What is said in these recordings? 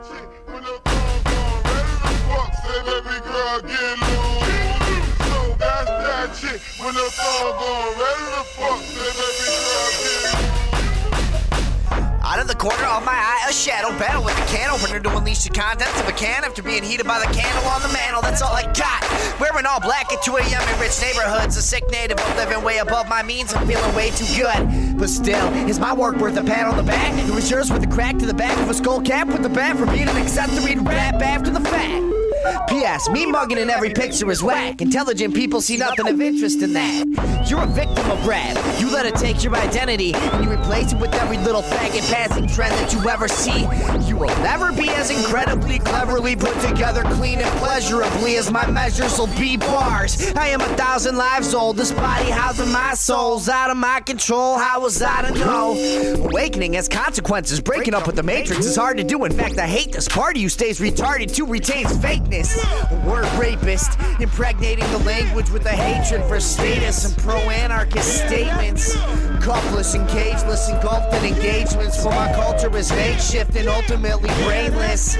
chick with no thong on, ready to fuck, say baby girl get loose. So that's that chick with no thong on, ready to fuck, say baby girl get loose. Out of the corner of my eye, a shadow battle with a can opener to unleash the contents of a can after being heated by the candle on the mantle. That's all I got. Wearing all black at 2 a.m. in rich neighborhoods. A sick native of living way above my means. I'm feeling way too good. But still, is my work worth a pat on the back? It was yours with a crack to the back of a skull cap with the bat for being an accessory to rap after the fact. P.S. Me mugging in every picture is whack. Intelligent people see nothing of interest in that. You're a victim of rap. You let it take your identity and you replace it with every little faggot passing trend that you ever see. You will never be as incredibly cleverly put together, clean and pleasurably as my measures will be bars. I am 1,000 lives old. This body housing my soul's out of my control. How was I to know? Awakening has consequences. Breaking up with the matrix is hard to do. In fact, I hate this part of you stays retarded too, retains fakeness. A word rapist, impregnating the language with a hatred for status and pro-anarchist statements. Cuffless and cageless, engulfed in engagements, for my culture is makeshift and ultimately brainless.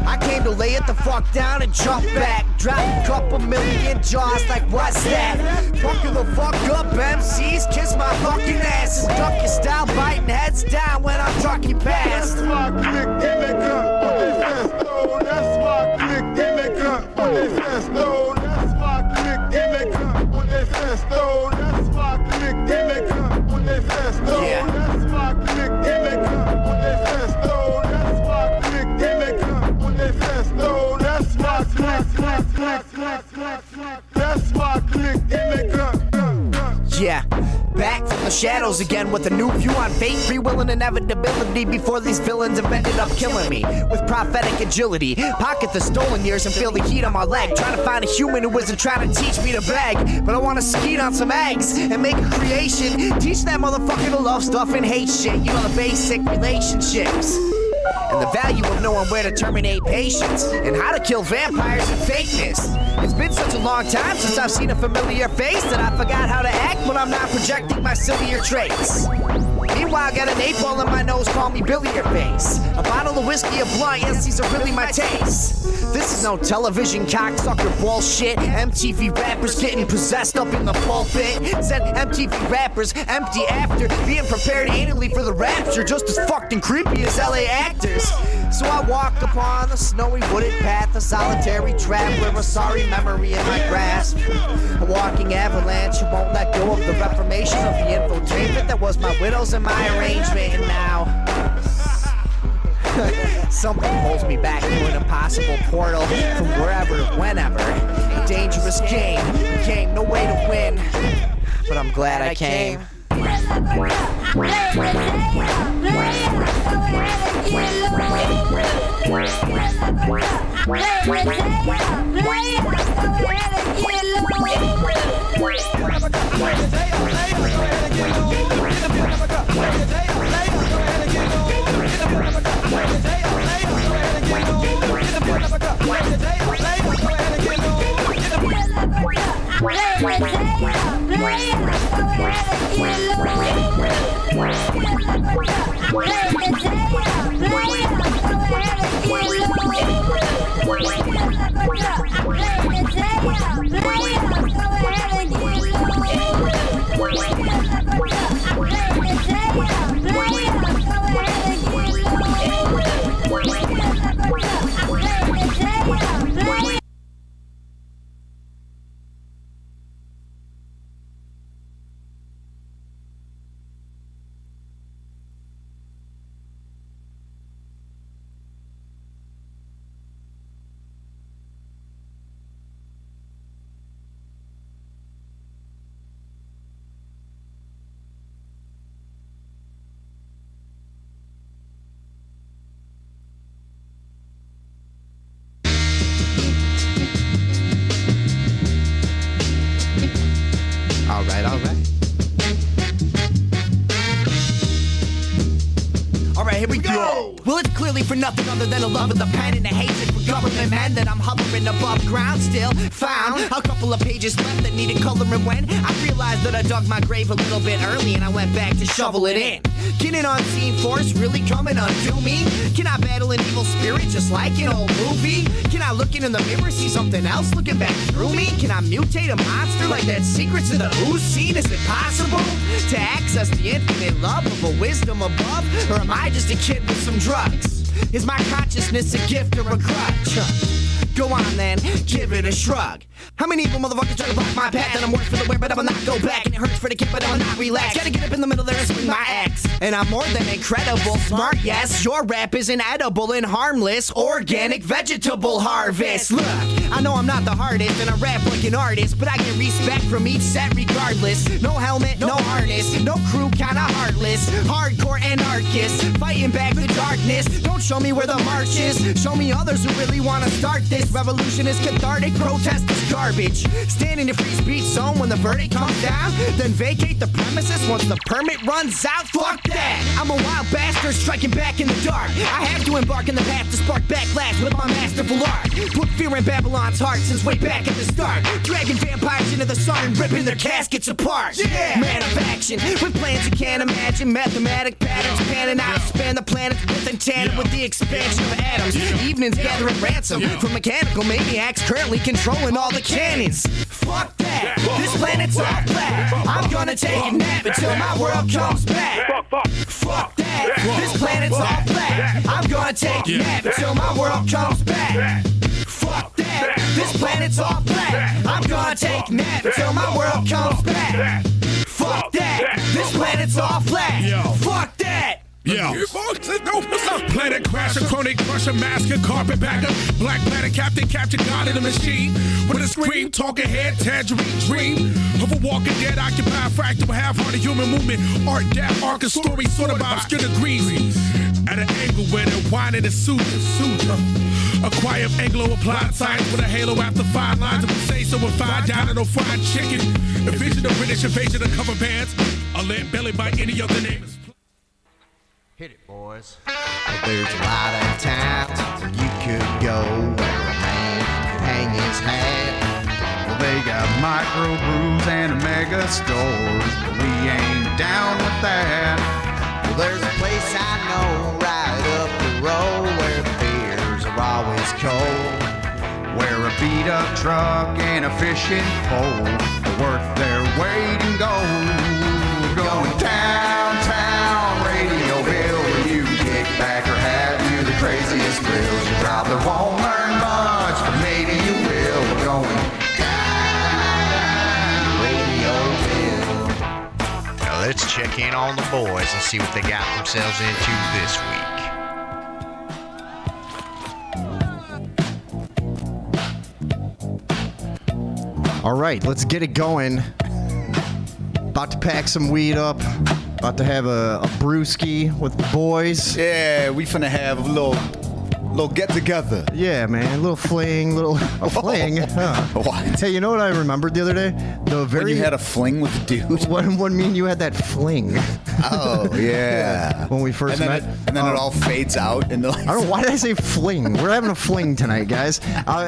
I came to lay it the fuck down and jump back. Drop a couple million jaws like what's that? Fucking the fuck up, MCs, kiss my fucking asses. Duck your style, biting heads down when I'm trucking past. That's my click in the gun, what they fast, oh, that's my click in the gun, what they fast, oh, that's my click in the gun, what they fast, oh, that's my click in the gun, what they fast, oh, that's my click in the gun, what they fast, oh, that's my click in the gun, what they fast, oh, that's my click, that's my click in the gun. Yeah, back from the shadows again with a new view on fate, free will, and inevitability before these villains have ended up killing me. With prophetic agility, pocket the stolen years and feel the heat on my leg. Trying to find a human who isn't trying to teach me to beg, but I want to skeet on some eggs and make a creation. Teach that motherfucker to love stuff and hate shit. You know, the basic relationships. And the value of knowing where to terminate patience and how to kill vampires and fakeness. It's been such a long time since I've seen a familiar face that I forgot how to act when I'm not projecting my sillier traits. Meanwhile, got an 8-ball in my nose, call me Billy your face. A bottle of whiskey, a blunt, yes, these are really my tastes. This is no television cocksucker bullshit. MTV rappers getting possessed up in the pulpit. Said MTV rappers empty after being prepared anally for the rapture, just as fucking creepy as LA actors. So I walk upon the snowy wooded path, a solitary traveler, a sorry memory in my grasp. A walking avalanche who won't let go of the reformation of the infotainment that was my widow's and my arrangement. And now something pulls me back through an impossible portal from wherever to whenever. A dangerous game, no way to win. But I'm glad I came. here we go. Well, it's clearly for nothing other than a love of the pen and a hatred for government men that I'm hovering above ground still. Found a couple of pages left that needed coloring when I realized that I dug my grave a little bit early and I went back to shovel it in. Can an unseen force really come and undo me? Can I battle an evil spirit just like an old movie? Can I look in the mirror, see something else looking back through me? Can I mutate a monster like that Secrets of the Ooze scene? Is it possible to access the infinite love of a wisdom above? Or am I just a kid with some drugs? Is my consciousness a gift or a grudge? Go on then, give it a shrug. How many evil motherfuckers try to block my path? And I'm worse for the wear, but I will not go back. And it hurts for the kid, but I will not relax. Gotta get up in the middle there and swing my axe. And I'm more than incredible smart, yes. Your rap is inedible and harmless. Organic vegetable harvest. Look, I know I'm not the hardest, and I rap like an artist, but I get respect from each set regardless. No helmet, no harness, no crew, kinda heartless. Hardcore anarchists, fighting back the darkness. Don't show me where the march is. Show me others who really wanna start this. Revolution is cathartic, protest is garbage. Stand in your free speech zone when the verdict comes down, then vacate the premises once the permit runs out. Fuck that! I'm a wild bastard striking back in the dark. I have to embark in the path to spark backlash with my masterful art. Put fear in Babylon's heart since way back at the start. Dragging vampires into the sun and ripping their caskets apart. Yeah! Man of action, with plans you can't imagine. Mathematic patterns panning out, span the planets with intent with the expansion of atoms. Evenings gathering ransom from mechanical maniacs currently controlling all the cannons. Fuck that! This planet's all flat. I'm gonna take a nap until my world comes back. Fuck that! This planet's all flat. I'm gonna take a nap until my world comes back. Fuck that! This planet's all flat. I'm gonna take a nap until my world comes back. Fuck that! This planet's all flat. Fuck that! Yeah. Planet crasher, chronic crusher, masker, carpetbagger, black planet captain, capture God in the machine. With a scream, talking head, tangerine dream of a walking dead, occupied, fractal, half-hearted human movement. Art, death, arc, a story, sort of by obscure degrees. At an angle where they're whining and soothing. A quiet Anglo-applied science with a halo after 5 lines of a say-so with 5 down and no fried chicken. A vision of British invasion of cover bands. A lamp belly by any other name. Hit it, boys. There's a lot of towns where you could go where a man could hang his hat. Well, they got microbrews and mega stores, but we ain't down with that. Well, there's a place I know right up the road where the beers are always cold. Where a beat-up truck and a fishing pole are worth their weight in gold. Going downtown Radioville, where you can kick back or have you the craziest thrills. You probably won't learn much, but maybe you will. We're going down Radioville. Now let's check in on the boys and see what they got themselves into this week. All right, let's get it going. About to pack some weed up. About to have a brewski with the boys. Yeah, we finna have a little get together. Yeah, man, a little fling, fling. Huh. What? Hey, you know what I remembered the other day? When you had a fling with a dude? When me and you had that fling. Oh, yeah. When we first met. And then it all fades out. And I don't know, why did I say fling? We're having a fling tonight, guys.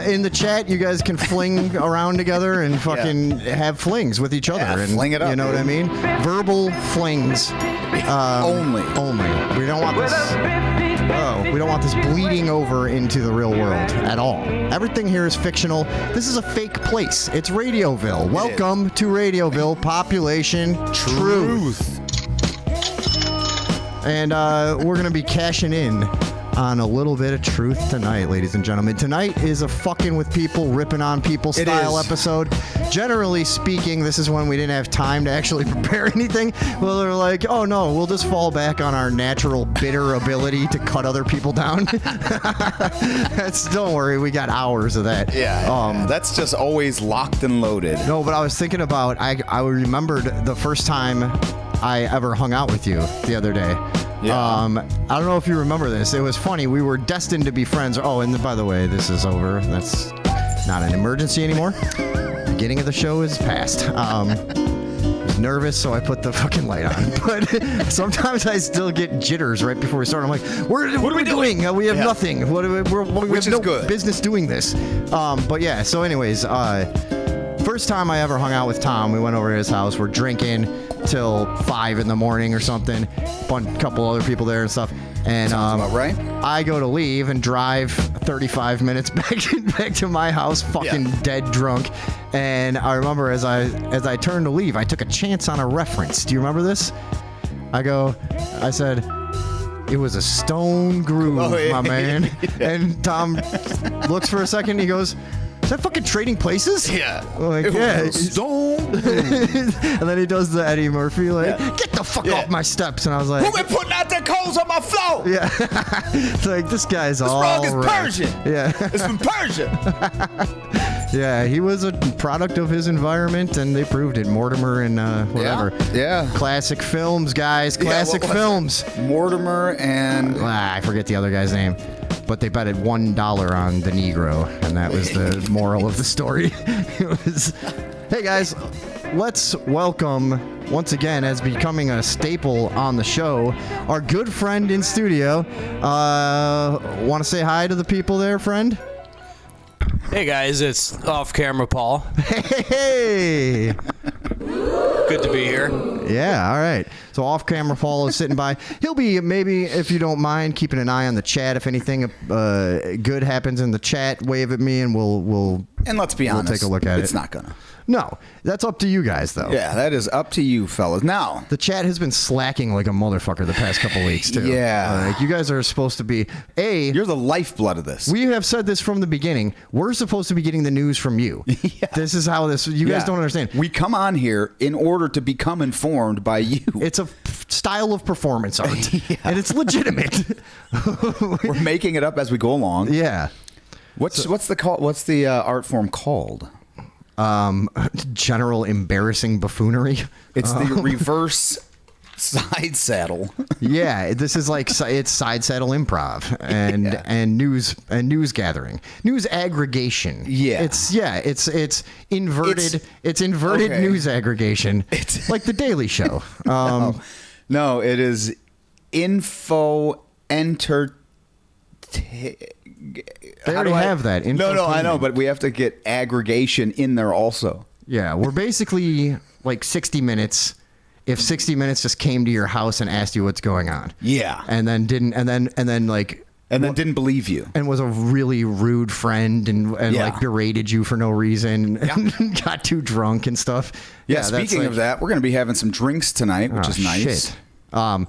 In the chat, you guys can fling around together and fucking have flings with each other. Yeah, and, fling it up. You know what I mean? Verbal flings. Only. We don't want this. We don't want this bleeding over into the real world at all. Everything here is fictional. This is a fake place. It's Radioville. Welcome to Radioville. Population Truth. And we're going to be cashing in on a little bit of truth tonight, ladies and gentlemen. Tonight is a fucking with people, ripping on people style episode. Generally speaking, this is when we didn't have time to actually prepare anything. Well, they're like, oh no, we'll just fall back on our natural bitter ability to cut other people down. Don't worry, we got hours of that. Yeah, that's just always locked and loaded. No, but I was thinking about, I remembered the first time I ever hung out with you the other day. Yeah. I don't know if you remember this. It was funny. We were destined to be friends. Oh, and by the way, this is over. That's not an emergency anymore. Beginning of the show is past. There's nervous, so I put the fucking light on. But sometimes I still get jitters right before we start. I'm like, what are we doing? We have nothing. We Which have is no good. business doing this. But yeah, so anyways, first time I ever hung out with Tom, we went over to his house. We're drinking till 5 in the morning or something. Couple other people there and stuff. And Sounds about right. I go to leave and drive 35 minutes back to my house, fucking dead drunk. And I remember as I turned to leave, I took a chance on a reference. Do you remember this? I said, it was a Stone Groove, my man. And Tom looks for a second. He goes, is that fucking Trading Places? Yeah. I'm like, It yeah. was Stone. And then he does the Eddie Murphy, like, get the fuck off my steps. And I was like, Who been putting out their coals on my floor? yeah. It's like, this guy's This all rug is right. Persian. Yeah. It's from Persia. Yeah, he was a product of his environment, and they proved it. Mortimer and whatever. Yeah. Classic films, guys. Yeah, Classic what was films. it? Mortimer and I forget the other guy's name. But they betted $1 on the Negro, and that was the moral of the story. It was, hey guys, let's welcome, once again, as becoming a staple on the show, our good friend in studio. Want to say hi to the people there, friend? Hey guys, it's Off Camera Paul. Hey! Good to be here. Yeah, all right. So off-camera Paul is sitting by. He'll be, maybe, if you don't mind, keeping an eye on the chat. If anything good happens in the chat, wave at me, and we'll And let's be honest, take a look at it. it's not gonna. No, that's up to you guys, though. Yeah, that is up to you, fellas. Now, The chat has been slacking like a motherfucker the past couple weeks, too. Yeah. Like, you guys are supposed to be, you're the lifeblood of this. we have said this from the beginning. We're supposed to be getting the news from you. This is how this, you guys Yeah. don't understand. We come on here in order to become informed by you. It's a style of performance art, and it's legitimate. We're making it up as we go along. Yeah. What's the art form called? General embarrassing buffoonery. It's the reverse side saddle. Yeah, this is like it's side saddle improv and news gathering, news aggregation. Yeah. It's inverted. It's inverted okay. news aggregation. It's- like the Daily Show. No, it is info enter. They already have that. No, I know, infotainment. but we have to get aggregation in there also. Yeah, we're basically like 60 Minutes. If 60 Minutes just came to your house and asked you what's going on. Yeah. And then didn't, and then like. And then didn't believe you. And was a really rude friend and Yeah. like berated you for no reason and got too drunk and stuff. Yeah, that's speaking like- of that, we're going to be having some drinks tonight, which Oh, is nice. Shit.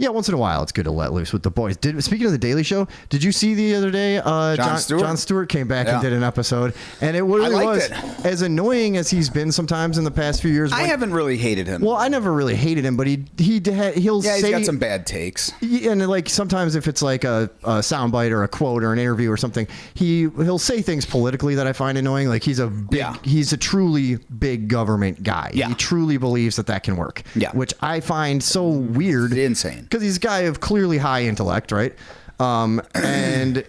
Yeah, once in a while it's good to let loose with the boys. Speaking of the Daily Show, did you see the other day? Jon Stewart came back and Yeah. did an episode, and it really I was liked as annoying as he's been sometimes in the past few years. I when- haven't really hated him. Well, I never really hated him, but he'll yeah, he's say got some bad takes. Yeah, and like sometimes if it's like a soundbite or a quote or an interview or something, he'll say things politically that I find annoying. Like he's a truly big government guy. Yeah. He truly believes that can work. Yeah. Which I find so weird. Insane. Because he's a guy of clearly high intellect, right? And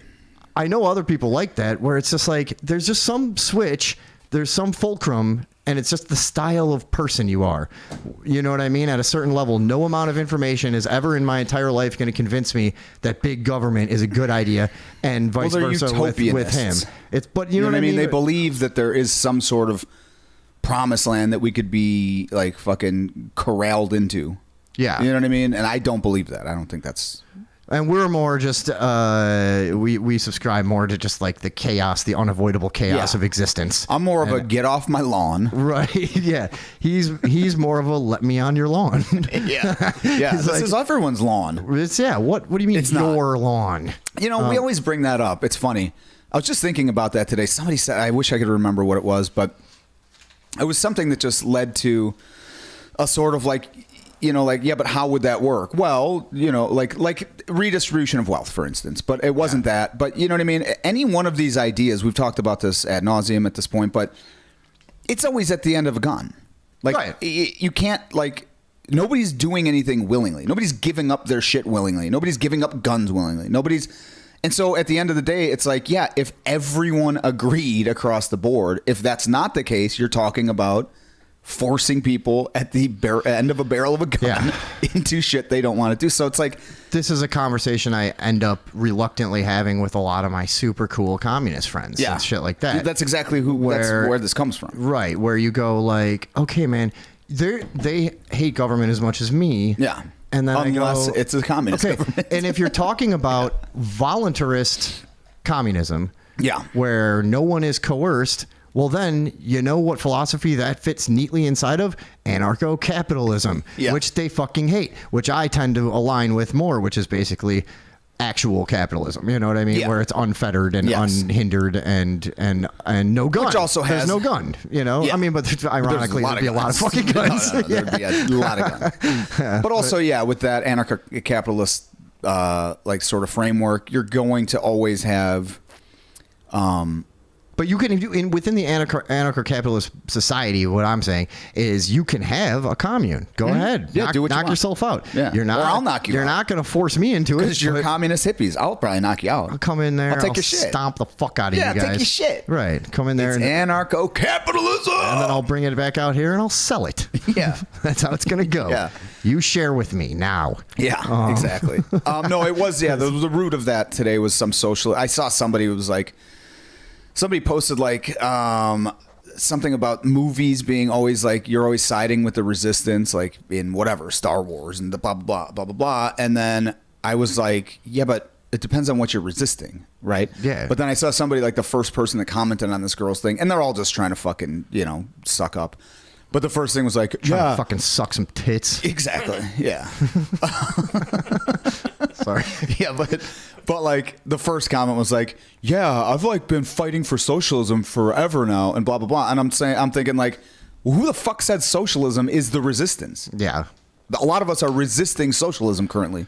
I know other people like that, where it's just like there's just some switch, there's some fulcrum. And it's just the style of person you are. You know what I mean? At a certain level, no amount of information is ever in my entire life going to convince me that big government is a good idea, and vice they're versa with him. utopianists. But you know what I mean? They believe that there is some sort of promised land that we could be like fucking corralled into. Yeah. You know what I mean? And I don't believe that. I don't think that's. And we're more just we subscribe more to just like the chaos, the unavoidable chaos Yeah. of existence. I'm more of a get off my lawn. Right? Yeah. He's more of a let me on your lawn. Yeah. Yeah. He's This like- is everyone's lawn. What do you mean It's not. your lawn? You know, we always bring that up. It's funny. I was just thinking about that today. Somebody said, I wish I could remember what it was, but it was something that just led to a sort of like, you know, like, yeah, but how would that work? Well, you know, like redistribution of wealth, for instance, but it wasn't that. But you know what I mean? Any one of these ideas, we've talked about this ad nauseum at this point, but it's always at the end of a gun. Like, Right. you can't, like, nobody's doing anything willingly. Nobody's giving up their shit willingly. Nobody's giving up guns willingly. And so at the end of the day, it's like, yeah, if everyone agreed across the board, if that's not the case, you're talking about forcing people at the end of a barrel of a gun into shit they don't want to do. So it's like, this is a conversation I end up reluctantly having with a lot of my super cool communist friends and shit like that. That's exactly where this comes from. Right, where you go like, okay, man, they hate government as much as me. Yeah. And then unless I go, it's a communist government. And if you're talking about voluntarist communism, yeah, where no one is coerced, well, then you know what philosophy that fits neatly inside of? Anarcho-capitalism, which they fucking hate, which I tend to align with more, which is basically actual capitalism. You know what I mean? Yeah. Where it's unfettered and unhindered and no gun. Which also has no gun. You know, I mean, but ironically, there'd be a lot of fucking guns. There'd be a lot of guns. But also, with that anarcho-capitalist like sort of framework, you're going to always have. But you can, within the anarcho-capitalist society, what I'm saying is you can have a commune. Go ahead. Yeah, do what you knock want. yourself out. Yeah. You're not, or I'll knock you out. You're not going to force me into it. Because you're communist hippies. I'll probably knock you out. I'll come in there. I'll take your shit. Stomp the fuck out of you guys. take your shit. Right. Come in there. It's anarcho-capitalism. And then I'll bring it back out here and I'll sell it. Yeah. That's how it's going to go. Yeah. You share with me now. Yeah, exactly. No, it was, the root of that today was some social. I saw somebody who was like, somebody posted like something about movies being always like, you're always siding with the resistance, like in whatever, Star Wars and the blah, blah, blah, blah, blah, blah. And then I was like, yeah, but it depends on what you're resisting, right? Yeah. But then I saw somebody like the first person that commented on this girl's thing, and they're all just trying to fucking, suck up. But the first thing was like, Trying to fucking suck some tits. Exactly. Yeah. Sorry. Yeah, but like the first comment was like, yeah, I've like been fighting for socialism forever now and blah blah blah. And I'm thinking like, well, who the fuck said socialism is the resistance? Yeah. A lot of us are resisting socialism currently.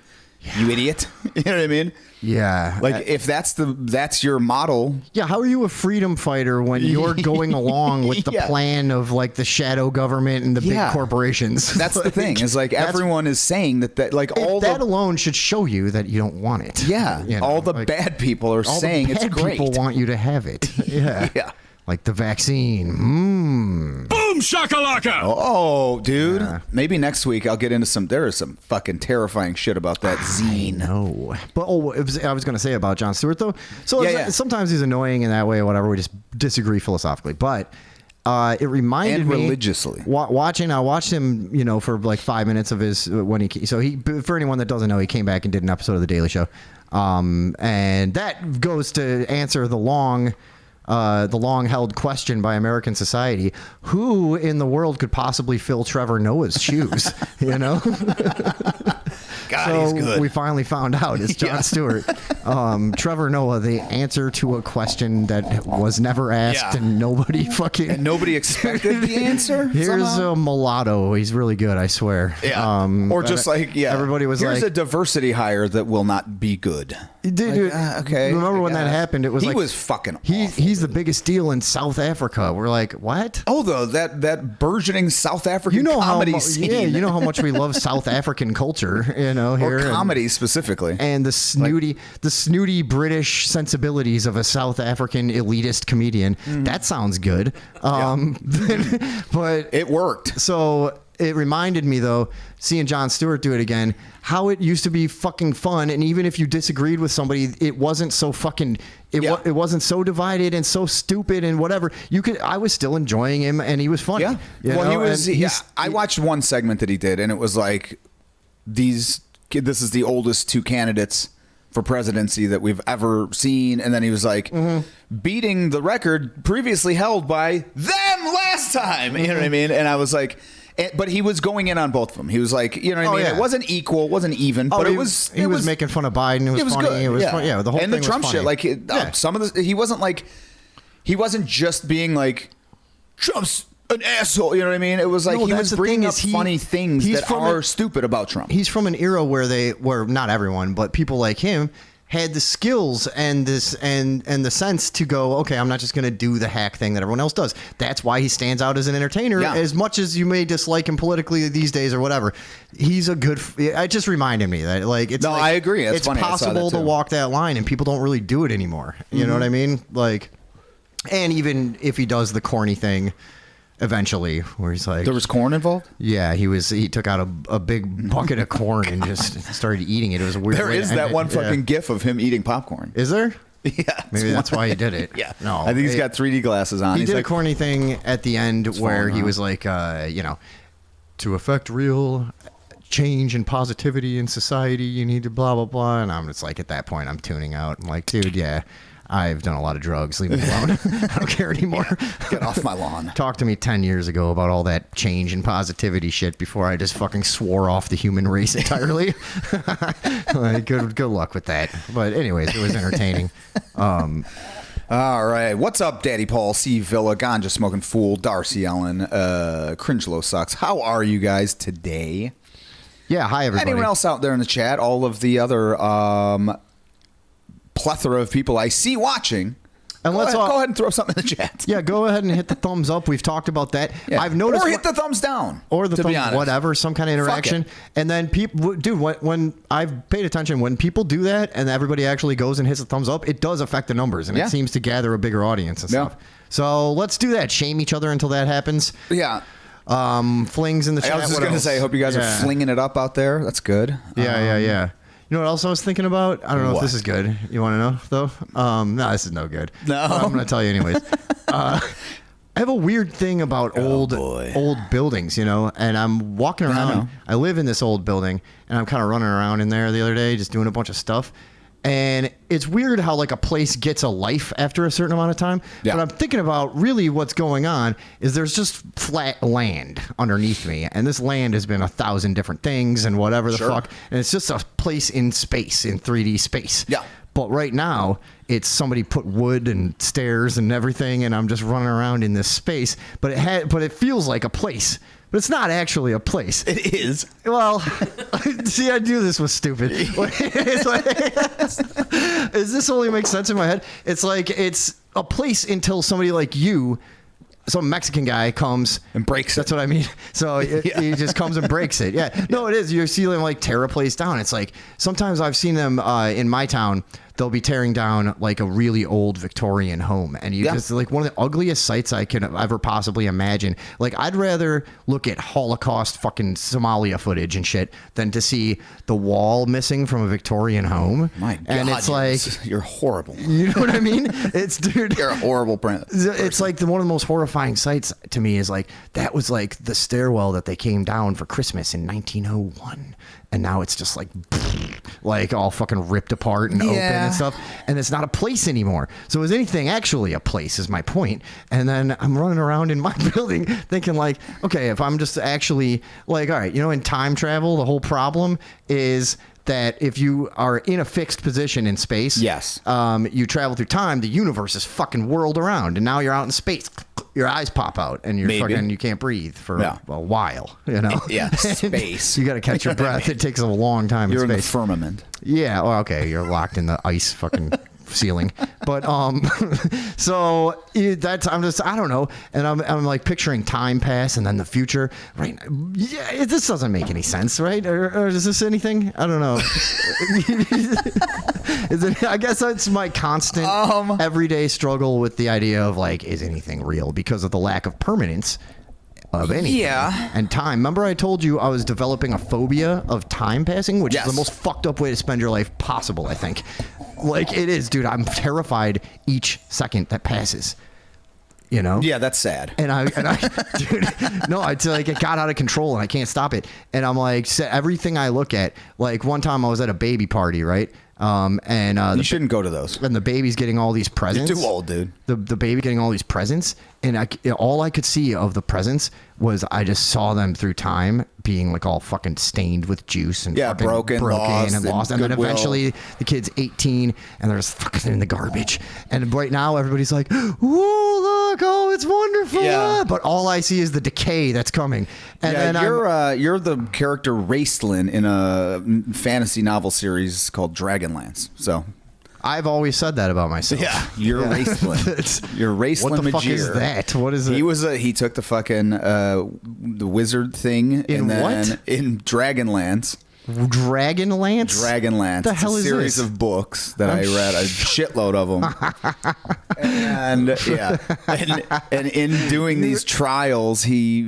You idiot. You know what I mean? Yeah. Like if that's your model. Yeah, how are you a freedom fighter when you're going along with the plan of like the shadow government and the big corporations? That's the thing. Is like everyone is saying that like all that alone should show you that you don't want it. Yeah. All the bad people are saying it's great. People want you to have it. Yeah. Yeah. Like the vaccine. Boom shakalaka! Oh, dude. Yeah. Maybe next week I'll get into there is some fucking terrifying shit about that zine. No. But I was going to say about Jon Stewart though. So sometimes he's annoying in that way or whatever. We just disagree philosophically. But it reminded me religiously I watched him, for like 5 minutes of his for anyone that doesn't know, he came back and did an episode of The Daily Show. And that goes to answer the long-held question by American society: who in the world could possibly fill Trevor Noah's shoes? God, he's good. We finally found out it's Jon Stewart. Trevor Noah, the answer to a question that was never asked and nobody expected the answer. Here's a mulatto. He's really good, I swear. Yeah. Or just everybody was here's a diversity hire that will not be good. Dude, okay. Remember when that happened? It was he was fucking awful. He's the biggest deal in South Africa. We're like, what? Oh, that burgeoning South African comedy scene. Yeah, you know how much we love South African culture, here. Or comedy specifically. And the snooty British sensibilities of a South African elitist comedian. Mm-hmm. That sounds good. But it worked. So it reminded me, though, seeing Jon Stewart do it again, how it used to be fucking fun. And even if you disagreed with somebody, it wasn't so fucking... It wasn't so divided and so stupid and whatever. I was still enjoying him, and he was funny. Yeah. He was... I watched one segment that he did, and it was like, this is the oldest two candidates for presidency that we've ever seen. And then he was like, beating the record previously held by them last time. You know what I mean? And I was like... But he was going in on both of them. He was like, you know what I mean? Yeah. It wasn't equal, wasn't even, but it was... He was making fun of Biden. It was funny. Good. It was funny. Yeah, the whole thing was funny. And the Trump shit, like, some of the... He wasn't just being like, Trump's an asshole, you know what I mean? It was like he was bringing up funny things that are stupid about Trump. He's from an era where not everyone, but people like him had the skills and the sense to go, okay, I'm not just going to do the hack thing that everyone else does. That's why he stands out as an entertainer. As much as you may dislike him politically these days or whatever, he's a good... It just reminded me that I agree. It's funny. possible to walk that line, and people don't really do it anymore. You know what I mean? Like, and even if he does the corny thing, eventually, where he's like, There was corn involved? yeah, he took out a big bucket of corn and just started eating it. It was a weird. There way is to that end one it. fucking gif of him eating popcorn. Is there? Yeah. Maybe that's why he did it. Yeah. No, I think he's got 3D glasses on. He He's did like, a corny thing at the end where falling he around. was like, to affect real change and positivity in society, you need to blah, blah, blah. And I'm just like, at that point, I'm tuning out. I'm like, dude, yeah, I've done a lot of drugs. Leave me alone. I don't care anymore. Get off my lawn. Talk to me 10 years ago about all that change and positivity shit before I just fucking swore off the human race entirely. Like, good luck with that. But anyways, it was entertaining. All right. What's up, Daddy Paul, C. Villa, Ganja Smoking Fool, Darcy Ellen, Cringelow Sucks? How are you guys today? Yeah, hi, everybody. Anyone else out there in the chat? All of the other plethora of people I see watching. And let's go all- ahead and throw something in the chat. Yeah, go ahead and hit the thumbs up. We've talked about that. Yeah. I've noticed. Or hit the thumbs down. Or the to be thumbs, honest. whatever, some kind of Fuck interaction. it. And then people, dude, when I've paid attention, when people do that and everybody actually goes and hits the thumbs up, it does affect the numbers and Yeah. it seems to gather a bigger audience and Yeah. stuff. So let's do that. Shame each other until that happens. Yeah. Flings in the chat. I was just What going to else? say, I hope you guys are Yeah. flinging it up out there. That's good. Yeah. You know what else I was thinking about? I don't know What? if this is good. You want to know though? No, this is no good. No. But I'm going to tell you anyways. I have a weird thing about old buildings, you know, and I'm walking know. around. I live in this old building, and I'm kind of running around in there the other day, just doing a bunch of stuff. And it's weird how like a place gets a life after a certain amount of time. Yeah. But I'm thinking about really what's going on is there's just flat land underneath me, and this land has been 1,000 different things and whatever the Sure. fuck, and it's just a place in space, in 3D space. Yeah. But right now, it's somebody put wood and stairs and everything, and I'm just running around in this space. But it feels like a place. But it's not actually a place. It is. Well, see, I do this with stupid. It's like, does this only make sense in my head? It's like it's a place until somebody like you, some Mexican guy comes And breaks it. That's what I mean. So he just comes and breaks it. Yeah. No, it is. You see them like tear a place down. It's like sometimes I've seen them in my town. They'll be tearing down like a really old Victorian home, and you just like one of the ugliest sights I can ever possibly imagine. Like I'd rather look at Holocaust fucking Somalia footage and shit than to see the wall missing from a Victorian home. My God. And it's like, you're horrible. you know what I mean? It's dude. You're a horrible print. It's like one of the most horrifying sights to me is like that was like the stairwell that they came down for Christmas in 1901, and now it's just like all fucking ripped apart and open and stuff, and it's not a place anymore. So is anything actually a place is my point. And then I'm running around in my building thinking like, okay, if I'm just actually like, all right, you know, in time travel, the whole problem is that if you are in a fixed position in space, Yes. you travel through time, the universe is fucking whirled around, and now you're out in space. Your eyes pop out, and you're Maybe. fucking, you can't breathe for Yeah. a while, you know? Yeah, space. You got to catch your breath. It takes a long time You're in in the space. firmament. Yeah, well, okay, you're locked in the ice fucking ceiling. But so that's I don't know, and I'm like picturing time pass and then the future. Right? Yeah, this doesn't make any sense, right? Or is this anything? I don't know. Is it? I guess that's my constant everyday struggle with the idea of like, is anything real because of the lack of permanence of anything. Yeah. And time. Remember I told you I was developing a phobia of time passing, which Yes. is the most fucked up way to spend your life possible, I think. Like it is, dude. I'm terrified each second that passes. You know? Yeah, that's sad. And I dude, no, it's like it got out of control and I can't stop it. And I'm like, everything I look at, like one time I was at a baby party, right? And You shouldn't go to those. and the baby's getting all these presents. You're too old, dude. The baby getting all these presents, and all I could see of the presents was I just saw them through time being like all fucking stained with juice and Yeah, fucking broken, lost, and lost. And then goodwill. eventually the kid's 18 and they're just fucking in the garbage. And right now everybody's like, "Ooh, look! Oh, it's wonderful!" Yeah. But all I see is the decay that's coming. And Yeah, then you're the character Raistlin in a fantasy novel series called Dragonlance. So I've always said that about myself. you're Raistlin. You're Raistlin What the Magier. fuck is that? What is it? He took the fucking the wizard thing In and then what? in Dragonlance. Dragonlance? Dragonlance. The hell it's a is series this? of books that I read, a shitload of them. And and in doing these trials, he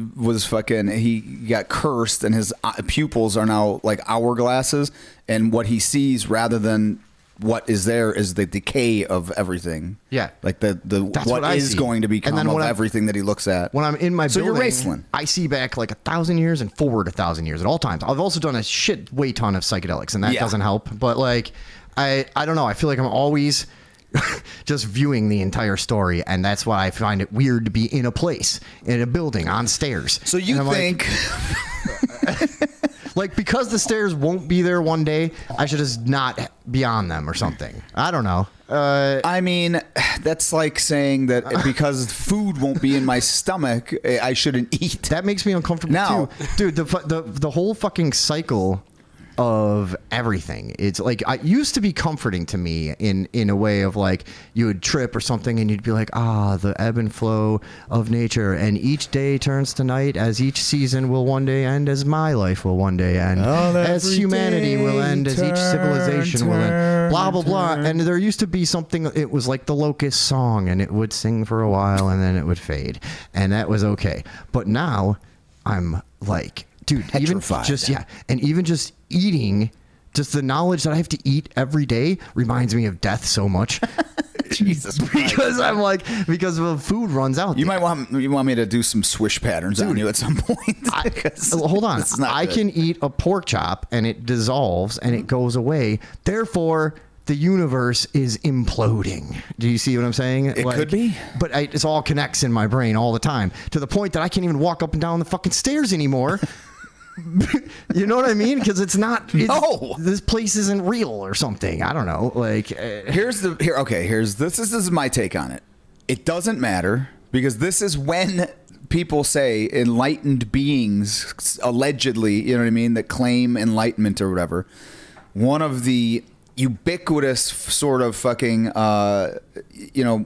got cursed, and his pupils are now like hourglasses, and what he sees rather than what is there is the decay of everything. Yeah. Like the That's what I is see. going to And become then of when I'm- everything that he looks at. When I'm in my so building, you're Raceland. I see back like 1,000 years and forward 1,000 years at all times. I've also done a shit way ton of psychedelics, and that Yeah. doesn't help. But like, I don't know. I feel like I'm always just viewing the entire story, and that's why I find it weird to be in a place, in a building, on stairs. So you And I'm think like because the stairs won't be there one day, I should just not be on them or something. I don't know. I mean, that's like saying that because food won't be in my stomach, I shouldn't eat. That makes me uncomfortable Now- too, dude. The whole fucking cycle of everything. It's like it used to be comforting to me in a way of like you would trip or something and you'd be like, the ebb and flow of nature, and each day turns to night as each season will one day end, as my life will one day end, as humanity will end, as each civilization will end, blah blah blah. And there used to be something, it was like the locust song, and it would sing for a while and then it would fade, and that was okay. But now I'm like, dude, Petrified. even just eating, just the knowledge that I have to eat every day reminds me of death so much. Jesus Christ. because the food runs out. You want me to do some swish patterns on you at some point? Hold on. It's not I good. can eat a pork chop and it dissolves and it goes away. Therefore, the universe is imploding. Do you see what I'm saying? It could be. But it all connects in my brain all the time, to the point that I can't even walk up and down the fucking stairs anymore. You know what I mean? Because No. this place isn't real or something. I don't know. Like, Here's this is my take on it. It doesn't matter, because this is when people say enlightened beings, allegedly, you know what I mean, that claim enlightenment or whatever. One of the ubiquitous sort of fucking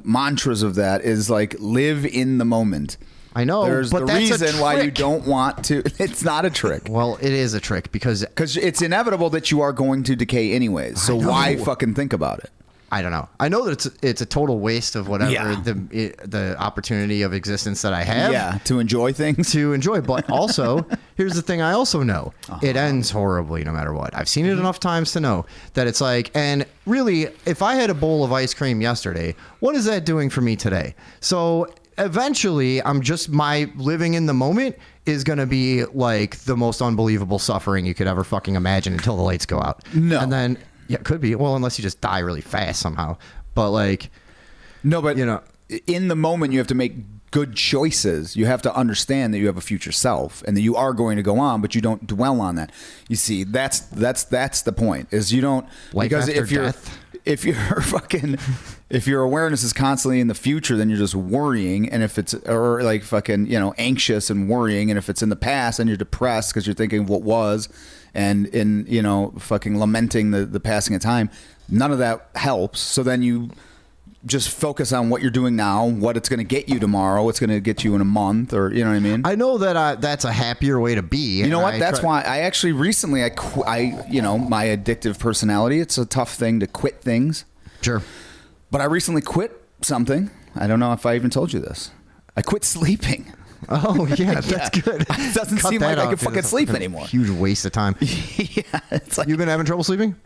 mantras of that is like live in the moment. I know, There's but the that's a reason why you trick. don't want to. It's not a trick. Well, it is a trick because It's inevitable that you are going to decay anyways. So why know. fucking think about it? I don't know. I know that it's a total waste of whatever Yeah. the opportunity of existence that I have. Yeah, to enjoy things. To enjoy, but also here's the thing I also know, it ends horribly no matter what. I've seen it enough times to know that it's like, and really, if I had a bowl of ice cream yesterday, what is that doing for me today? So eventually my living in the moment is going to be like the most unbelievable suffering you could ever fucking imagine until the lights go out. No. And then it could be, well, unless you just die really fast somehow, but like, No, but you know, in the moment you have to make good choices. You have to understand that you have a future self and that you are going to go on, but you don't dwell on that. You see, that's the point. Is you don't Life because after if you're death? if your awareness is constantly in the future, then you're just worrying, and if it's or like fucking anxious and worrying, and if it's in the past, then you're depressed because you're thinking of what was, and in fucking lamenting the passing of time. None of that helps. So then you just focus on what you're doing now, what it's going to get you tomorrow, what's going to get you in a month, or you know what I mean. I know that that's a happier way to be. You know what? I That's try- why I actually recently my addictive personality. It's a tough thing to quit things, Sure. but I recently quit something. I don't know if I even told you this. I quit sleeping. Oh yeah, that's good. It doesn't Cut seem that like I out, could dude. fucking That's a sleep fucking anymore. Huge waste of time. Yeah, it's like You been having trouble sleeping?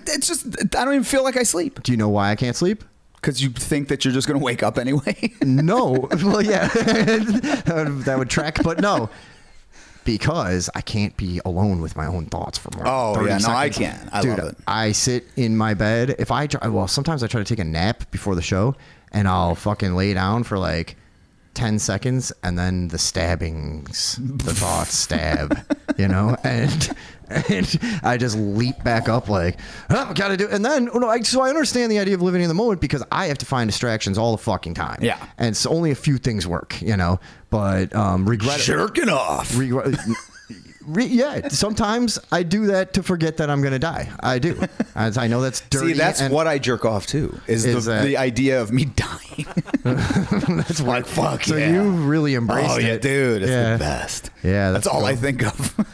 it's just I don't even feel like I sleep Do you know why I can't sleep? because you think that you're just going to wake up anyway. No. Well, yeah, that would track, but no, because I can't be alone with my own thoughts for more. Oh, than 30 yeah, no, I seconds. can. I Dude, love it. I sit in my bed. Sometimes I try to take a nap before the show, and I'll fucking lay down for like 10 seconds, and then the thoughts stab, and I just leap back up like, gotta do it. And then, so I understand the idea of living in the moment because I have to find distractions all the fucking time. Yeah. And so only a few things work, but regret Jerking off. yeah, sometimes I do that to forget that I'm going to die. I do. As I know that's dirty. See, that's and what I jerk off to is the idea of me dying. that's like, fuck so yeah. you really embraced Oh yeah, it. dude, it's Yeah. the best. Yeah, that's that's all I cool. think of.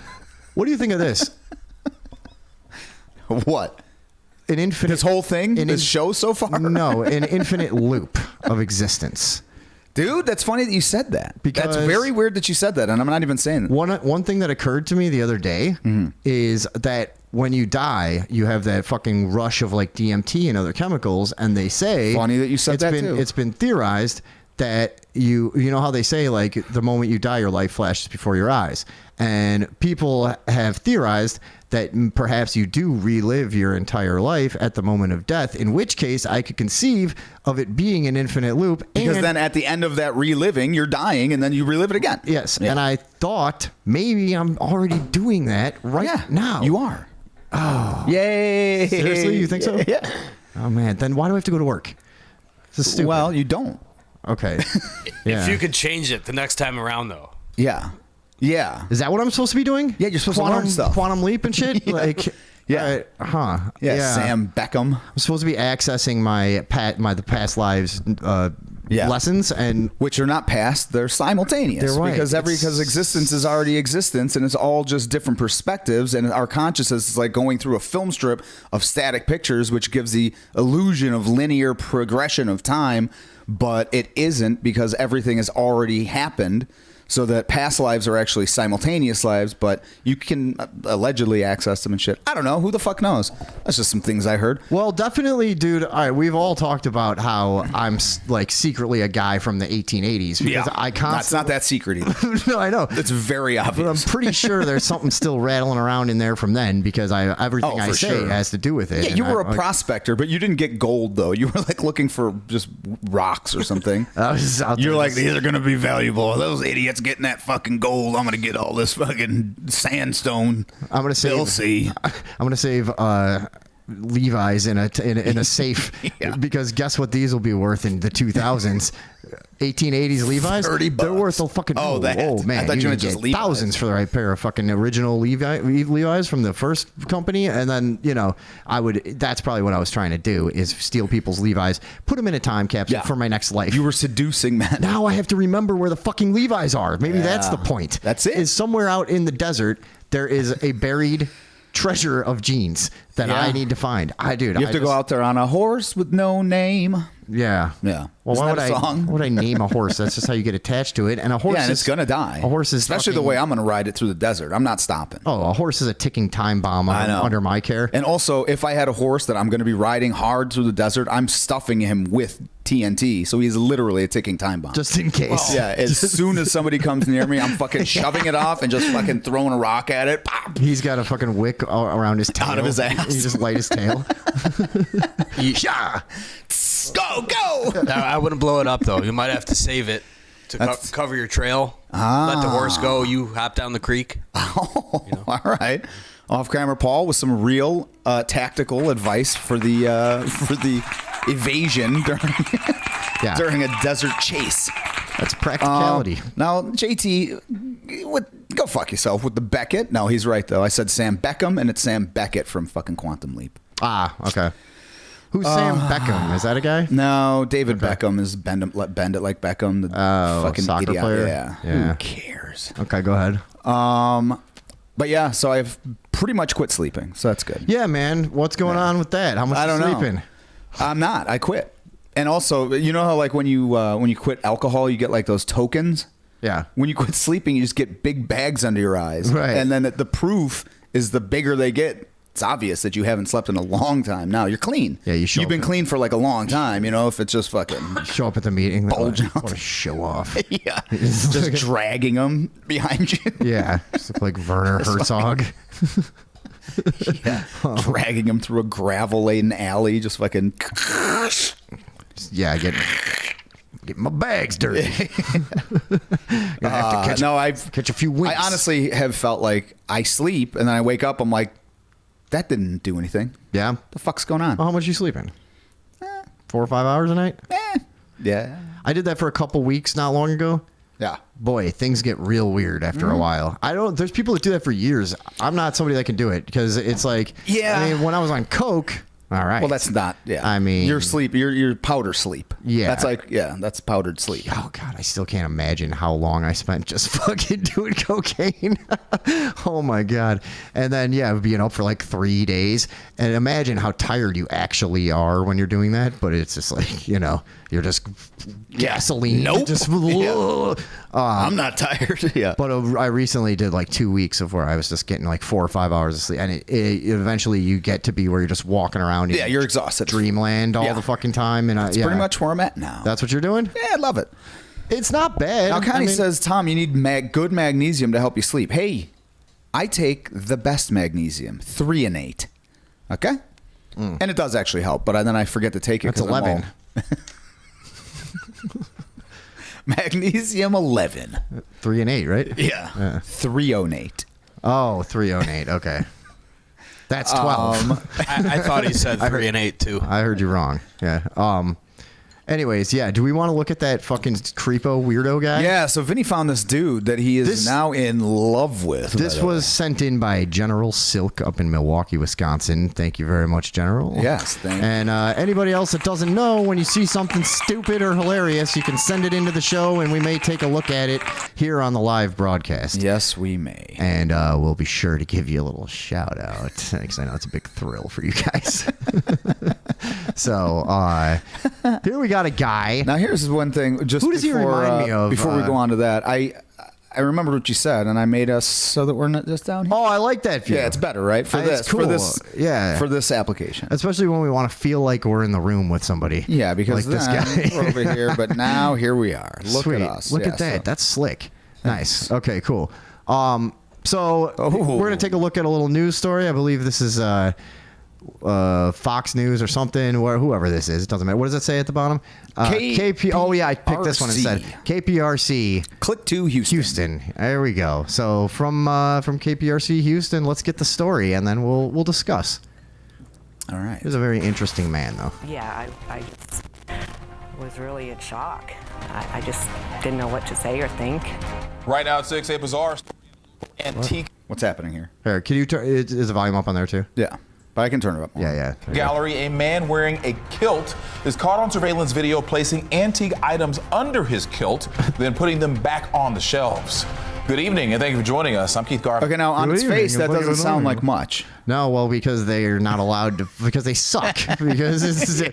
What do you think of this? What? An infinite. This whole thing? an This in- show so far? No, an infinite loop of existence. Dude, that's funny that you said that. Because- That's very weird that you said that, and I'm not even saying that. One thing that occurred to me the other day Mm-hmm. is that when you die, you have that fucking rush of like DMT and other chemicals, and they say Funny that you said it's that, been, too. It's been theorized that you know how they say like the moment you die, your life flashes before your eyes, and people have theorized that perhaps you do relive your entire life at the moment of death. In which case, I could conceive of it being an infinite loop. Because and then at the end of that reliving, you're dying, and then you relive it again. yes, Yeah. and I thought maybe I'm already doing that right Yeah, now. you are. Oh. Yay. Seriously, you think so? Yeah. Oh man, then why do I have to go to work? This is stupid. Well, you don't. Okay. Yeah. If you could change it the next time around, though. Yeah. Yeah. Is that what I'm supposed to be doing? Yeah, you're supposed to learn stuff. Quantum leap and shit. Like, Yeah. huh? Yeah, Sam Beckham. I'm supposed to be accessing my the past lives Yeah. lessons, and Which are not past, they're simultaneous. They're right. Because existence is already existence, and it's all just different perspectives, and our consciousness is like going through a film strip of static pictures, which gives the illusion of linear progression of time, but it isn't, because everything has already happened. So that past lives are actually simultaneous lives, but you can allegedly access them and shit. I don't know. Who the fuck knows? That's just some things I heard. well, definitely, dude. All right, we've all talked about how I'm like secretly a guy from the 1880s because I That's constantly. not that secret either. No, I know. It's very But I'm obvious. pretty sure there's something still rattling around in there from then because everything Oh, I for say sure. has to do with it. Yeah, And you were I- a prospector, but you didn't get gold though. You were like looking for just rocks or something. I was out You're there like, just- these are gonna be valuable. Those idiots getting that fucking gold. I'm gonna get all this fucking sandstone. I'm gonna save. They'll see. I'm gonna save Levi's in a safe Yeah. because guess what these will be worth in the 2000s. 1880s Levi's, $30. they're worth a fucking Oh, that. oh man, I thought you can meant just get Levi's. thousands for the right pair of fucking original Levi's from the first company, and then that's probably what I was trying to do is steal people's Levi's, put them in a time capsule Yeah. for my next life. You were seducing men. Now I have to remember where the fucking Levi's are. Maybe that's the point. That's it. Is somewhere out in the desert there is a buried treasure of jeans that Yeah. I need to find. You have to go out there on a horse with no name. Yeah. Yeah. Well, Isn't why that would a song? why would I name a horse? That's just how you get attached to it. And a horse Yeah, and is it's gonna die. A horse is especially the fucking- way I'm gonna ride it through the desert. I'm not stopping. Oh, a horse is a ticking time bomb I know. under my care. And also, if I had a horse that I'm going to be riding hard through the desert, I'm stuffing him with TNT. So he's literally a ticking time bomb. just in case. Yeah, as soon as somebody comes near me, I'm fucking shoving it off and just fucking throwing a rock at it. Pop. He's got a fucking wick around his tail. Out of his ass. You just light his tail. Yeah. Go! I wouldn't blow it up, though. You might have to save it to cover your trail. Let the horse go. You hop down the creek. Oh, all right. Off camera, Paul, with some real tactical advice for the evasion Yeah. during a desert chase. That's practicality. Now, JT, go fuck yourself with the Beckett. No, he's right though. I said Sam Beckham, and it's Sam Beckett from fucking Quantum Leap. Okay. Who's Sam Beckham? Is that a guy? No, David Beckham is bend it like Beckham, the fucking soccer idiot. player? Yeah. Yeah. Who cares? Okay, go ahead. But yeah, so I've pretty much quit sleeping, so that's good. Yeah, man. What's going on with that? How much I you don't sleeping? know. I'm not. I quit. And also, you know how like when you quit alcohol, you get like those tokens. Yeah. When you quit sleeping, you just get big bags under your eyes. Right. And then the proof is the bigger they get. It's obvious that you haven't slept in a long time. Now you're clean. Yeah, you show You've been up. clean for like a long time. You know, if it's just fucking Show up at the meeting. Bulge out. What a show off. yeah, just dragging them behind you. Yeah. Just look like Werner Herzog. Dragging them through a gravel-laden alley, just fucking. Yeah, get my bags dirty. Gonna have to catch a few winks. I honestly have felt like I sleep and then I wake up. I'm like, that didn't do anything. Yeah. The fuck's going on? Well, how much you sleeping? 4 or 5 hours a night? Yeah. I did that for a couple weeks not long ago. Yeah. Boy, things get real weird after a while. There's people that do that for years. I'm not somebody that can do it because it's like, Yeah. I mean, when I was on coke, All right. Well, that's not. Yeah. I mean, your sleep. Your powder sleep. Yeah. That's like that's powdered sleep. Oh God, I still can't imagine how long I spent just fucking doing cocaine. Oh my God. And then being up for like 3 days, and imagine how tired you actually are when you're doing that. But it's just like you're just gasoline. Nope. Just, I'm not tired. Yeah. But I recently did like 2 weeks of where I was just getting like 4 or 5 hours of sleep, and it eventually you get to be where you're just walking around. Yeah, you're exhausted. Dreamland all the fucking time, and that's pretty much where I'm at now. That's what you're doing? Yeah, I love it. It's not bad. Now Connie says, Tom, you need good magnesium to help you sleep. Hey, I take the best magnesium, 3-in-8. Okay, and it does actually help, but then I forget to take it. That's 11. Magnesium 11. 3-in-8, right? Yeah. 3-in-8. Oh, 3-in-8. Okay. That's 12. I thought he said 3-in-8 too. I heard you wrong. Yeah. Anyways, do we want to look at that fucking creepo weirdo guy? Yeah, so Vinny found this dude that he is now in love with. This was sent in by General Silk up in Milwaukee, Wisconsin. Thank you very much, General. Yes, thank you. And anybody else that doesn't know, when you see something stupid or hilarious, you can send it into the show, and we may take a look at it here on the live broadcast. Yes, we may. And we'll be sure to give you a little shout out, because I know it's a big thrill for you guys. So here we got a guy. Now here's one thing. Just who does he remind me of? Before we go on to that, I remembered what you said, and I made us so that we're not just down here. Oh, I like that view. Yeah, it's better, right? For this, cool. for this application, especially when we want to feel like we're in the room with somebody. Yeah, because like this guy. We're over here, but now here we are. Look Sweet. at us. Look at that. That's slick. Nice. Okay, cool. So we're gonna take a look at a little news story. I believe this is Fox News or something, or whoever this is. It doesn't matter. What does it say at the bottom? KP. Oh yeah, I picked this one instead. KPRC. Click to Houston. There we go. So from KPRC Houston, let's get the story, and then we'll discuss. All right. He's a very interesting man, though. Yeah, I was really in shock. I just didn't know what to say or think. Right now at 6, a bizarre antique. What's happening here? Here, can you turn? Is the volume up on there too? Yeah. But I can turn it up more. Yeah. Gallery, a man wearing a kilt is caught on surveillance video placing antique items under his kilt, then putting them back on the shelves. Good evening, and thank you for joining us. I'm Keith Garvin. Okay, now on its face, that doesn't sound like much. No, well, because they're not allowed to, because they suck. Because it's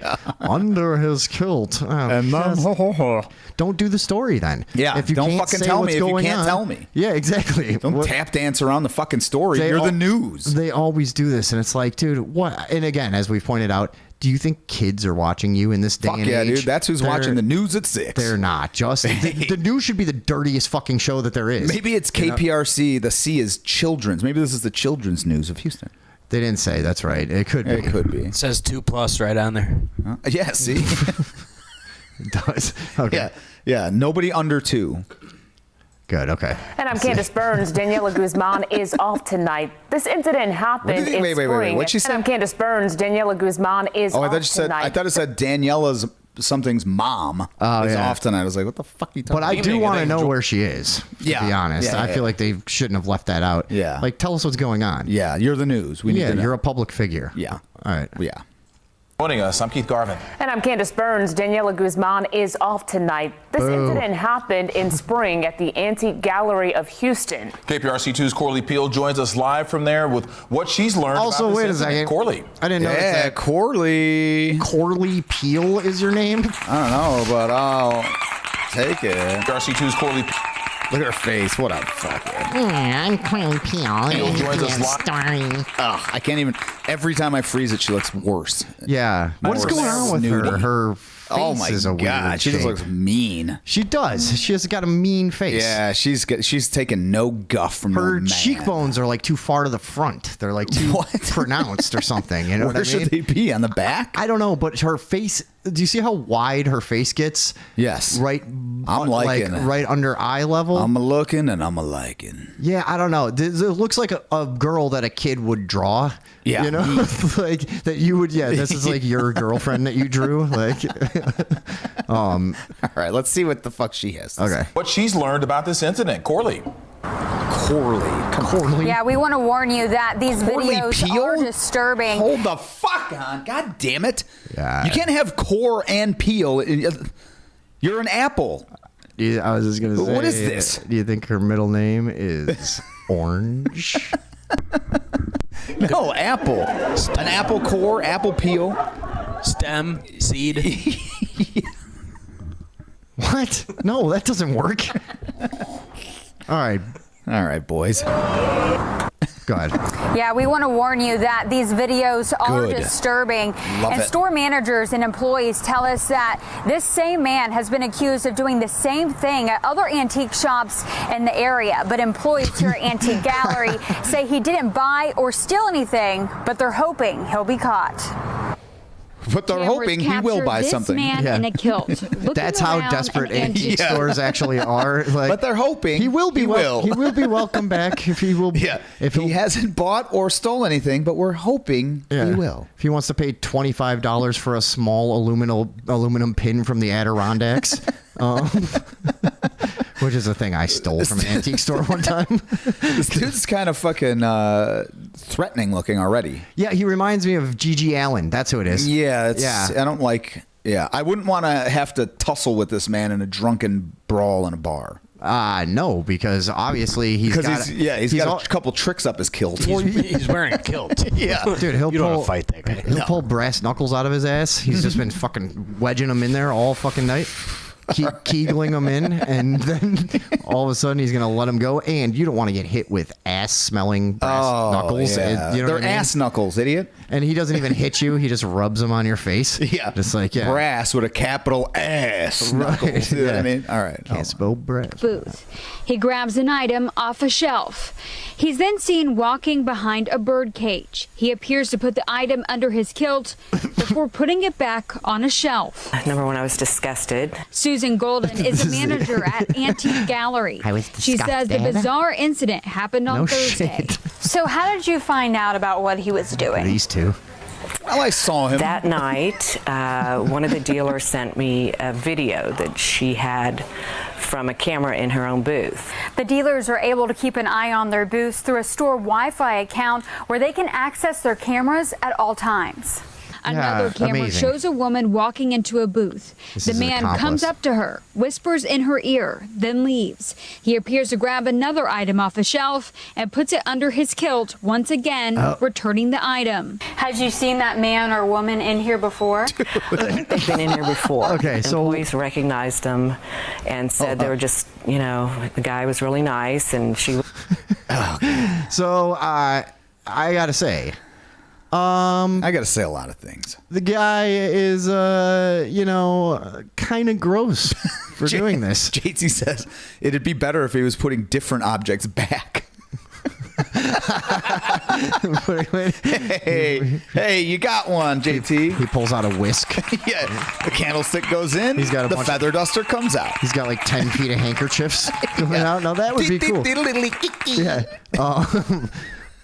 under his kilt. Don't do the story then. Yeah, if you don't can't fucking say tell what's me if you going can't on, tell me. Yeah, exactly. Don't tap dance around the fucking story. You're the news. They always do this, and it's like, dude, what? And again, as we've pointed out, do you think kids are watching you in this day and age? Fuck yeah, dude. That's who's watching the news at 6. They're not. Just the news should be the dirtiest fucking show that there is. Maybe it's KPRC. The C is children's. Maybe this is the children's news of Houston. They didn't say. That's right. It could be. It could be. It says 2+ right on there. Yeah, see? It does. Okay. Yeah. Nobody under 2. Good, okay. And I'm Candace Burns. Daniela Guzman is off tonight. This incident happened in spring. Wait. What'd she say? And I'm Candace Burns. Daniela Guzman is off tonight. I thought it said Daniela's something's mom is off tonight. I was like, what the fuck are you talking about? But I do want to know where she is, to be honest. I feel like they shouldn't have left that out. Yeah. Like, tell us what's going on. Yeah, you're the news. We need to know. You're a public figure. Yeah. All right. Yeah. Joining us, I'm Keith Garvin. And I'm Candace Burns. Daniela Guzman is off tonight. This incident happened in spring at the Antique Gallery of Houston. KPRC2's Corley Peel joins us live from there with what she's learned Also, about this wait a incident. second. Corley. I didn't know that. Corley. Corley Peel is your name? I don't know, but I'll take it. KPRC2's Corley Peel. Look at her face. What a fucking. Yeah, I'm Corley Peel. Peel joins us live. Story. Ugh, I can't even. Every time I freeze it, she looks worse. Yeah. What's going on with her? Her face is a God, weird she just shape. looks mean. She does. She has got a mean face. Yeah, she's taking no guff from Her no man. cheekbones are like too far to the front. They're like too pronounced or something. You know Where what I mean? should they be? On the back? I don't know, but her face. Do you see how wide her face gets? Yes. Right. I'm liking it. Right under eye level. I'm a looking and I'm a liking. Yeah, I don't know. It looks like a girl that a kid would draw. Yeah. You know, like that you would. Yeah, this is like your girlfriend that you drew. Like, All right, let's see what the fuck she has to say. Okay. What she's learned about this incident. Corley. Corley. Come on. Corley. Yeah, we want to warn you that these Corley videos Peel? are disturbing. Hold the fuck on. God damn it. Yeah. You can't have core and peel. You're an apple. I was just going to say. What is this? Do you think her middle name is Orange? No, apple. An apple core, apple peel. Stem, seed. What? No, that doesn't work. All right. All right, boys. Go ahead. Yeah, we want to warn you that these videos are Good. disturbing. Love and it. store managers and employees tell us that this same man has been accused of doing the same thing at other antique shops in the area. But employees here at Antique Gallery say he didn't buy or steal anything, but they're hoping he'll be caught. But they're hoping he will buy something. Man in a kilt. That's how desperate antique stores actually are. Like, But they're hoping he will be. He will. He will be welcome back if he will. Yeah. If he hasn't bought or stole anything, but we're hoping he will. If he wants to pay $25 for a small aluminum pin from the Adirondacks, which is a thing I stole from an antique store one time. This dude's kind of fucking threatening looking already. Yeah, he reminds me of Gigi Allen. That's who it is. Yeah, Yeah. I don't like. Yeah, I wouldn't want to have to tussle with this man in a drunken brawl in a bar. No, because obviously he's got got a couple tricks up his kilt. He's wearing a kilt. Yeah, dude, you don't want to fight that guy. He'll pull brass knuckles out of his ass. He's just been fucking wedging them in there all fucking night. Keegling them in, and then all of a sudden he's gonna let them go. And you don't want to get hit with ass-smelling brass knuckles. Yeah. You know They're what I mean? ass knuckles, idiot. And he doesn't even hit you. He just rubs them on your face. Yeah, just like brass with a capital ass knuckles. You know what I mean? All right, can't spell brass. Booth. He grabs an item off a shelf. He's then seen walking behind a bird cage. He appears to put the item under his kilt before putting it back on a shelf. Number one, I was disgusted. Susan Golden is a manager at Antique Gallery. She says the bizarre incident happened on Thursday. So how did you find out about what he was doing? These two. Well, I saw him. That night, one of the dealers sent me a video that she had from a camera in her own booth. The dealers are able to keep an eye on their booths through a store Wi-Fi account where they can access their cameras at all times. Another camera shows a woman walking into a booth. The man comes up to her, whispers in her ear, then leaves. He appears to grab another item off a shelf and puts it under his kilt, once again, returning the item. Had you seen that man or woman in here before? They've been in here before. Okay, so employees recognized them and said they were just, you know, the guy was really nice and she. So I gotta say. I gotta say a lot of things. The guy is, kind of gross for doing this. JT says it'd be better if he was putting different objects back. hey, you got one, JT. He pulls out a whisk. Yeah, the candlestick goes in. He's got the feather duster comes out. He's got like 10 feet of handkerchiefs coming out. Now that would be cool. Yeah.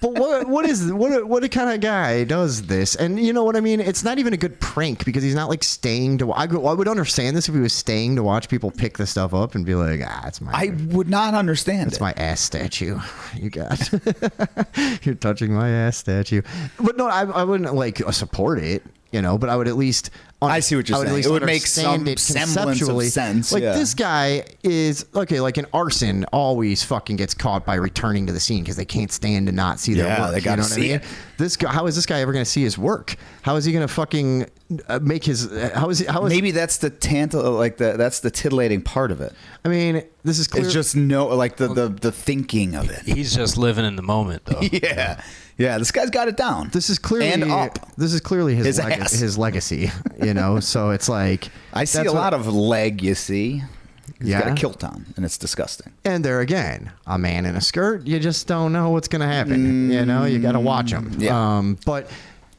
But what kind of guy does this? And you know what I mean? It's not even a good prank because he's not like staying to. I would understand this if he was staying to watch people pick the stuff up and be like, it's my. I would not understand. It's my ass statue. You got. You're touching my ass statue. But no, I wouldn't like support it. But I would at least. I see what you're saying. It would make some semblance of sense. Like this guy is okay. Like an arson always fucking gets caught by returning to the scene because they can't stand to not see their work. They gotta see it. This guy, how is this guy ever going to see his work? How is he going to fucking make his? How is maybe that's the that's the titillating part of it. I mean, this is clear. It's just the thinking of it. He's just living in the moment, though. Yeah, this guy's got it down. This is clearly and up. This is clearly his legacy. So it's like I see a lot of leg. You see, he's got a Yeah. kilt on, and it's disgusting. And there again, a man in a skirt. You just don't know what's going to happen. You got to watch him. Yeah. But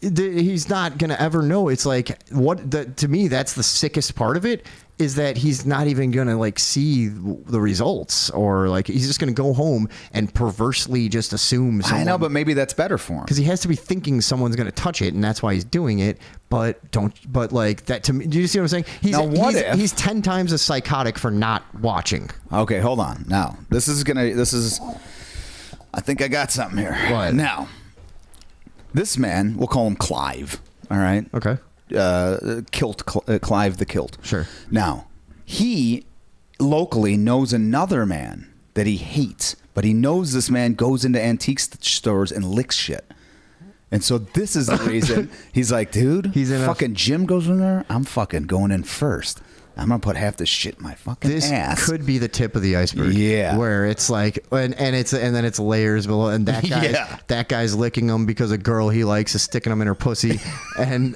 he's not going to ever know. It's like to me, that's the sickest part of it. Is that he's not even going to like see the results, or like he's just going to go home and perversely just assume. I know, but maybe that's better for him because he has to be thinking someone's going to touch it, and that's why he's doing it. But like that to me. Do you see what I'm saying? He's 10 times as psychotic for not watching. Okay, hold on. Now this is I think I got something here. What? Now, this man, we'll call him Clive. All right. Okay. Clive the Kilt. Sure. Now, he locally knows another man that he hates, but he knows this man goes into antique stores and licks shit. And so this is the reason he's like, dude, he's in fucking Jim goes in there. I'm fucking going in first. I'm gonna put half this shit in my fucking this ass. Could be the tip of the iceberg. Yeah, where it's like, and then it's layers below, and that guy's licking them because a girl he likes is sticking them in her pussy, and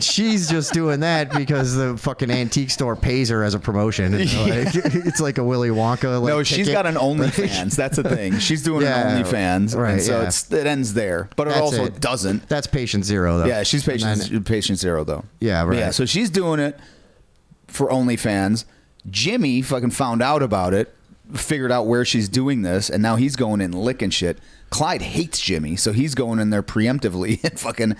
she's just doing that because the fucking antique store pays her as a promotion. And it's like a Willy Wonka. No, she's got an OnlyFans. That's the thing. She's doing an OnlyFans, right? And so it ends there, but it also doesn't. That's patient zero, though. Yeah, she's patient zero, though. Yeah, right. Yeah, so she's doing it for OnlyFans. Jimmy fucking found out about it, figured out where she's doing this, and now he's going in licking shit. Clyde hates Jimmy, so he's going in there preemptively and fucking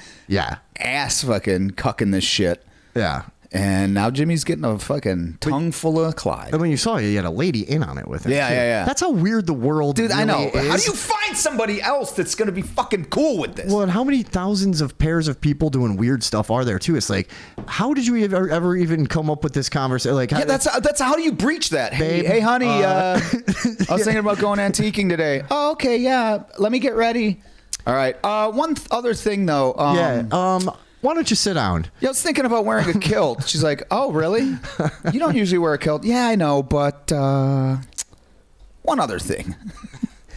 ass fucking cucking this shit. Yeah. And now Jimmy's getting a fucking tongue full of Clyde. And when you saw it, you had a lady in on it with him. Yeah. That's how weird the world Dude, really I know. is. How do you find somebody else that's going to be fucking cool with this? Well, and how many thousands of pairs of people doing weird stuff are there, too? It's like, how did you ever even come up with this conversation? Like, that's how do you breach that? Hey, honey, I was thinking about going antiquing today. Oh, okay, yeah. Let me get ready. All right. One other thing, though. Why don't you sit down? Yeah, I was thinking about wearing a kilt. She's like, oh, really? You don't usually wear a kilt. Yeah, I know, but one other thing.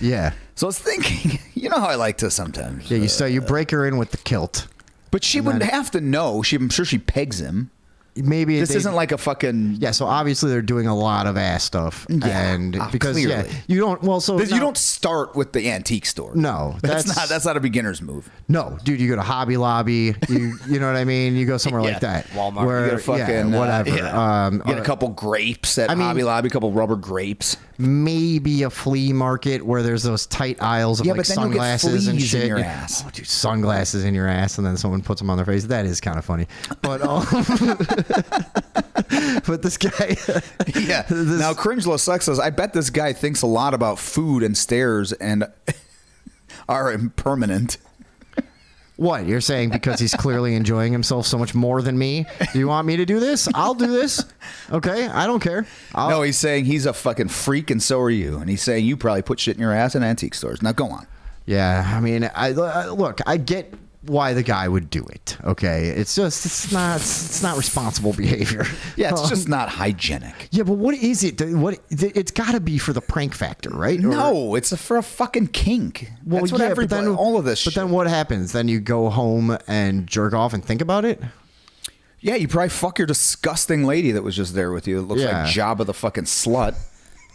Yeah. So I was thinking, you know how I like to sometimes. Yeah, you break her in with the kilt. But she wouldn't have to know. I'm sure she pegs him. Maybe this isn't like a fucking so obviously they're doing a lot of ass stuff, and because clearly. you don't you don't start with the antique store. No, that's not a beginner's move. No, dude, you go to Hobby Lobby, you know what I mean. You go somewhere like that, Walmart, where you get a fucking whatever. You get a couple grapes at Hobby Lobby, a couple rubber grapes. Maybe a flea market where there's those tight aisles of like but then sunglasses and shit. In your ass. Oh, dude, sunglasses in your ass, and then someone puts them on their face. That is kind of funny, but. But this guy, Now, Cringe Low Sex says, I bet this guy thinks a lot about food and stairs and are impermanent. What you're saying because he's clearly enjoying himself so much more than me? Do you want me to do this? I'll do this. Okay, I don't care. No, he's saying he's a fucking freak, and so are you. And he's saying you probably put shit in your ass in antique stores. Now go on. Yeah, I mean, look, I get why the guy would do it. Okay, it's not responsible behavior. Yeah, it's just not hygienic. Yeah, but what is it? It's got to be for the prank factor, right? No, it's for a fucking kink. Well, that's what everybody. All of this. But then what happens? Then you go home and jerk off and think about it. Yeah, you probably fuck your disgusting lady that was just there with you. It looks like Jabba the fucking slut.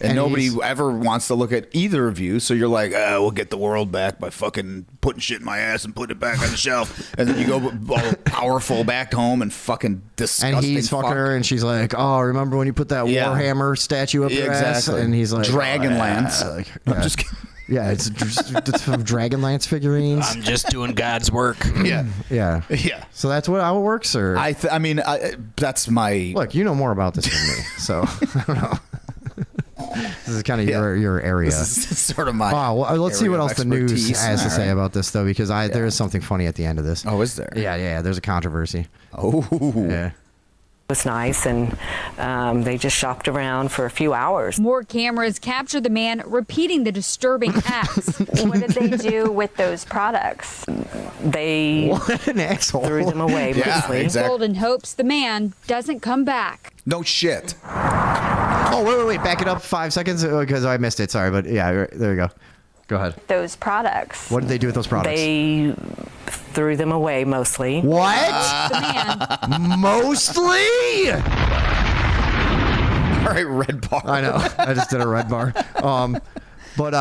And nobody ever wants to look at either of you, so you're like, we'll get the world back by fucking putting shit in my ass and putting it back on the shelf. And then you go all powerful back home and fucking disgusting. And he's fucking her, and she's like, oh, remember when you put that Warhammer statue up your ass? And he's like, Dragonlance. I'm just kidding. Yeah, it's Dragonlance figurines. I'm just doing God's work. Yeah. So that's how it works, or I mean, that's my look. You know more about this than me, so I don't know. This is kind of your area. This is sort of my. Oh, well, let's see what else the news has to say about this, though, because there is something funny at the end of this. Oh, is there? Yeah. There's a controversy. Oh, yeah. It was nice, and they just shopped around for a few hours. More cameras capture the man repeating the disturbing acts. What did they do with those products? They what an asshole. Threw them away. Exactly. Sold in hopes the man doesn't come back. No shit. Oh, wait. Back it up 5 seconds because I missed it. Sorry, but yeah, there you go. Go ahead. Those products. What did they do with those products? They threw them away mostly. What? The man. Mostly? All right, red bar. I know. I just did a red bar. But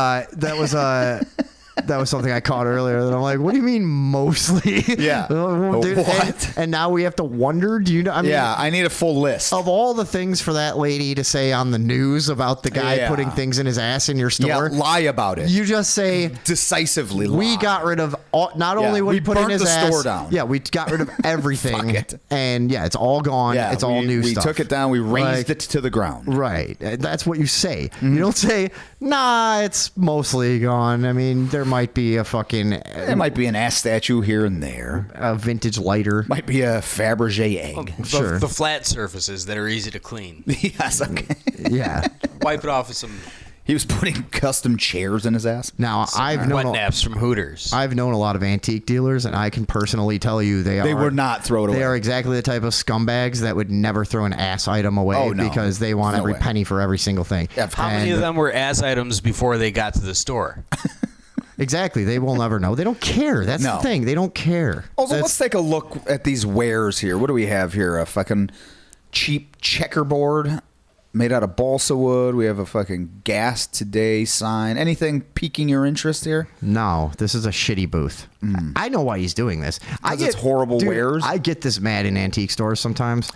that was something I caught earlier that I'm like, what do you mean mostly? Yeah. What? And now we have to wonder, do you know? I mean, I need a full list. Of all the things for that lady to say on the news about the guy putting things in his ass in your store. Yeah, lie about it. You just say. Decisively lie. We got rid of not only what he put in his ass. We burnt the store down. Yeah, we got rid of everything. Fuck it. And it's all gone. Yeah, it's all new stuff. We took it down. We razed it to the ground. Right. That's what you say. Mm-hmm. You don't say, Nah, it's mostly gone. I mean, there might be a fucking... There might be an ass statue here and there. A vintage lighter. Might be a Fabergé egg. The flat surfaces that are easy to clean. Yes, okay. Yeah. Wipe it off with some... He was putting custom chairs in his ass. Now, I've known wet naps from Hooters. I've known a lot of antique dealers, and I can personally tell you they would not throw it away. They are exactly the type of scumbags that would never throw an ass item away because they want every penny for every single thing. How many of them were ass items before they got to the store? Exactly. They will never know. They don't care. That's the thing. They don't care. Also, let's take a look at these wares here. What do we have here? A fucking cheap checkerboard made out of balsa wood. We have a fucking Gas Today sign. Anything piquing your interest here? No, this is a shitty booth. I know why he's doing this. It's horrible wares. I get this mad in antique stores sometimes.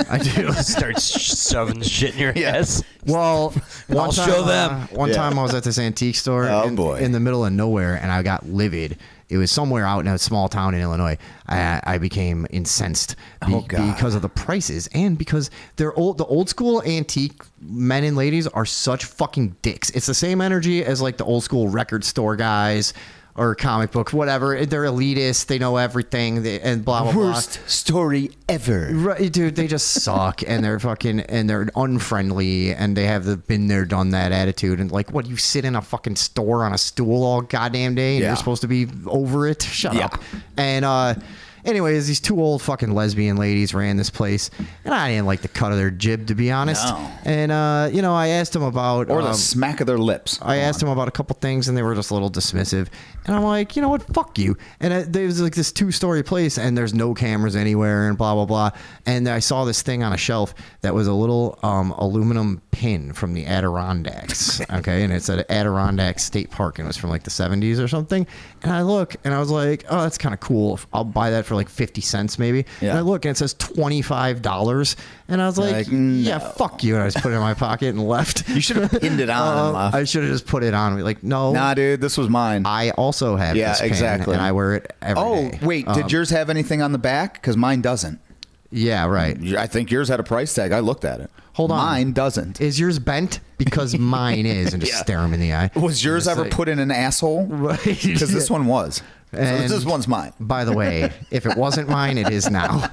I do. Start shoving shit in your ass. Well, I'll show them. One time I was at this antique store in the middle of nowhere, and I got livid. It was somewhere out in a small town in Illinois. I became incensed because of the prices and because the old school antique men and ladies are such fucking dicks. It's the same energy as like the old school record store guys or comic books, whatever. They're elitist. They know everything and blah, blah, blah. Worst story ever. Right, dude, they just suck and they're fucking, and they're unfriendly and they have the been there, done that attitude. And like, what, you sit in a fucking store on a stool all goddamn day and you're supposed to be over it? Shut up. And, anyways, these two old fucking lesbian ladies ran this place, and I didn't like the cut of their jib, to be honest. No. And, I asked them about... Or the smack of their lips. I asked them about a couple things, and they were just a little dismissive. And I'm like, you know what? Fuck you. And there was like this 2-story place, and there's no cameras anywhere, and blah, blah, blah. And I saw this thing on a shelf that was a little aluminum pin from the Adirondacks, okay? And it's at Adirondack State Park, and it was from like the 70s or something. And I look, and I was like, oh, that's kind of cool. I'll buy that for like 50 cents maybe. Yeah. And I look, and it says $25. And I was like, yeah, fuck you. And I just put it in my pocket and left. You should have pinned it on and left. I should have just put it on. Like, no. Nah, dude, this was mine. I also have this pin, exactly. and I wear it every day. Oh, wait, did yours have anything on the back? Because mine doesn't. Yeah, right. I think yours had a price tag. I looked at it. Hold on. Mine doesn't. Is yours bent? Because mine is, and just stare him in the eye. Was yours ever put in an asshole? Right. Because this one was. And so this one's mine. By the way, if it wasn't mine, it is now.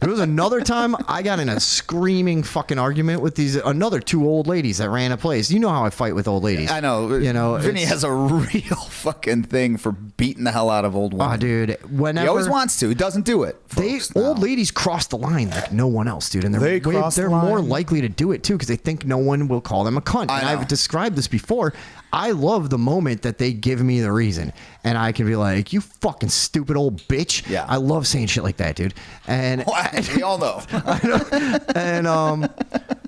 There was another time I got in a screaming fucking argument with another 2 old ladies that ran a place. You know how I fight with old ladies. I know. You know, Vinny has a real fucking thing for beating the hell out of old women. Oh, dude. Whenever he always wants to. He doesn't do it. Old ladies cross the line like no one else, dude. And they're more likely to do it too because they think no one will call them a cunt. And I've described this before. I love the moment that they give me the reason, and I can be like, "You fucking stupid old bitch." Yeah, I love saying shit like that, dude. And we all know. And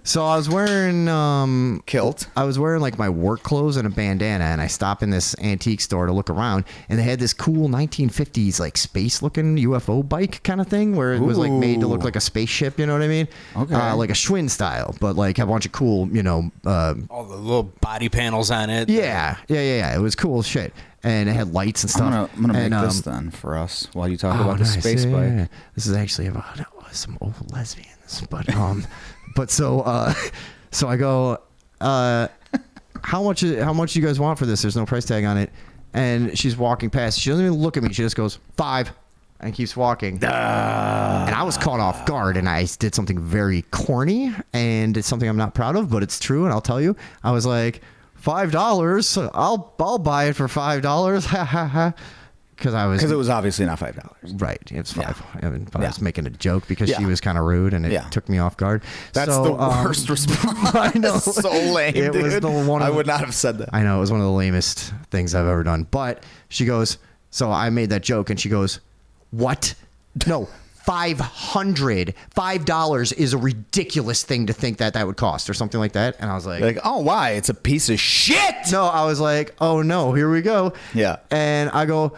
so I was wearing kilt. I was wearing like my work clothes and a bandana, and I stopped in this antique store to look around, and they had this cool 1950s like space-looking UFO bike kind of thing where it was like made to look like a spaceship. You know what I mean? Okay. Like a Schwinn style, but like have a bunch of cool, all the little body panels on it. Yeah. It was cool shit, and it had lights and stuff. I'm gonna make this then for us while you talk about the space bike. Yeah. This is actually about some old lesbians, but so I go, how much do you guys want for this? There's no price tag on it, and she's walking past. She doesn't even look at me. She just goes $5. And keeps walking. And I was caught off guard, and I did something very corny, and it's something I'm not proud of, but it's true, and I'll tell you. I was like, $5. I'll buy it for $5. Ha ha ha. Because it was obviously not $5. Right. It was $5. Yeah. I was making a joke because she was kind of rude, and it took me off guard. That's the worst response. I know. So lame, it dude. Was the one I would not have said that. I know. It was one of the lamest things I've ever done. But she goes, so I made that joke, and she goes, what? No, $500. $5 is a ridiculous thing to think that would cost, or something like that. And I was like, oh, why? It's a piece of shit. No, I was like, oh no, here we go. Yeah. And I go,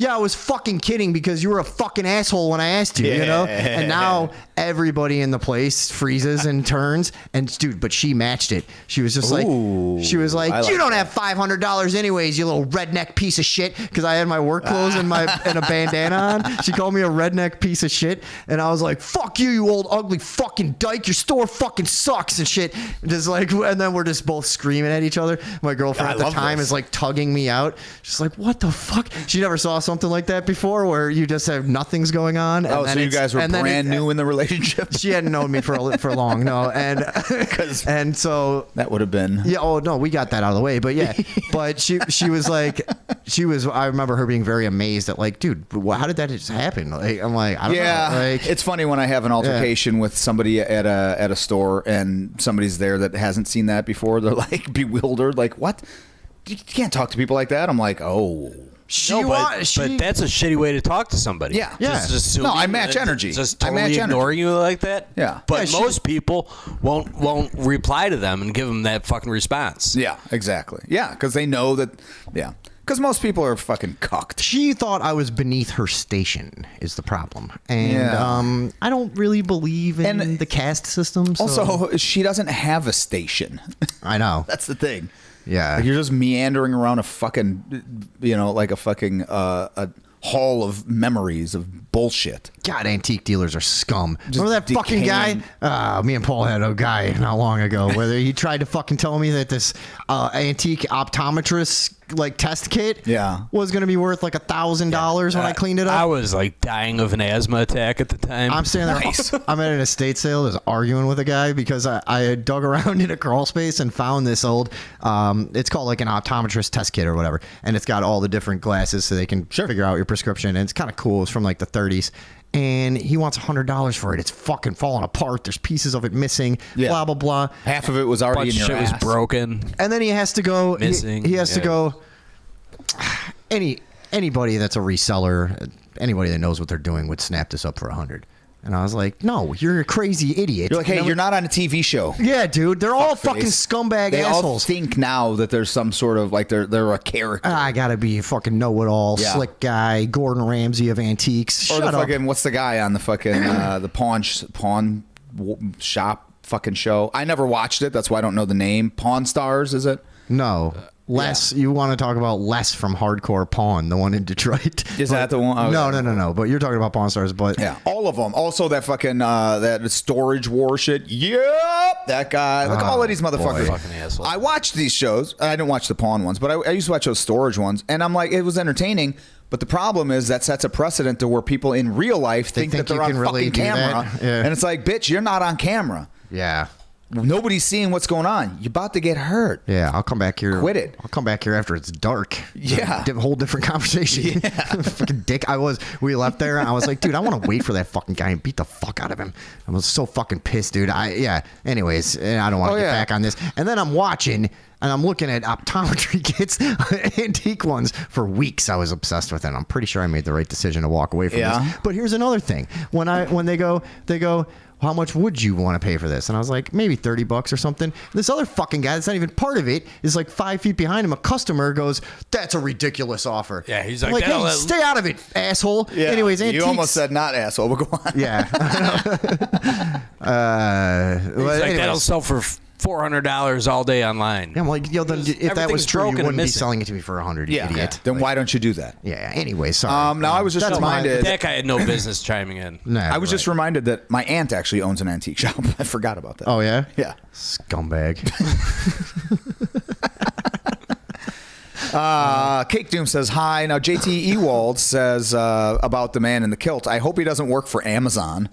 Yeah, I was fucking kidding because you were a fucking asshole when I asked you, you know? And now everybody in the place freezes and turns. And dude, but she matched it. She was just like, you don't have $500 anyways, you little redneck piece of shit. Because I had my work clothes and a bandana on. She called me a redneck piece of shit. And I was like, fuck you, you old ugly fucking dyke. Your store fucking sucks and shit. Just like, and then we're just both screaming at each other. My girlfriend at the time is like tugging me out. She's like, what the fuck? She never saw something like that before where you just have nothing's going on. And so you guys were brand new in the relationship? She hadn't known me for long, no. And so that would have been. Yeah, oh no, we got that out of the way. But yeah, but she was like, I remember her being very amazed at like, dude, how did that just happen? Like, I'm like, I don't know. Like, it's funny when I have an altercation with somebody at a store and somebody's there that hasn't seen that before. They're like bewildered, like, what? You can't talk to people like that. I'm like, oh. But that's a shitty way to talk to somebody. Yeah. Just no, I match energy. Just totally ignoring you like that. Yeah. But most people won't reply to them and give them that fucking response. Yeah, exactly. Yeah, because they know that. Yeah. Because most people are fucking cucked. She thought I was beneath her station is the problem. And I don't really believe in the caste system. So. Also, she doesn't have a station. I know. That's the thing. Yeah. Like you're just meandering around a fucking, like a fucking a hall of memories of bullshit. God, antique dealers are scum. Remember that fucking guy? Me and Paul had a guy not long ago where he tried to fucking tell me that this antique optometrist like test kit was going to be worth like $1,000 when I cleaned it up. I was like dying of an asthma attack at the time. I'm standing there. I'm at an estate sale just arguing with a guy because I had dug around in a crawl space and found this old it's called like an optometrist test kit or whatever, and it's got all the different glasses so they can figure out your prescription, and it's kind of cool. It's from like the 30s. And he wants $100 for it. It's fucking falling apart. There's pieces of it missing. Blah blah blah. Half of it was already in your ass. Shit was broken. And then he has to go. Missing. He has to go. Anybody that's a reseller, anybody that knows what they're doing would snap this up for $100. And I was like, no, you're a crazy idiot. You're like, hey, you're not on a TV show. Yeah, dude. They're all fucking scumbag they assholes. They all think now that there's some sort of, like, they're a character. I gotta be a fucking know-it-all, slick guy, Gordon Ramsay of antiques. Or the fucking, what's the guy on the fucking, the pawn shop fucking show? I never watched it. That's why I don't know the name. Pawn Stars, is it? No. Les, you want to talk about Les from Hardcore Pawn, the one in Detroit? Is that the one? Oh, no. But you're talking about Pawn Stars, but yeah, all of them. Also, that fucking that storage war shit. Yep, that guy. Look, all of these motherfuckers. Fucking asshole. I watched these shows. I didn't watch the Pawn ones, but I used to watch those storage ones, and I'm like, it was entertaining. But the problem is that sets a precedent to where people in real life think that they're on fucking camera, and it's like, bitch, you're not on camera. Yeah. Nobody's seeing what's going on. You're about to get hurt. Yeah, I'll come back here. Quit it. I'll come back here after it's dark. Yeah. Whole different conversation. Yeah. Fucking dick. We left there and I was like, dude, I want to wait for that fucking guy and beat the fuck out of him. I was so fucking pissed, dude. Anyways, I don't want to get back on this. And then I'm watching and I'm looking at optometry kits, antique ones for weeks. I was obsessed with it. I'm pretty sure I made the right decision to walk away from this. But here's another thing. When they go, how much would you want to pay for this? And I was like, maybe $30 or something. This other fucking guy that's not even part of it is like 5 feet behind him. A customer goes, that's a ridiculous offer. Yeah, he's like hey, stay out of it, asshole. Yeah. Anyways, you almost said not asshole, but go on. Yeah. That'll sell for $400 all day online. Yeah, I'm like, then if that was true, you wouldn't be selling it to me for $100, you idiot. Yeah. Then why don't you do that? Yeah. Anyway, sorry. Now I was just reminded that guy had no business chiming in. I was just reminded that my aunt actually owns an antique shop. I forgot about that. Oh yeah. Yeah. Scumbag. Cake Doom says hi. Now JT Ewald says about the man in the kilt. I hope he doesn't work for Amazon.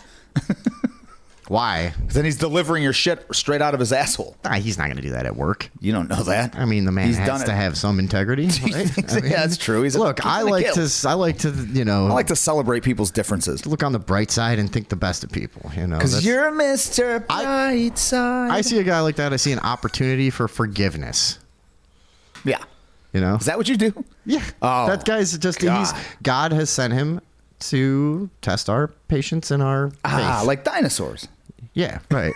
Why? Then he's delivering your shit straight out of his asshole. He's not going to do that at work. You don't know that. I mean, the man has to have some integrity. Right? Yeah, that's true. I like to celebrate people's differences. Look on the bright side and think the best of people. Because you're Mr. Brightside. I see a guy like that. I see an opportunity for forgiveness. Yeah. Is that what you do? Yeah. Oh, that guy's just God has sent him to test our patience and our faith. Like dinosaurs. Yeah, right.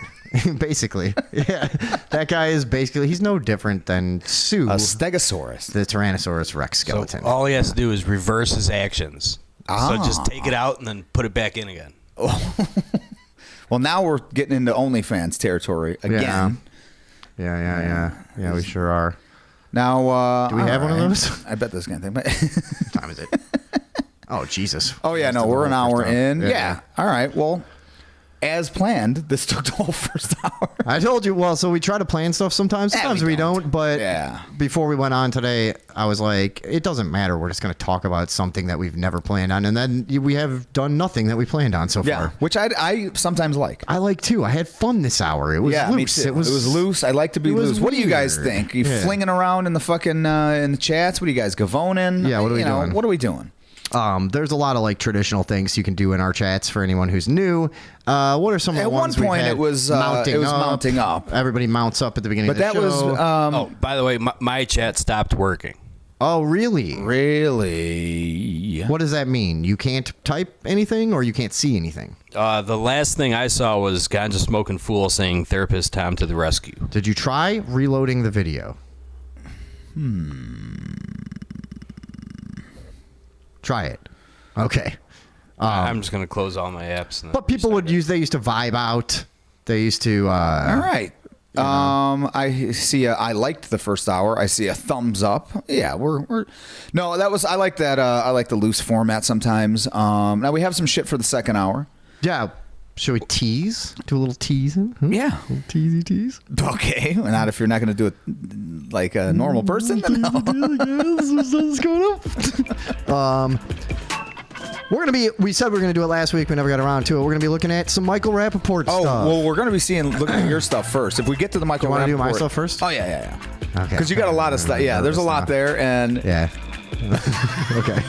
Basically. Yeah. That guy is basically, he's no different than Sue. A Stegosaurus. The Tyrannosaurus Rex skeleton. So all he has to do is reverse his actions. So just take it out and then put it back in again. Well, now we're getting into OnlyFans territory again. Yeah, we sure are. Now, do we have one of those? I bet this kind of thing. What time is it? Oh, Jesus. Oh, yeah, no, we're an hour in. Yeah. All right, well, as planned, this took the whole first hour. I told you, well, so we try to plan stuff sometimes. Sometimes we don't, but before we went on today, I was like, it doesn't matter. We're just going to talk about something that we've never planned on. And then we have done nothing that we planned on so far. Which I sometimes like. I like, too. I had fun this hour. It was loose. Me too. It was loose. I like to be loose. What do you guys think? Are you flinging around in the fucking in the chats? What are you guys gavoning? Yeah, what are we doing? What are we doing? There's a lot of like traditional things you can do in our chats for anyone who's new. What are some of the ones at one point we've had? it was mounting up. Everybody mounts up at the beginning of the show. But that was by the way, my chat stopped working. Oh, really? Really? What does that mean? You can't type anything or you can't see anything? The last thing I saw was Ganja Smoking Fool saying "Therapist Tom to the rescue." Did you try reloading the video? Try it. Okay. I'm just going to close all my apps. And but people they used to vibe out. They used to. All right. I see. I liked the first hour. I see a thumbs up. Yeah, we're. No, that was. I like that. I like the loose format sometimes. Now we have some shit for the second hour. Yeah. Should we tease? Do a little teasing? Yeah. A little teasy tease. Okay. Not if you're not going to do it like a normal person. Then no. What's going on? We said we were going to do it last week. We never got around to it. We're going to be looking at some Michael Rappaport stuff. Well, we're going to be looking at your stuff first. If we get to the Michael Rappaport. Do you want to do my stuff first? Oh, yeah. Okay. Because you got a lot of stuff. Yeah, there's a lot there. And yeah. Okay.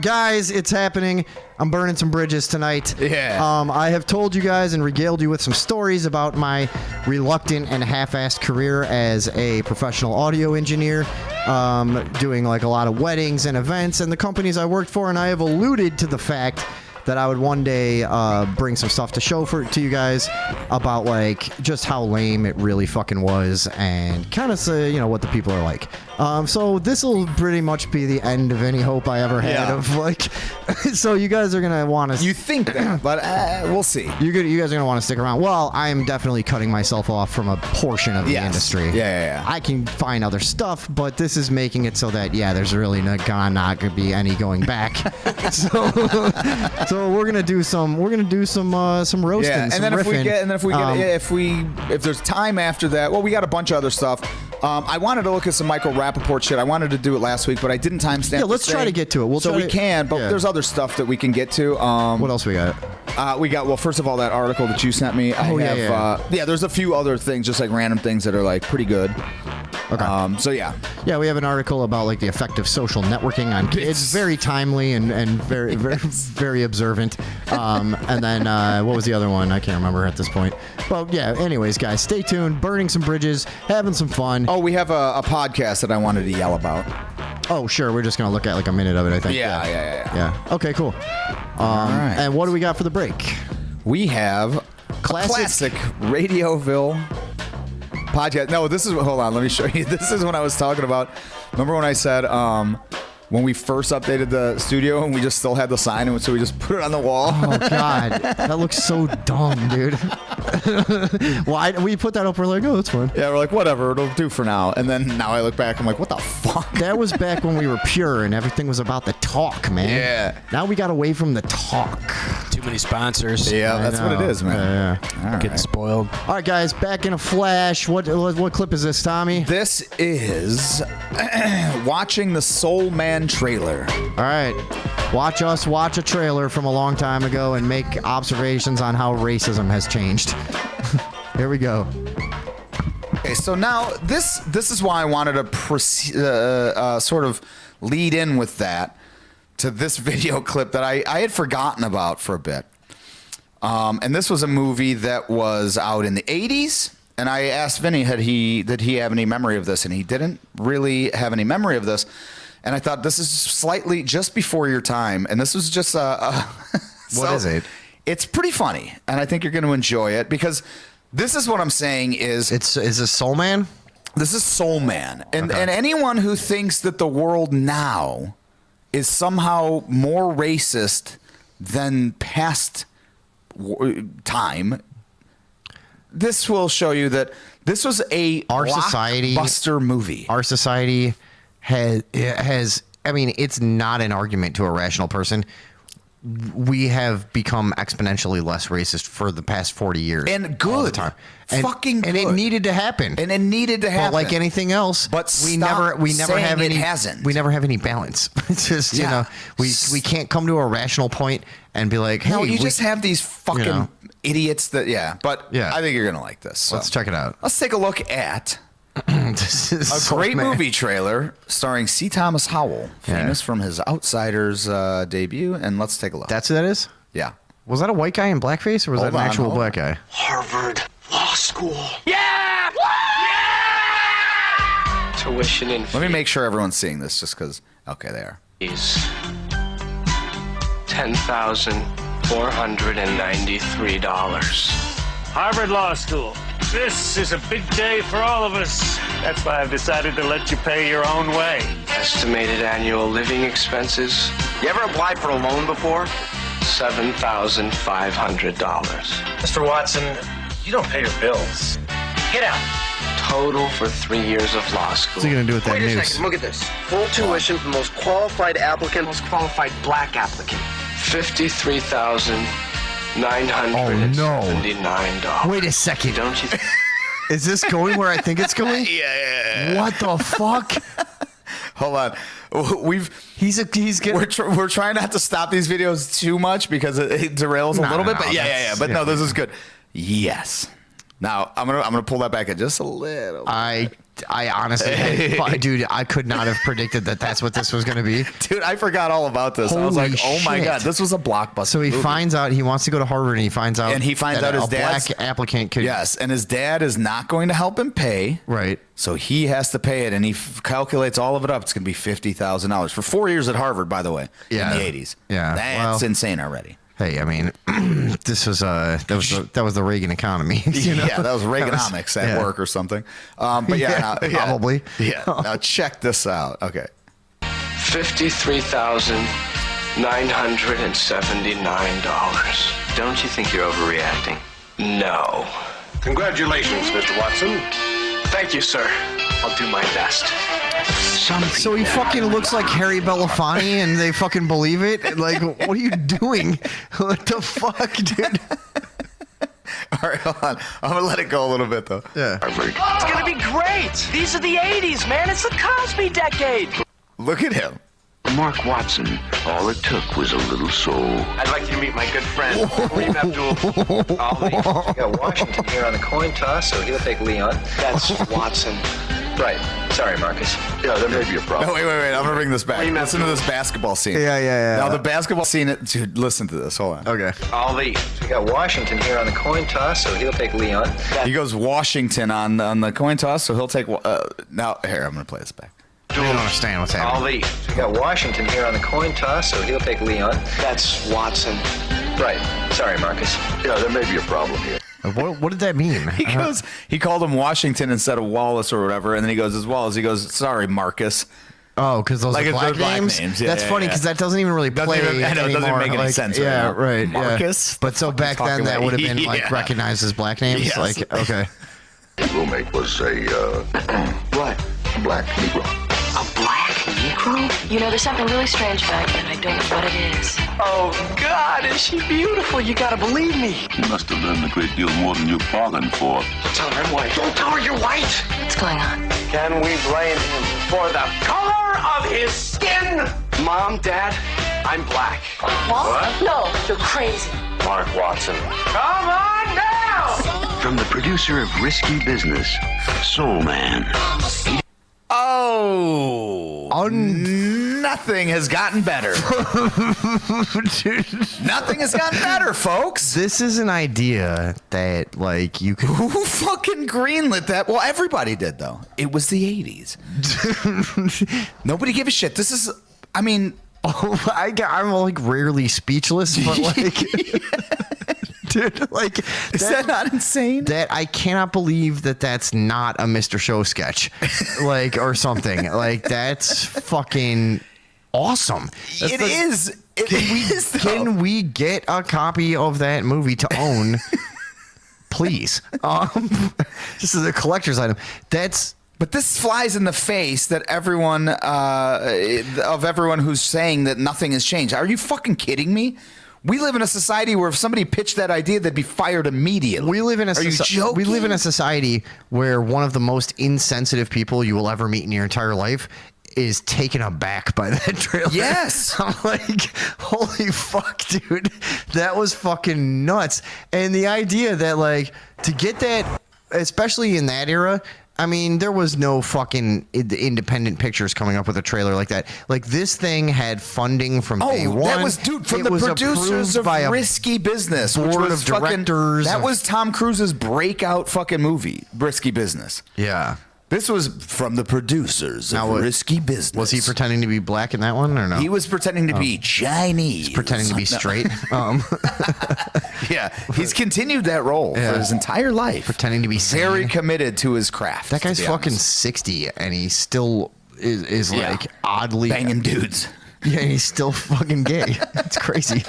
Guys, it's happening. I'm burning some bridges tonight. Yeah. I have told you guys and regaled you with some stories about my reluctant and half-assed career as a professional audio engineer, doing like a lot of weddings and events and the companies I worked for, and I have alluded to the fact that I would one day bring some stuff to show to you guys about like just how lame it really fucking was and kind of say, what the people are like. So this will pretty much be the end of any hope I ever had of like. So you guys are gonna want to. You think that, but we'll see. You guys are gonna want to stick around. Well, I am definitely cutting myself off from a portion of the industry. Yeah. I can find other stuff, but this is making it so that there's really not gonna be any going back. So we're gonna do some roasting. And then if there's time after that, well, we got a bunch of other stuff. I wanted to look at some Michael Rappaport shit. I wanted to do it last week, but I didn't timestamp. Yeah, let's try to get to it. We can, but there's other stuff that we can get to. What else we got? Well, first of all, that article that you sent me. There's a few other things, just like random things that are like pretty good. Okay. Yeah, we have an article about like the effect of social networking on kids. It's very timely and very very very observant. And then what was the other one? I can't remember at this point. Well, yeah. Anyways, guys, stay tuned. Burning some bridges, having some fun. Oh, we have a podcast that I wanted to yell about. Oh, sure. We're just gonna look at like a minute of it, I think. Yeah. Okay, cool. All right. And what do we got for the break? We have classic Radioville podcast. No, hold on, let me show you. This is what I was talking about. Remember when I said when we first updated the studio and we just still had the sign, and so we just put it on the wall? Oh, God. That looks so dumb, dude. We put that up, we're like, oh, that's fun. Yeah, we're like, whatever, it'll do for now. And then now I look back, I'm like, what the fuck? That was back when we were pure and everything was about the talk, man. Yeah. Now we got away from the talk. Too many sponsors. Yeah, that's what it is, man. Yeah. Getting spoiled. All right, guys, back in a flash. What clip is this, Tommy? This is watching the Soul Man trailer. All right. Watch us watch a trailer from a long time ago and make observations on how racism has changed. Here we go. Okay, so now this is why I wanted to sort of lead in with that to this video clip that I had forgotten about for a bit. And this was a movie that was out in the 80s. And I asked Vinny, did he have any memory of this? And he didn't really have any memory of this. And I thought, this is slightly just before your time. And this was just What is it? It's pretty funny, and I think you're going to enjoy it because this is what I'm saying is this Soul Man? This is Soul Man. And anyone who thinks that the world now is somehow more racist than past time, this will show you that this was a blockbuster movie. Our society has, I mean, it's not an argument to a rational person. We have become exponentially less racist for the past 40 years. And good. All the time. And, fucking good. And it needed to happen. And it needed to happen. But like anything else, but we never have any. It hasn't. We never have any balance. It's just you know we can't come to a rational point and be like, hey, no, you just have these fucking idiots that But Yeah. I think you're gonna like this. So. Let's check it out. Let's take a look at this is a great movie trailer starring C. Thomas Howell, famous from his Outsiders debut. And let's take a look. That's who that is? Yeah. Was that a white guy in blackface or was that an actual black guy? Harvard Law School. Yeah! Tuition in Let me make sure everyone's seeing this just because. Okay, they are. Is $10,493. Harvard Law School. This is a big day for all of us. That's why I've decided to let you pay your own way. Estimated annual living expenses. You ever applied for a loan before? $7,500. Mr. Watson, you don't pay your bills. Get out. Total for 3 years of law school. What's he gonna do with that Wait a news? second, look at this. Full tuition for the most qualified applicant, most qualified black applicant. $53,979. Wait a second. Don't you think? Is this going where I think it's going? Yeah. What the fuck? Hold on. We're trying not to stop these videos too much because it derails a little bit. But yeah. But no, this is good. Yes. Now I'm gonna pull that back in just a little. I honestly, dude, I could not have predicted that that's what this was going to be. Dude, I forgot all about this. I was like, oh my God, this was a blockbuster. So he finds out he wants to go to Harvard, and he finds out his a dad's black applicant could. Yes, and his dad is not going to help him pay. Right. So he has to pay it, and he calculates all of it up. It's going to be $50,000 for 4 years at Harvard, by the way. Yeah. In the 80s. Yeah. That's insane already. Hey, I mean, this was that was the Reagan economy. You know? Yeah, that was Reaganomics at work or something. But probably. Yeah. Now check this out. Okay. $53,979. Don't you think you're overreacting? No. Congratulations, Mr. Watson. Thank you, sir. I'll do my best. So he fucking looks like Harry Belafonte, and they fucking believe it. Like, what are you doing? What the fuck, dude? All right, hold on. I'm gonna let it go a little bit though. Yeah. It's gonna be great. These are the 80s, man. It's the Cosby decade. Look at him. Mark Watson, all it took was a little soul. I'd like you to meet my good friend, Kareem Abdul-Ali. We got Washington here on the coin toss, so he'll take Leon. That's Watson. Right. Sorry, Marcus. Yeah, there may be a problem. No, wait. I'm gonna bring this back. Listen to this basketball scene. Yeah. Now the basketball scene. Dude, listen to this. Hold on. Okay. Ali. We got Washington here on the coin toss, so he'll take Leon. He goes Washington on the coin toss, so he'll take. Now here, I'm gonna play this back. I don't understand what's happening. Ali. We got Washington here on the coin toss, so he'll take Leon. That's Watson. Right. Sorry, Marcus. Yeah, there may be a problem here. What did that mean? He called him Washington instead of Wallace or whatever, and then he goes as Wallace. He goes, sorry, Marcus. Oh, because those are black names? Yeah, that's funny because that doesn't even really play it doesn't make any sense. Yeah, right. Marcus. But so back then that would have been like recognized as black names. Yes. Like, okay. His roommate was a What? black Negro. A black Negro? You know, there's something really strange about you, and I don't know what it is. Oh, God, is she beautiful? You gotta believe me. He must have learned a great deal more than you bargained for. Tell her I'm white. Don't tell her you're white. What's going on? Can we blame him for the color of his skin? Mom, Dad, I'm black. What? No, you're crazy. Mark Watson. Come on now! From the producer of Risky Business, Soul Man. Oh, nothing has gotten better. Nothing has gotten better, folks. This is an idea that, like, you could. Who fucking greenlit that? Well, everybody did, though. It was the 80s. Nobody gave a shit. This is, I mean. I'm like rarely speechless, but like. Dude, like, is that not insane? That I cannot believe that that's not a Mr. Show sketch, like, or something. Like, that's fucking awesome. It is. Can we get a copy of that movie to own, please? This is a collector's item. But this flies in the face that everyone who's saying that nothing has changed. Are you fucking kidding me? We live in a society where if somebody pitched that idea, they'd be fired immediately. We live in a Are you joking? We live in a society where one of the most insensitive people you will ever meet in your entire life is taken aback by that trailer. Yes. I'm like, holy fuck, dude. That was fucking nuts. And the idea that, like, to get that, especially in that era, I mean, there was no fucking independent pictures coming up with a trailer like that. Like, this thing had funding from day one. That was, dude, from the producers of Risky Business, which board was of directors. That was Tom Cruise's breakout fucking movie, Risky Business. Yeah. This was from the producers of Risky Business. Was he pretending to be black in that one or no? He was pretending to be Chinese. He's pretending to be straight. Yeah, he's continued that role for his entire life. Pretending to be very committed to to craft. That guy's fucking 60 and he still is like oddly banging dudes. Yeah, he's still fucking gay. It's crazy.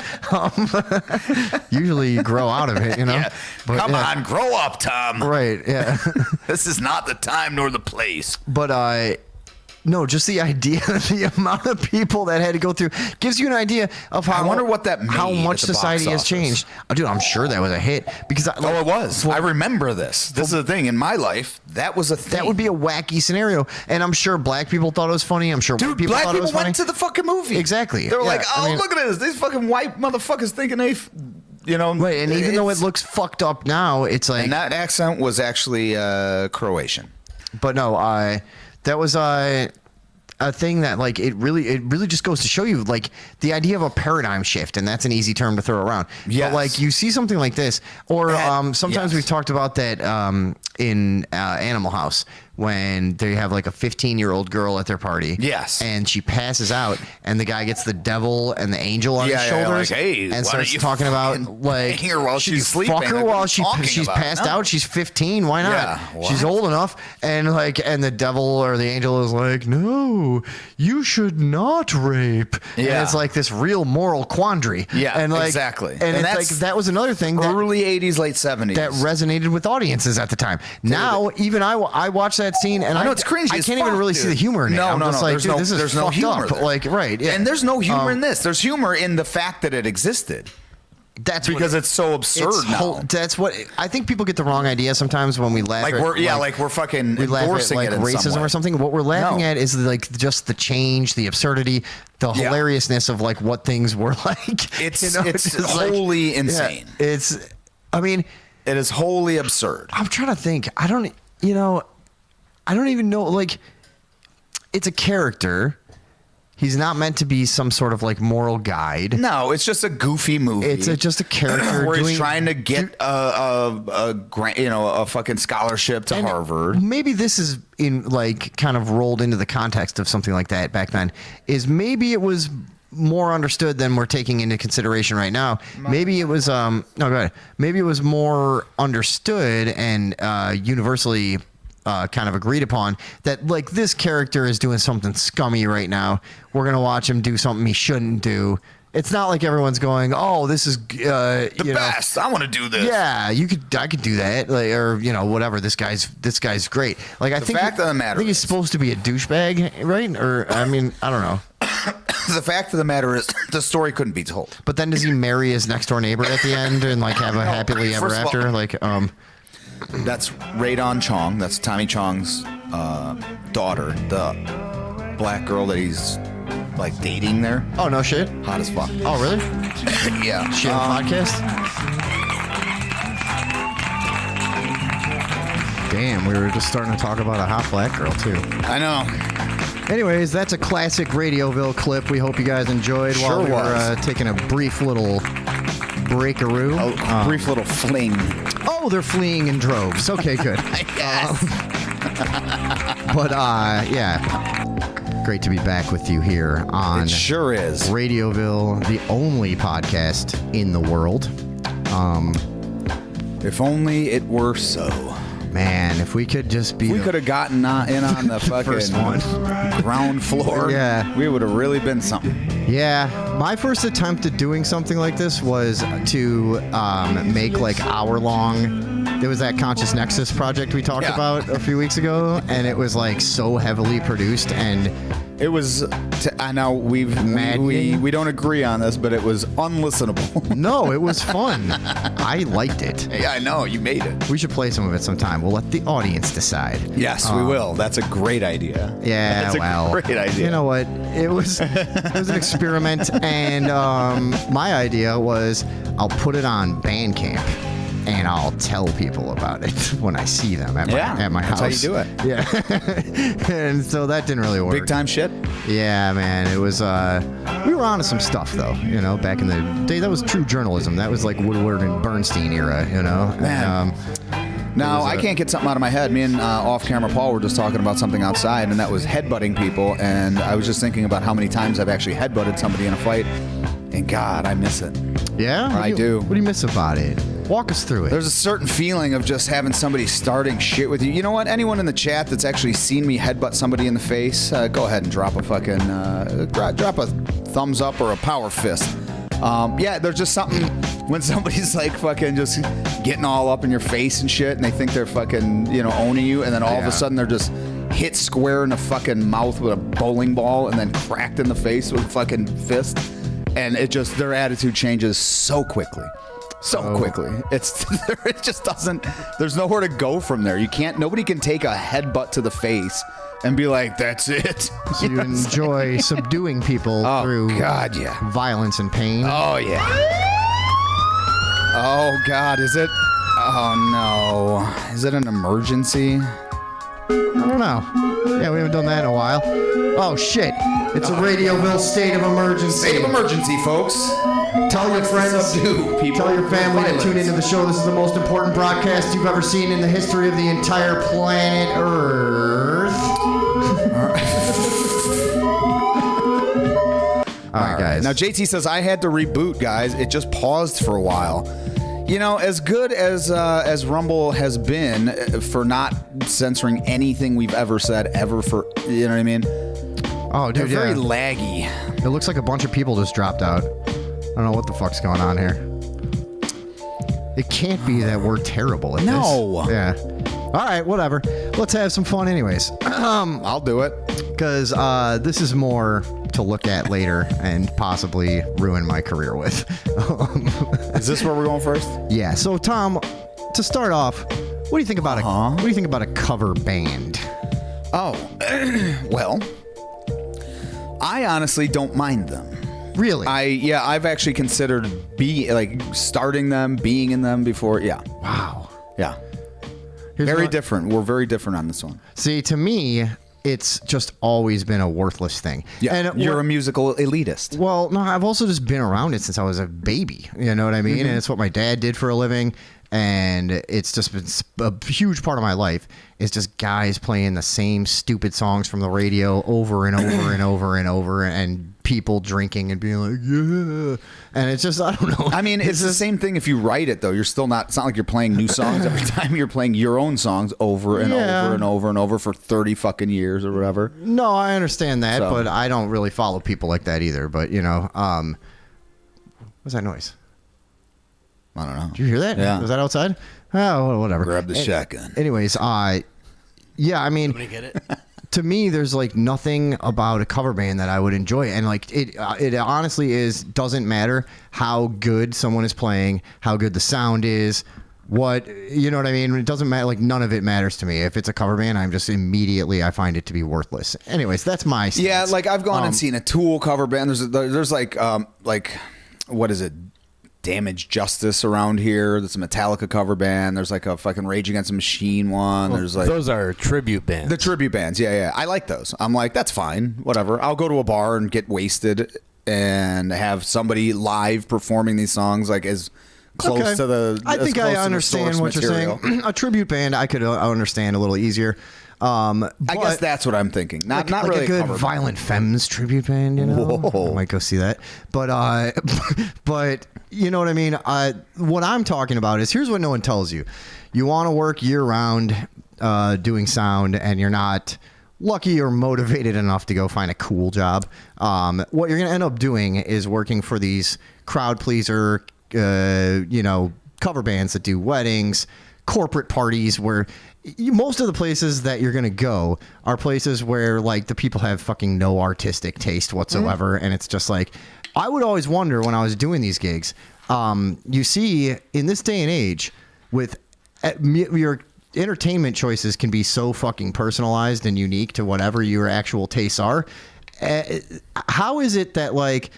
Usually you grow out of it, you know? Yeah. But, Come on, grow up, Tom. Right, yeah. This is not the time nor the place. But no, just the idea, the amount of people that had to go through gives you an idea of how. I wonder what that made how much at the society box has office. changed. Oh, dude, I'm sure that was a hit because it was. I remember this. This is the thing in my life. That was a thing. That would be a wacky scenario, and I'm sure black people thought it was funny. I'm sure white people black thought it was people funny. went to the fucking movie. Exactly. They were Yeah, like, "Oh, I mean, look at this! These fucking white motherfuckers thinking they, you know." Right, and even though it looks fucked up now, it's like, and that accent was actually Croatian. But no, that was a thing that, like, it really just goes to show you, like, the idea of a paradigm shift, and that's an easy term to throw around. Yes. But, like, you see something like this, or sometimes we've talked about that in Animal House when they have like a 15-year-old girl at their party. Yes. And she passes out, and the guy gets the devil and the angel on his shoulders, like, hey, and starts talking about, like, hang her while she's sleeping. Fuck her while she's about? passed out. She's 15. Why not? Yeah, she's old enough. And and the devil or the angel is like, no, you should not rape. And it's like this real moral quandary. Yeah, and like, exactly. And it's like, that was another thing that early 80s, late 70s that resonated with audiences at the time. Now, even I watched that scene, and I know it's cringy. I as can't even fuck, really dude. see the humor in it. I'm just like, dude, this is there's no fucked humor up. there. Like, right, yeah. And there's no humor in this. There's humor in the fact that it existed. That's because it's so absurd now. That's what I think people get the wrong idea sometimes when we laugh. Like at, we're fucking we laugh at endorsing like it in some racism way. or something. What we're laughing at is like just the change, the absurdity, the hilariousness of like what things were like. It's it's just wholly insane. It's, I mean, it is wholly absurd. I'm trying to think. I don't even know. Like, it's a character. He's not meant to be some sort of like moral guide. No, it's just a goofy movie. It's just a character where he's trying to get a grant, a fucking scholarship to Harvard. Maybe this is in like kind of rolled into the context of something like that back then. Is maybe it was more understood than we're taking into consideration right now. Maybe it was no, go ahead. Maybe it was more understood and universally kind of agreed upon that like this character is doing something scummy right now. We're gonna watch him do something he shouldn't do. It's not like everyone's going, "Oh, this is the best. I want to do this." Yeah, I could do that, like, or whatever. This guy's great. Like I think fact of the matter, I think he's supposed to be a douchebag, right? Or I mean, I don't know. The fact of the matter is, the story couldn't be told. But then does he marry his next door neighbor at the end and like have a happily ever First of all, after? Like that's Radon Chong. That's Tommy Chong's daughter, the black girl that he's like dating there. Oh no shit! Hot as fuck. Oh really? Yeah. She had a podcast. Damn, we were just starting to talk about a hot black girl too. I know. Anyways, that's a classic Radioville clip. We hope you guys enjoyed while we were taking a brief little breakaroo. A brief little fling. Oh, they're fleeing in droves. Okay, good. Yes. Yeah. Great to be back with you here on It sure is. Radioville, the only podcast in the world. If only it were so. Man, if we could just be. We could have gotten in on the fucking ground floor. Yeah. We would have really been something. Yeah. My first attempt at doing something like this was to make like hour-long. There was that Conscious Nexus project we talked about a few weeks ago, and it was like so heavily produced, and it was. I know we don't agree on this, but it was unlistenable. No, it was fun. I liked it. Yeah, I know you made it. We should play some of it sometime. We'll let the audience decide. Yes, we will. That's a great idea. Yeah, That's a great idea. You know what? It was an experiment, and my idea was I'll put it on Bandcamp. And I'll tell people about it when I see them at my house. That's how you do it. Yeah. And so that didn't really work. Big time shit? Yeah, man. It was, we were onto some stuff, though, you know, back in the day. That was true journalism. That was like Woodward and Bernstein era, you know? Man. Now, I can't get something out of my head. Me and off-camera Paul were just talking about something outside, and that was headbutting people. And I was just thinking about how many times I've actually headbutted somebody in a fight. And God, I miss it. Yeah? I do. What do you miss about it? Walk us through it. There's a certain feeling of just having somebody starting shit with you. You know what? Anyone in the chat that's actually seen me headbutt somebody in the face, go ahead and drop a fucking drop a thumbs up or a power fist. Yeah, there's just something when somebody's like fucking just getting all up in your face and shit, and they think they're fucking owning you, and then all of a sudden they're just hit square in the fucking mouth with a bowling ball, and then cracked in the face with a fucking fist, and it just their attitude changes so quickly. So quickly. It just doesn't, there's nowhere to go from there. Nobody can take a headbutt to the face and be like, that's it. So you enjoy subduing people through violence and pain. Oh, yeah. Oh, God, is it? Oh, no. Is it an emergency? I don't know. Yeah, we haven't done that in a while. Oh, shit. It's a Radioville state of emergency. State of emergency, folks. Tell your friends, tell your family to tune into the show. This is the most important broadcast you've ever seen in the history of the entire planet Earth. All right, guys. Now, JT says, I had to reboot, guys. It just paused for a while. You know, as good as Rumble has been for not censoring anything we've ever said ever for, you know what I mean? Oh, dude, they're very laggy. It looks like a bunch of people just dropped out. I don't know what the fuck's going on here. It can't be that we're terrible at this. Yeah. All right, whatever. Let's have some fun anyways. I'll do it. Because this is more to look at later and possibly ruin my career with. Is this where we're going first? Yeah. So, Tom, to start off, what do you think about a cover band? Oh, well, I honestly don't mind them. Really? I've actually considered starting them, being in them before. Yeah. Wow. Yeah. Very different. We're very different on this one. See, to me, it's just always been a worthless thing. Yeah. And you're a musical elitist. Well, no, I've also just been around it since I was a baby. You know what I mean? Mm-hmm. And it's what my dad did for a living. And it's just been a huge part of my life. It's just guys playing the same stupid songs from the radio over and over and over and over, and people drinking and being like, yeah. And it's just, I don't know. I mean, it's the same thing if you write it, though. You're still not, it's not like you're playing new songs every time. You're playing your own songs over and over and over and over for 30 fucking years or whatever. No, I understand that, but I don't really follow people like that either. But, what's that noise? I don't know. Did you hear that? Yeah. Was that outside? Oh, whatever. Grab the shotgun. Anyways, yeah, I mean, get it? To me, there's like nothing about a cover band that I would enjoy, and like it honestly doesn't matter how good someone is playing, how good the sound is, you know what I mean? It doesn't matter. Like none of it matters to me. If it's a cover band, I'm just immediately I find it to be worthless. Anyways, that's my stance. Yeah, like I've gone and seen a Tool cover band. There's like what is it? Damage Justice around here. There's a Metallica cover band. There's like a fucking Rage Against the Machine one. Well, there's like those are tribute bands. The tribute bands, yeah. I like those. I'm like, that's fine, whatever. I'll go to a bar and get wasted and have somebody live performing these songs like as close to the. I think I understand what you're saying. A tribute band, I could understand a little easier. I guess that's what I'm thinking. Not really a good Violent Femmes tribute band. You know, Whoa. I might go see that. But you know what I mean? What I'm talking about is, here's what no one tells you. You want to work year-round doing sound, and you're not lucky or motivated enough to go find a cool job. What you're going to end up doing is working for these crowd pleaser, cover bands that do weddings, corporate parties, where most of the places that you're going to go are places where like the people have fucking no artistic taste whatsoever. And it's just like, I would always wonder when I was doing these gigs, you see in this day and age with your entertainment choices can be so fucking personalized and unique to whatever your actual tastes are. How is it that like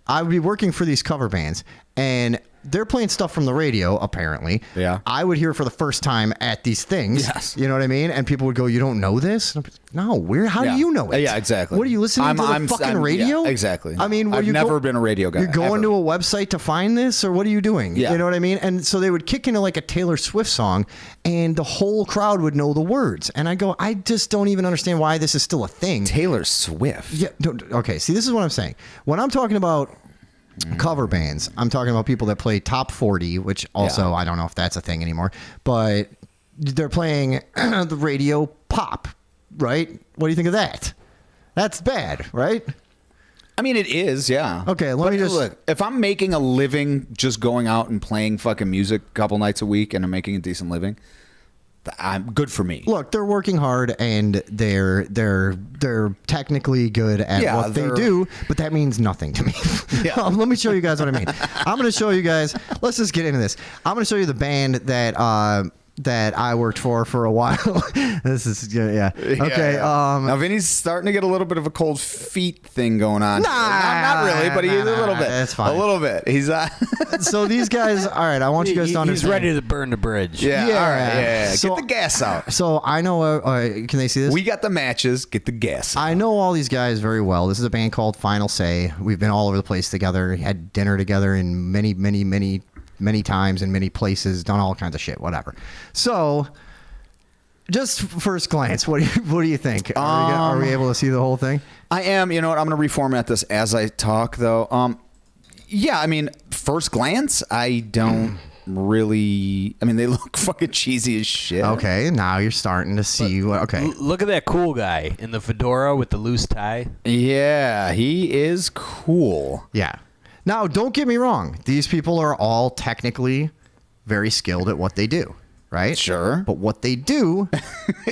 I would be working for these cover bands and they're playing stuff from the radio, apparently. Yeah. I would hear it for the first time at these things. Yes. You know what I mean? And people would go, "You don't know this?" No, how do you know it? Yeah, exactly. What are you listening to the fucking radio? Yeah, exactly. I mean, I've never been a radio guy. You're going ever. to a website to find this, or what are you doing? Yeah. You know what I mean? And so they would kick into like a Taylor Swift song, and the whole crowd would know the words. And I go, I just don't even understand why this is still a thing. Taylor Swift. Yeah. Okay. See, this is what I'm saying. When I'm talking about cover bands, I'm talking about people that play top 40, which also I don't know if that's a thing anymore, but they're playing the radio pop, right? What do you think of that? That's bad, right? I mean, it is, yeah. Okay, let me just look. If I'm making a living just going out and playing fucking music a couple nights a week and I'm making a decent living, I'm good for me. Look, they're working hard and they're technically good at what they do, but that means nothing to me. Yeah. Let me show you guys what I mean. I'm going to show you guys. Let's just get into this. I'm going to show you the band that I worked for a while. This is okay. Now Vinny's starting to get a little bit of a cold feet thing going on. Not really, but he's a little bit. That's fine. A little bit. He's so these guys. All right, I want you guys to understand. He's ready to burn the bridge. Yeah. All right. Yeah. So- Get the gas out. So I know. Can they see this? We got the matches. Get the gas out. I know all these guys very well. This is a band called Final Say. We've been all over the place together. Had dinner together in many times in many places. Done all kinds of shit. Whatever. So, just first glance, what do you think? Are we able to see the whole thing? I am. You know what? I'm going to reformat this as I talk, though. Yeah. I mean, first glance, I don't really. I mean, they look fucking cheesy as shit. Okay, now you're starting to see what. Okay, Look at that cool guy in the fedora with the loose tie. Yeah, he is cool. Yeah. Now, don't get me wrong. These people are all technically very skilled at what they do, right? Sure. But what they do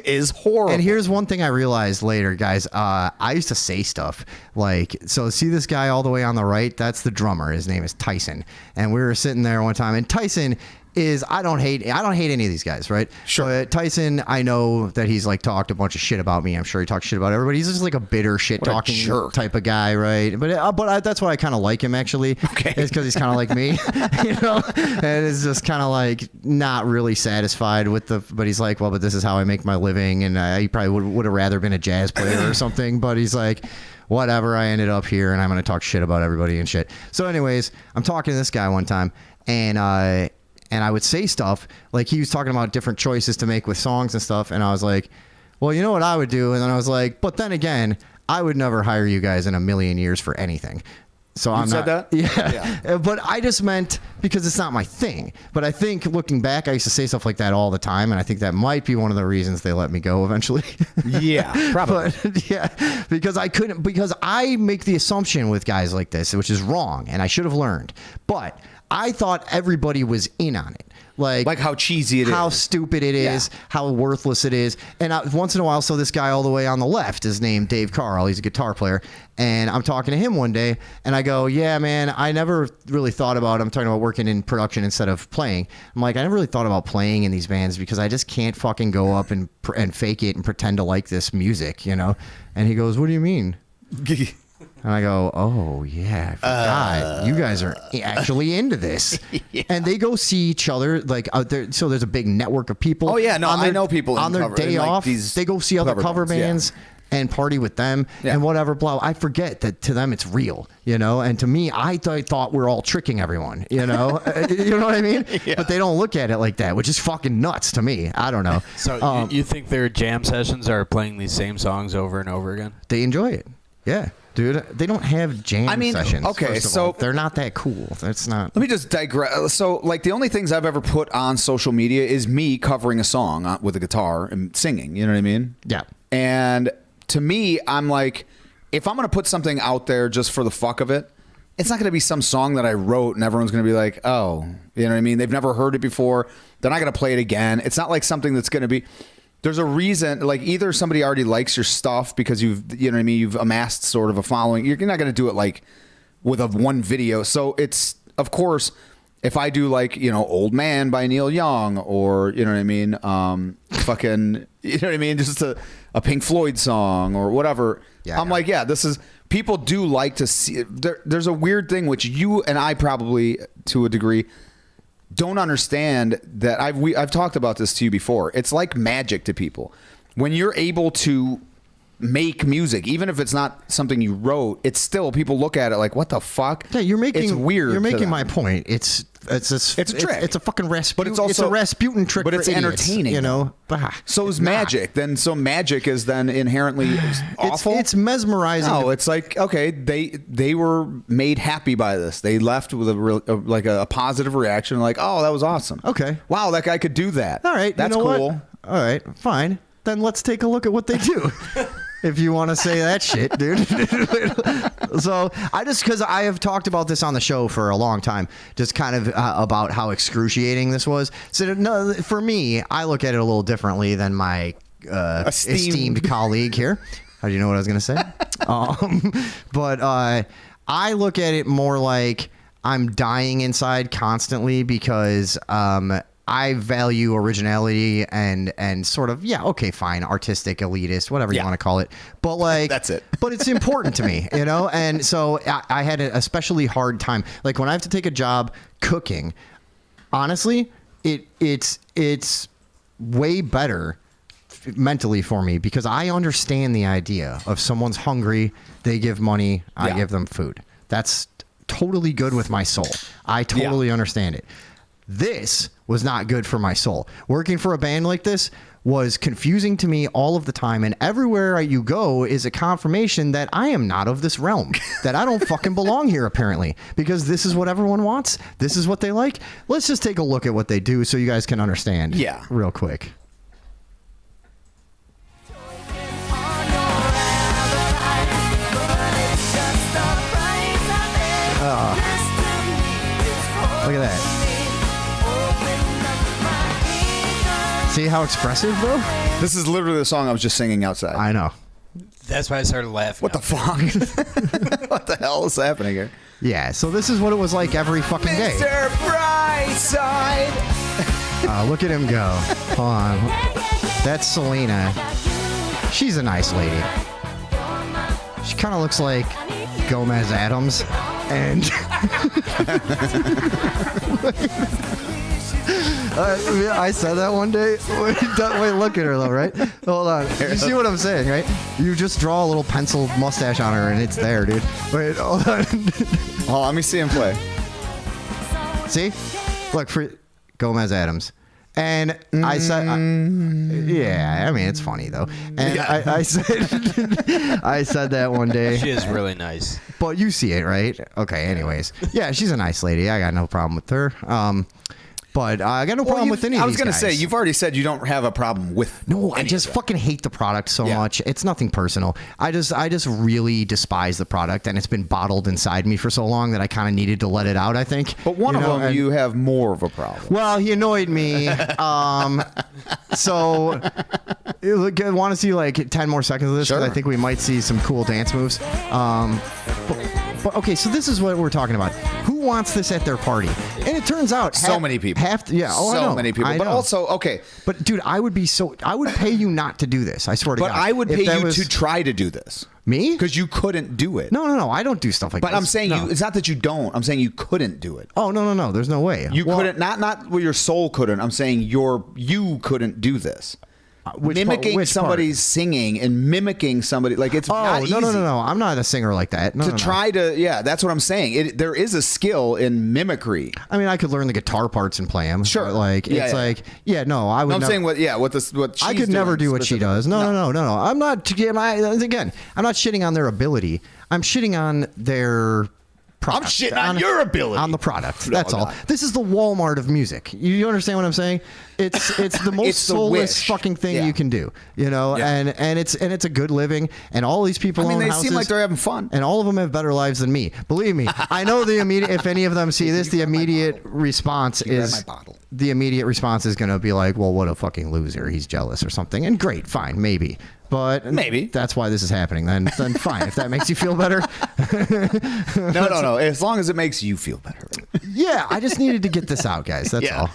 is horrible. And here's one thing I realized later, guys. I used to say stuff like, so see this guy all the way on the right? That's the drummer. His name is Tyson. And we were sitting there one time, and Tyson is, I don't hate any of these guys, right? Sure. But Tyson, I know that he's like talked a bunch of shit about me. I'm sure he talks shit about everybody. He's just like a bitter shit talking type of guy, right? But that's why I kind of like him, actually. Okay. It's because he's kind of like me, you know? And it's just kind of like not really satisfied with but he's like, well, but this is how I make my living. And he probably would have rather been a jazz player or something. But he's like, whatever, I ended up here and I'm going to talk shit about everybody and shit. So anyways, I'm talking to this guy one time and I would say stuff like he was talking about different choices to make with songs and stuff. And I was like, well, you know what I would do? And then I was like, but then again, I would never hire you guys in a million years for anything. So I'm said not. that? Yeah. But I just meant because it's not my thing. But I think looking back, I used to say stuff like that all the time. And I think that might be one of the reasons they let me go eventually. Yeah, probably. But, yeah, because I make the assumption with guys like this, which is wrong. And I should have learned. But I thought everybody was in on it. Like how cheesy it is. How stupid it is. Yeah. How worthless it is. And once in a while, so this guy all the way on the left is named Dave Carl. He's a guitar player. And I'm talking to him one day. And I go, yeah, man, I never really thought about, I'm talking about working in production instead of playing. I'm like, I never really thought about playing in these bands because I just can't fucking go up and fake it and pretend to like this music, you know? And he goes, what do you mean? And I go, oh, yeah, I forgot. You guys are actually into this. Yeah. And they go see each other like out there. So there's a big network of people. Oh, yeah. No, I know people on their day off. They go see other cover bands. Yeah. And party with them and whatever, blah. I forget that to them it's real, you know? And to me, I thought we're all tricking everyone, you know? You know what I mean? Yeah. But they don't look at it like that, which is fucking nuts to me. I don't know. So you think their jam sessions are playing these same songs over and over again? They enjoy it. Yeah. dude. They don't have jam sessions. Okay, first of so all. They're not that cool. That's not. Let me just digress. So, like, the only things I've ever put on social media is me covering a song with a guitar and singing. You know what I mean? Yeah. And to me, I'm like, if I'm going to put something out there just for the fuck of it, it's not going to be some song that I wrote and everyone's going to be like, oh, you know what I mean? They've never heard it before. They're not going to play it again. It's not like something that's going to be. There's a reason, like either somebody already likes your stuff because you know what I mean, you've amassed sort of a following. You're not going to do it like with a one video. So it's, of course, if I do like, you know, Old Man by Neil Young or, you know what I mean, fucking, you know what I mean, just a Pink Floyd song or whatever. Yeah, I'm like, yeah, this is, people do like to see, there's a weird thing which you and I probably, to a degree, don't understand that I've talked about this to you before. It's like magic to people. When you're able to make music, even if it's not something you wrote, it's still, people look at it like, what the fuck? Yeah, you're making, it's weird. You're making my point. It's a trick. It's a fucking Rasputin. But it's also it's a Rasputin trick. But it's for idiots, entertaining, you know. So is magic. So magic is then inherently awful. It's mesmerizing. No, it's like, okay, they were made happy by this. They left with a positive reaction, like, oh, that was awesome. Okay, wow, that guy could do that. All right, that's you know cool. What? All right, fine. Then let's take a look at what they do. If you want to say that shit, dude. So because I have talked about this on the show for a long time, just kind of about how excruciating this was. So no, for me, I look at it a little differently than my esteemed colleague here. How do you know what I was going to say? But I look at it more like I'm dying inside constantly because I value originality and sort of, yeah, okay, fine, artistic, elitist, whatever you want to call it. But like, that's it. But it's important to me, you know? And so I had an especially hard time. Like when I have to take a job cooking, honestly, it's way better mentally for me because I understand the idea of someone's hungry, they give money, I give them food. That's totally good with my soul. I totally understand it. This was not good for my soul. Working for a band like this was confusing to me all of the time, and everywhere you go is a confirmation that I am not of this realm, that I don't fucking belong here apparently, because this is what everyone wants. This is what they like. Let's just take a look at what they do so you guys can understand. Yeah. Real quick. Look at that. See how expressive, bro? This is literally the song I was just singing outside. I know. That's why I started laughing. What the fuck? What the hell is happening here? Yeah, so this is what it was like every fucking day. Mr. Brightside. Look at him go. Hold on. That's Selena. She's a nice lady. She kind of looks like Gomez Adams. And I said that one day. Wait, look at her though, right? Hold on. You see what I'm saying, right? You just draw a little pencil mustache on her and it's there, dude. Wait, hold on. Oh, let me see him play. See? Look, for Gomez Adams. And I said, yeah, I mean, it's funny though. And I said that one day. She is really nice. But you see it, right? Okay, anyways. Yeah, she's a nice lady. I got no problem with her. But I got no problem with any of these I was going to guys. say, you've already said you don't have a problem with. No, I just fucking hate the product so much. It's nothing personal. I just really despise the product, and it's been bottled inside me for so long that I kind of needed to let it out, I think. But one of them, you have more of a problem. Well, he annoyed me. So, want to see like 10 more seconds of this? Sure. I think we might see some cool dance moves. But okay, so this is what we're talking about. Who wants this at their party? And it turns out so many people. I know. Many people. I but know. also, okay. But dude, I would pay you not to do this. I swear to God. But I would pay you to try to do this. Me? Because you couldn't do it. No. I don't do stuff like but this. But I'm saying it's not that you don't. I'm saying you couldn't do it. Oh, no. There's no way. You couldn't. Not well, your soul couldn't. I'm saying you couldn't do this. mimicking somebody's singing and mimicking somebody, like it's not easy. No. I'm not a singer like that. Try to, that's what I'm saying. There is a skill in mimicry. I mean, I could learn the guitar parts and play them. Sure. But I would. I'm saying what I could never do what she does. No. I'm not. Again, I'm not shitting on their ability. I'm shitting on their product. I'm shitting on your ability. On the product. That's all. This is the Walmart of music. You understand what I'm saying? It's the most It's the soulless wish. fucking thing you can do. And it's a good living. And all these people own they houses, seem like they're having fun. and all of them have better lives than me. Believe me. I know the immediate. If any of them see this, the immediate response is going to be like, "Well, what a fucking loser. He's jealous or something." And great, fine, maybe. But maybe that's why this is happening. Then fine. If that makes you feel better. No. As long as it makes you feel better. Yeah, I just needed to get this out, guys. That's all.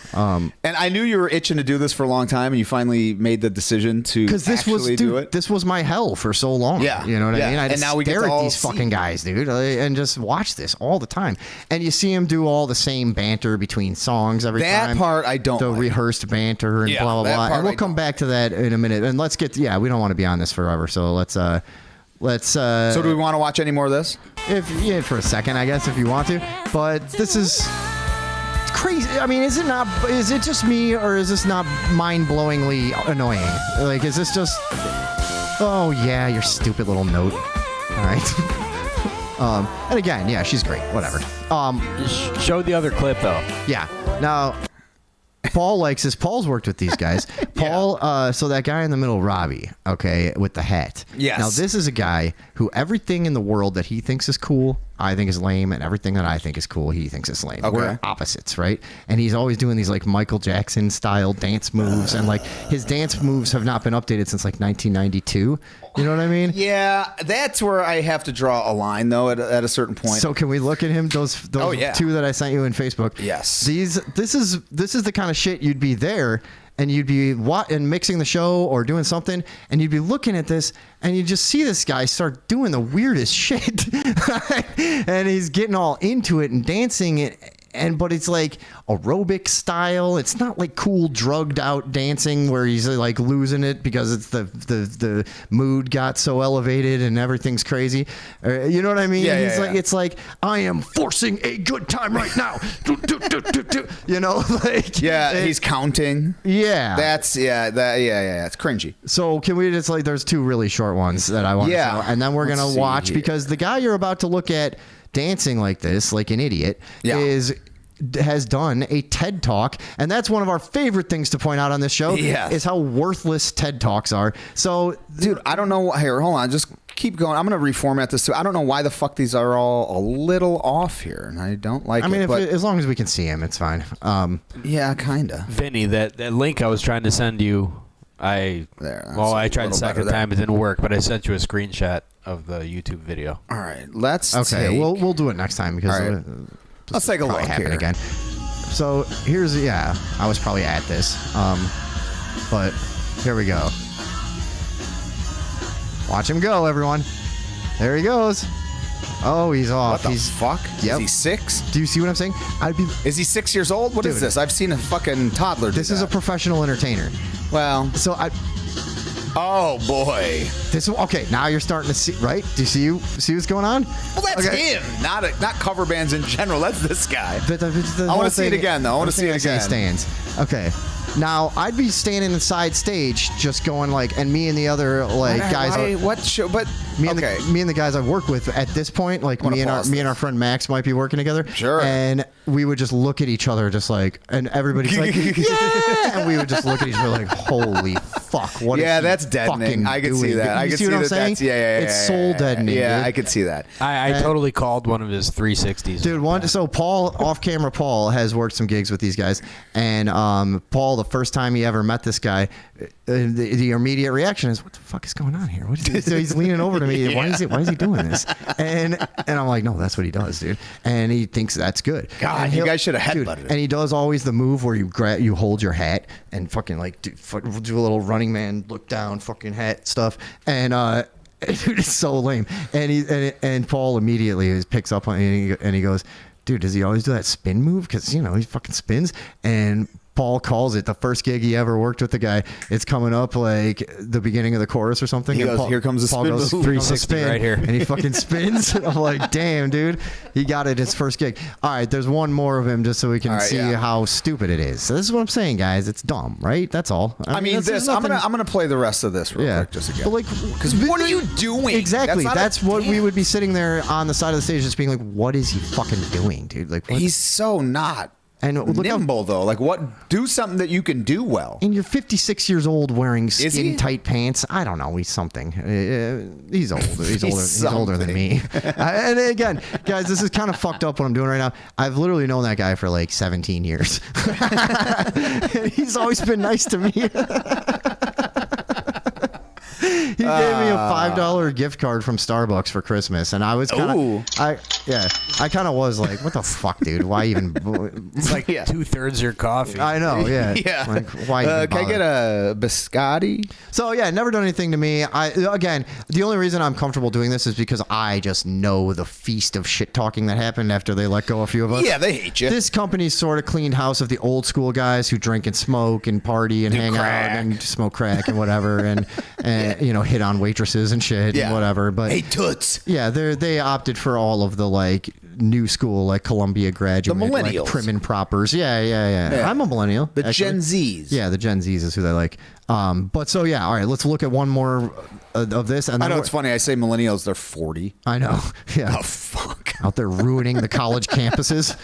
And I knew you were itching to do this for a long time, and you finally made the decision to do it. This was my hell for so long. Yeah, you know what I mean. I and just now we get stare to at all these see. fucking guys, dude, and just watch this all the time. And you see him do all the same banter between songs every time. That part I don't. The like. rehearsed banter and Yeah, blah blah that blah. part And we'll I come back to that in a minute. And let's get. We don't want to be on this forever, so let's. So do we want to watch any more of this? For a second, I guess, if you want to. But this is crazy. I mean, is it not? Is it just me, or is this not mind-blowingly annoying? Like, is this just? Oh yeah, your stupid little note. All right. And again, she's great. Whatever. Show the other clip though. Yeah. Now, Paul likes this. Paul's worked with these guys. Paul, so that guy in the middle, Robbie, okay, with the hat. Yes. Now, this is a guy who everything in the world that he thinks is cool, I think is lame, and everything that I think is cool, he thinks is lame. Okay. We're opposites, right? And he's always doing these like Michael Jackson style dance moves, and like his dance moves have not been updated since like 1992. You know what I mean? Yeah, that's where I have to draw a line though at a certain point. So can we look at him? Those two that I sent you in Facebook. Yes. This is the kind of shit you'd be there. And you'd be mixing the show or doing something, and you'd be looking at this, and you just see this guy start doing the weirdest shit, and he's getting all into it and dancing it. But it's like aerobic style. It's not like cool drugged out dancing where he's like losing it because it's the mood got so elevated and everything's crazy. You know what I mean? It's like I am forcing a good time right now. You know, like he's counting. Yeah, that's it's cringy. So can we just there's two really short ones that I want to show, and then we're gonna watch because the guy you're about to look at dancing like this, like an idiot, has done a TED Talk, and that's one of our favorite things to point out on this show is how worthless TED Talks are. So, dude, I don't know. Here, hold on, just keep going. I'm going to reformat this too. I don't know why the fuck these are all a little off here, and I don't like it. I mean, as long as we can see him, it's fine. Yeah, kinda. Vinny, that link I was trying to send you, I tried the second time, it didn't work, but I sent you a screenshot of the YouTube video. All right, let's we'll do it next time because let's take a look happen here again. So here's I was probably at this, but here we go. Watch him go, everyone. There he goes. Oh, he's off. What the fuck? Yep. Is he 6? Do you see what I'm saying? Is he 6 years old? What is this? I've seen a fucking toddler do This is a professional entertainer. Well, so oh boy. Okay, now you're starting to see, right? Do you see what's going on? Well, that's him, not cover bands in general. That's this guy. I want to see it again, though. I want to see it again. Stands. Okay. Now I'd be standing inside stage, just going and me and the other guys. Me and the guys I've worked with at this point, me and our friend Max might be working together. Sure. And we would just look at each other, and everybody's like, yeah, and we would just look at each other like, holy fuck, what? Yeah, that's deadening. I can see that. I can see what I'm saying? It's soul deadening. Yeah, dude. I could see that. I totally called one of his 360s. Dude, so Paul, off-camera Paul, has worked some gigs with these guys, and Paul, the first time he ever met this guy, the immediate reaction is, what the fuck is going on here? So he's leaning over to me. Why is he doing this? And I'm like, no, that's what he does, dude. And he thinks that's good. God, you guys should have headbutted him. And he does always the move where you hold your hat and fucking do a little running man look down fucking hat stuff. And dude, it's so lame. And Paul immediately picks up on it and he goes, dude, does he always do that spin move? Because he fucking spins. And Paul calls it the first gig he ever worked with the guy. It's coming up like the beginning of the chorus or something. He and goes, Paul, "Here comes the Paul spin goes move." 3-6 spin right here. and he fucking spins. I'm like, damn, dude, he got it his first gig. All right, there's one more of him just so we can see how stupid it is. So this is what I'm saying, guys. It's dumb, right? That's all. I mean this. I'm gonna play the rest of this real quick just again. But like, because what are you doing? Exactly. not That's what we would be sitting there on the side of the stage, just being like, "What is he fucking doing, dude?" Like, what? He's so not and look nimble though. Like, what? Do something that you can do well. And you're 56 years old wearing he? skin tight pants. I don't know. He's something. He's old. He's older than me. And again, guys, this is kind of fucked up what I'm doing right now. I've literally known that guy for like 17 years. He's always been nice to me. He gave me a $5 gift card from Starbucks for Christmas, and I was kind of, I kind of was like, what the fuck, dude? Why even? It's like 2/3 your coffee. I know, yeah. Yeah. Like, why? Even Can I get a biscotti? So yeah, never done anything to me. Again, the only reason I'm comfortable doing this is because I just know the feast of shit talking that happened after they let go a few of us. Yeah, they hate you. This company sort of cleaned house of the old school guys who drink and smoke and party and hang crack. out and smoke crack and whatever and you know, hit on waitresses and shit and whatever. But hey, toots. Yeah, they opted for all of the like new school, like Columbia graduate, The like millennials. prim and propers. Yeah. I'm a millennial. The actually. Gen Zs. Yeah, the Gen Zs is who they like. But so yeah, all right. Let's look at one more of this. And I then know it's funny. I say millennials. They're 40. I know. Yeah. Oh fuck. Out there ruining the college campuses,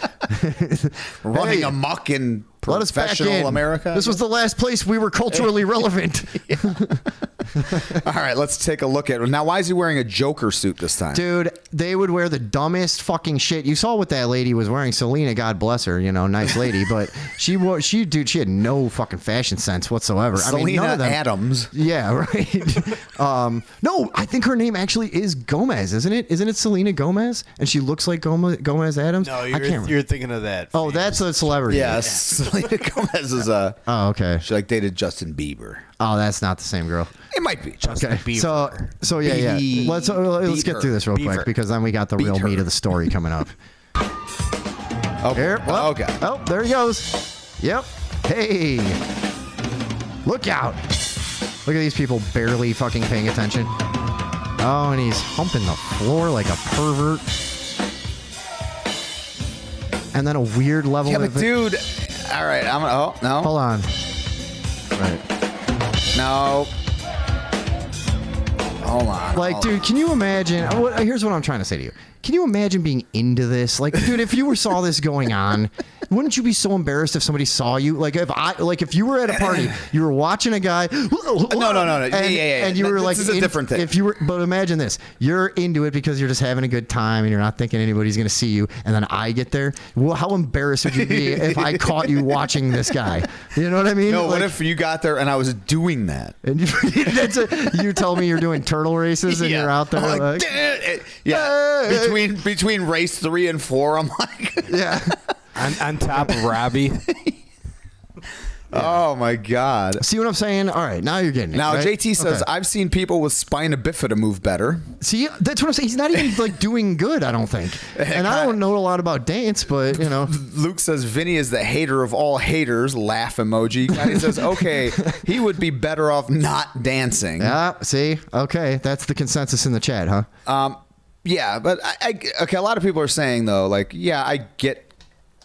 Running Hey, amok in let us back professional in. America. This was the last place we were culturally relevant. All right, let's take a look at it. Now, why is he wearing a Joker suit this time? Dude, they would wear the dumbest fucking shit. You saw what that lady was wearing. Selena, God bless her, you know, nice lady, but she had no fucking fashion sense whatsoever. Selena I mean, none of them, Adams. Yeah, right. No, I think her name actually is Gomez, isn't it? Isn't it Selena Gomez? And she looks like Gomez Adams. No, I can't you're thinking of that. Oh, that's a celebrity. Yes, Selena Gomez is a. Oh, okay. She like dated Justin Bieber. Oh, that's not the same girl. It might be. Okay, so yeah. Let's get through this real quick because then we got the real meat of the story coming up. Okay. Okay. Oh, there he goes. Yep. Hey, look out! Look at these people barely fucking paying attention. Oh, and he's humping the floor like a pervert. And then a weird level Yeah, of but dude. All right, I'm gonna. Oh no. Hold on. Right. No. Hold on. Like, dude, can you imagine? Here's what I'm trying to say to you. Can you imagine being into this? Like, dude, if you saw this going on, wouldn't you be so embarrassed if somebody saw you? Like, if you were at a party, you were watching a guy. No. And you were like, this is a different thing. If you were, but imagine this: you're into it because you're just having a good time and you're not thinking anybody's going to see you. And then I get there. Well, how embarrassed would you be if I caught you watching this guy? You know what I mean? No. Like, What if you got there and I was doing that? And you tell me you're doing turtle races and you're out there I'm like yeah. Between race 3 and 4, I'm like, yeah. On top of Robbie. Oh my God! See what I'm saying? All right, now you're getting it. Now right? JT says I've seen people with spina bifida move better. See, that's what I'm saying. He's not even like doing good, I don't think. And I don't know a lot about dance, but you know. Luke says Vinny is the hater of all haters. Laugh emoji. He says, okay, he would be better off not dancing. Yeah. See, okay, that's the consensus in the chat, huh? Yeah, but okay. A lot of people are saying though, like, yeah, I get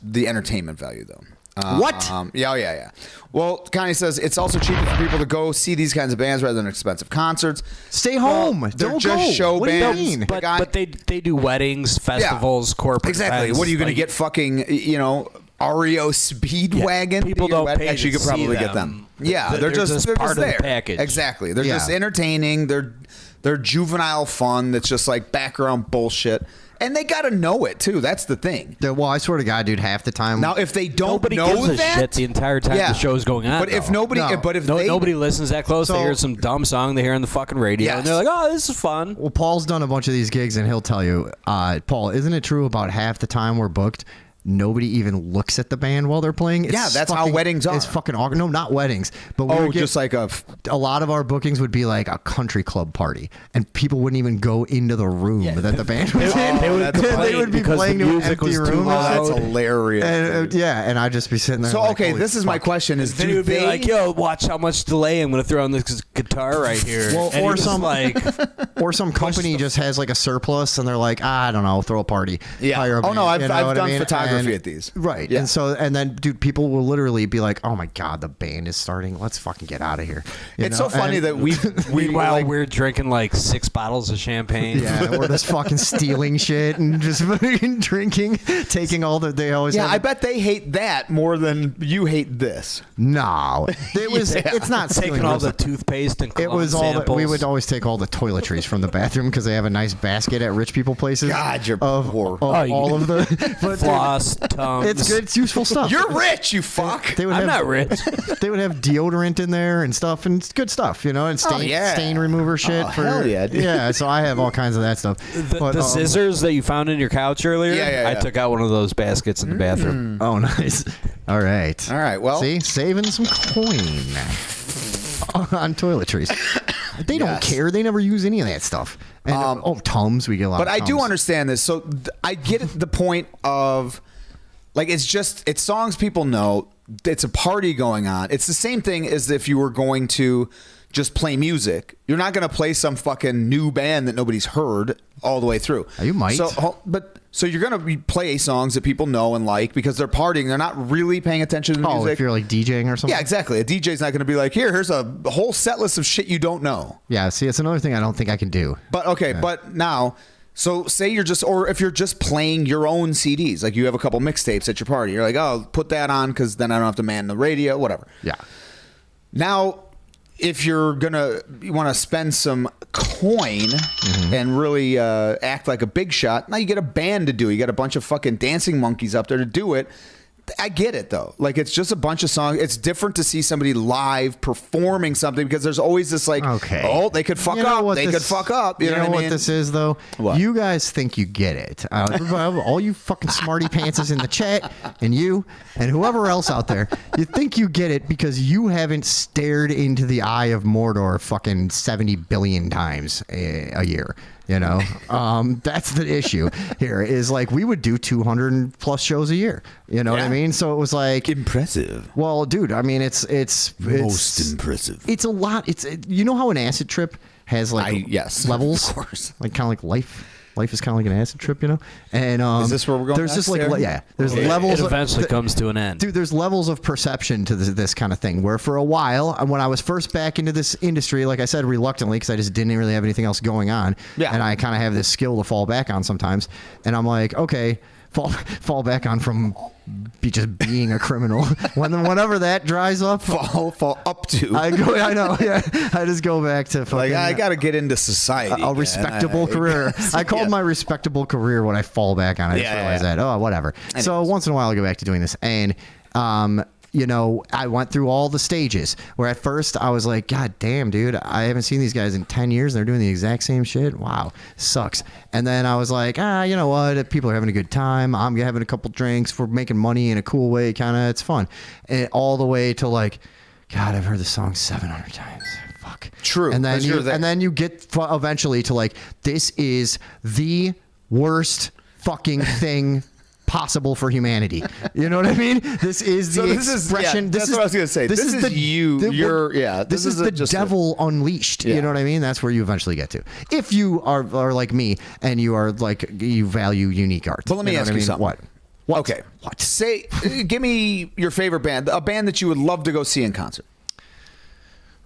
the entertainment value though. What? Yeah. Well, Connie says it's also cheaper for people to go see these kinds of bands rather than expensive concerts. Stay home. They're Don't just go. show What do you bands. mean? But they do weddings, festivals, corporate Exactly. events. What are you going to like- get? Fucking, REO Speedwagon. people don't pay Actually, you to could probably see get them. them. Yeah, They're they're just just part of the there. package. Exactly. They're Yeah. just entertaining. They're juvenile fun. That's just like background bullshit. And they got to know it too. That's the thing. Well, I swear to God, dude, half the time. Now, if they don't Nobody know gives a that, shit the entire time the show's going on. But if though. nobody, nobody listens that close, they hear some dumb song they hear on the fucking radio, Yes. and they're like, "Oh, this is fun." Well, Paul's done a bunch of these gigs, and he'll tell you, Paul, isn't it true about half the time we're booked? nobody even looks at the band while they're playing. Yeah, that's how weddings are. It's fucking awkward. No, not weddings. But we would get, just like a lot of our bookings would be like a country club party, and people wouldn't even go into the room that the band was in. They would be playing to an empty room. That's hilarious. And, and I'd just be sitting there. So like, okay, this is my question: is then he would be like, "Yo, watch how much delay I'm going to throw on this guitar right here." Well, and or some or some company just has like a surplus, and they're like, I don't know, throw a party. Yeah. Hire a band, I've you know what done I mean? photography at these. Right. Yeah. And then, dude, people will literally be like, "Oh my god, the band is starting. Let's fucking get out of here." It's so funny that meanwhile we're drinking like 6 bottles of champagne. Yeah, we're just fucking stealing shit and just fucking drinking, taking all the. They always. Yeah, I bet they hate that more than you hate this. No, it was. It's not stealing. Taking all the toothpaste and it was all samples. we would always take all the toiletries from the bathroom because they have a nice basket at rich people places. God, you're poor. All of the but floss, Tums. It's good. It's useful stuff. You're rich, you fuck. They would I'm have, not rich. They would have deodorant in there and stuff, and it's good stuff, you know, and stain remover shit. Hell yeah, dude. Yeah, so I have all kinds of that stuff. The scissors that you found in your couch earlier, Yeah. I took out one of those baskets in the bathroom. Oh, nice. All right. Well, see, saving some coin on toiletries. They don't care. They never use any of that stuff. And, Tums. We get a lot. But of I Tums. do understand this. So I get the point of, like, it's songs people know. It's a party going on. It's the same thing as if you were going to just play music. You're not going to play some fucking new band that nobody's heard all the way through. You might. So you're going to play songs that people know and like because they're partying. They're not really paying attention to the music. If you're like DJing or something. Yeah, exactly. A DJ's not going to be like, here's a whole set list of shit you don't know. Yeah, see, it's another thing I don't think I can do. But okay, but now, so say you're just, or if you're just playing your own CDs, like you have a couple mixtapes at your party, you're like, oh, put that on because then I don't have to man the radio, whatever. Yeah. Now, if you want to spend some coin and really act like a big shot, now you get a band to do it. You got a bunch of fucking dancing monkeys up there to do it. I get it though. Like it's just a bunch of songs. It's different to see somebody live performing something because there's always this like, oh, they could fuck up. They could fuck up. You know what I mean? This is though? What? You guys think you get it. All you fucking smarty pantses in the chat and you and whoever else out there, you think you get it because you haven't stared into the eye of Mordor fucking 70 billion times a year. You know, that's the issue here is like we would do 200 plus shows a year. You know what I mean? So it was like impressive. Well, dude, I mean, it's most impressive. It's a lot. You know how an acid trip has like levels, of course, like kind of like life. Life is kind of like an acid trip, you know. And is this where we're going? There's just like there's It levels. eventually comes to an end, dude. There's levels of perception to this kind of thing. Where for a while, when I was first back into this industry, like I said, reluctantly, because I just didn't really have anything else going on. Yeah. And I kind of have this skill to fall back on sometimes. And I'm like, okay, fall back on from just being a criminal. Whenever that dries up, fall up to. I know. Yeah. I just go back to fucking. Like I got to get into society. A respectable career. I called my respectable career when I fall back on it. I just realized that. Oh, whatever. Anyways. So once in a while I go back to doing this, and you know, I went through all the stages where at first I was like, God damn, dude, I haven't seen these guys in 10 years and they're doing the exact same shit. Wow, sucks. And then I was like, you know what? People are having a good time. I'm having a couple drinks. We're making money in a cool way. Kind of, it's fun. And all the way to like, God, I've heard this song 700 times. Fuck. True. And then you get eventually to like, this is the worst fucking thing possible for humanity. You know what I mean? This is the expression. That's what I was going to say. This is you. This is the devil unleashed. You know what I mean? That's where you eventually get to. If you are like me and you are like, you value unique art. But let me ask you something. What? Okay. Say, give me your favorite band, a band that you would love to go see in concert.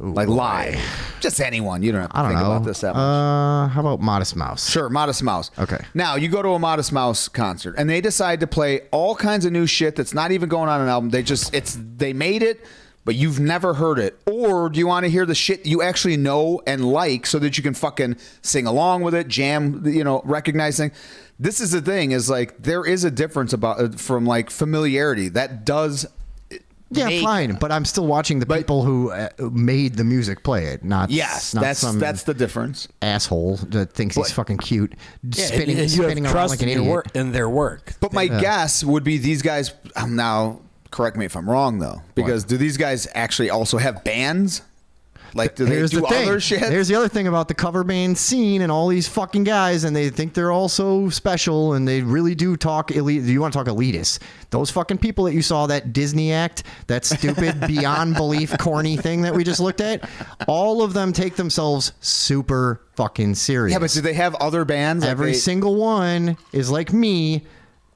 Ooh, like live. Just anyone. You don't have to think about this that much. How about Modest Mouse? Sure, Modest Mouse. Okay. Now, you go to a Modest Mouse concert, and they decide to play all kinds of new shit that's not even going on an album. They made it, but you've never heard it. Or do you want to hear the shit you actually know and like so that you can fucking sing along with it, jam, recognizing. This is the thing, is like there is a difference from like familiarity. That does Yeah, make fine, but I'm still watching the people who made the music play it. Not Yes, not that's some the difference. asshole that thinks he's fucking cute, spinning you around have trust like an in idiot. in their work. But my guess would be these guys. Now, correct me if I'm wrong, though, because do these guys actually also have bands? Like, do they do other shit? Here's the other thing about the cover band scene and all these fucking guys, and they think they're all so special, and they really do talk elite. You want to talk elitist? Those fucking people that you saw, that Disney act, that stupid, beyond belief, corny thing that we just looked at, all of them take themselves super fucking serious. Yeah, but do they have other bands? Every single one is like me.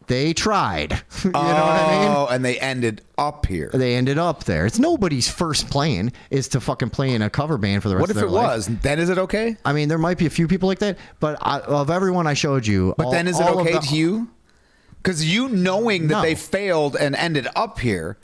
They tried. You know what I mean? Oh, and they ended up here. They ended up there. It's nobody's first plan is to fucking play in a cover band for the rest of their life. What if it was? Then is it okay? I mean, there might be a few people like that, but of everyone I showed you. But then is it okay to you? Because you knowing that they failed and ended up here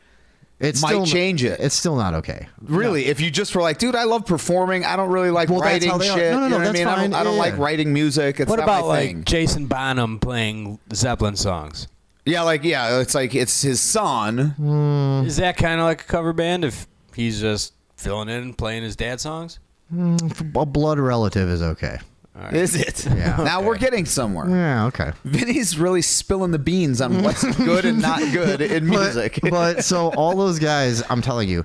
might change it. It's still not okay. Really? No. If you just were like, dude, I love performing. I don't really like writing shit. No, you know what I mean? Fine. I don't like writing music. It's what not about my thing. like Jason Bonham playing Zeppelin songs? Yeah, it's his son. Is that kind of like a cover band if he's just filling in and playing his dad's songs? A blood relative is okay. Right. Is it? Yeah. Now we're getting somewhere. Yeah, okay. Vinny's really spilling the beans on what's good and not good in music. But so all those guys, I'm telling you.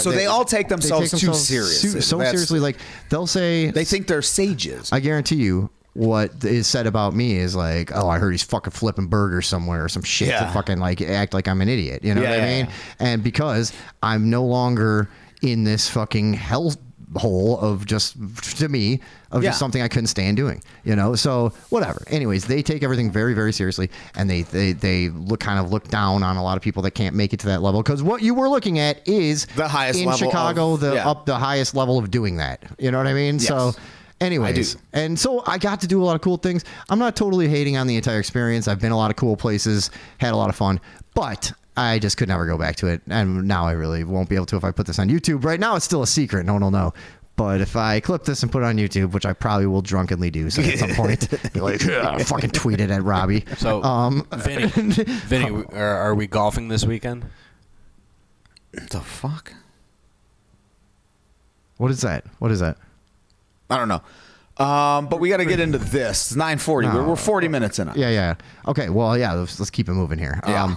They all take themselves too seriously. So seriously, like they'll say. They think they're sages. I guarantee you. What is said about me is like, oh, I heard he's fucking flipping burgers somewhere or some shit to fucking like act like I'm an idiot. You know what I mean? And because I'm no longer in this fucking hellhole of just, to me, of just something I couldn't stand doing, you know? So whatever. Anyways, they take everything very, very seriously, and they look down on a lot of people that can't make it to that level. Because what you were looking at is the highest in level Chicago, the highest level of doing that. You know what I mean? Yes. So anyways, and so I got to do a lot of cool things. I'm not totally hating on the entire experience. I've been a lot of cool places, had a lot of fun, but I just could never go back to it. And now I really won't be able to if I put this on YouTube. Right now, it's still a secret. No one will know. But if I clip this and put it on YouTube, which I probably will drunkenly do so at some point, be like, fucking tweet it at Robbie. So, Vinny, are we golfing this weekend? The fuck? What is that? I don't know. But we got to get into this. It's 9:40. No. We're 40 minutes in. Yeah. Okay, well, yeah, let's keep it moving here. Yeah.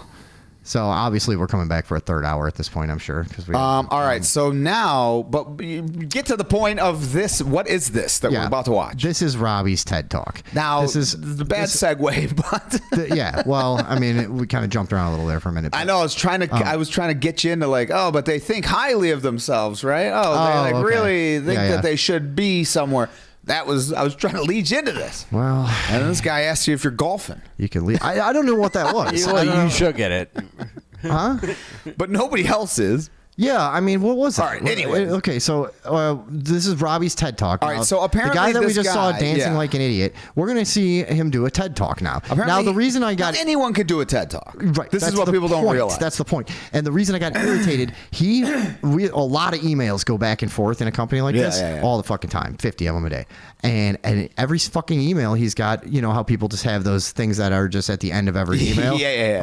So obviously we're coming back for a third hour at this point, I'm sure. All right. So now, but you get to the point of this. What is this that we're about to watch? This is Robbie's TED Talk. Now, this is the bad segue, but yeah. Well, I mean, we kind of jumped around a little there for a minute. I know. I was trying to get you into like, but they think highly of themselves, right? They like really think that they should be somewhere. I was trying to lead you into this. Well, and then this guy asked you if you're golfing. You can lead. I don't know what that was. You should get it. Huh? But nobody else is. Yeah, I mean, what was that? All right, anyway. Okay, so this is Robbie's TED Talk. All right, so apparently the guy that we this just saw guy, dancing like an idiot, we're going to see him do a TED Talk now. Apparently, now, the reason I got... anyone could do a TED Talk. Right. This is what people don't realize. That's the point. And the reason I got irritated, a lot of emails go back and forth in a company like this all the fucking time, 50 of them a day. And every fucking email he's got, you know how people just have those things that are just at the end of every email?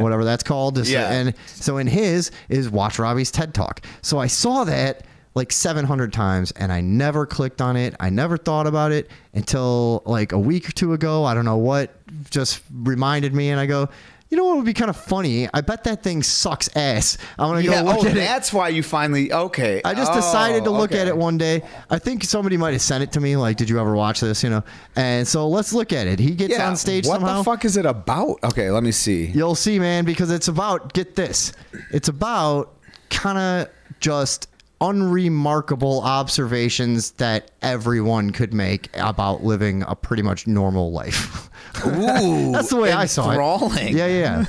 Whatever that's called. And so in his is watch Robbie's TED Talk. So I saw that like 700 times and I never clicked on it. I never thought about it until like a week or two ago. I don't know what just reminded me, and I go, you know what would be kind of funny? I bet that thing sucks ass. I'm going to go look at it. That's why you finally, okay. I just decided to look at it one day. I think somebody might have sent it to me, like, did you ever watch this, you know? And so let's look at it. He gets on stage somehow. What the fuck is it about? Okay, let me see. You'll see, man, because it's about, get this, it's about kind of just unremarkable observations that everyone could make about living a pretty much normal life. Ooh, that's the way I saw it. Yeah.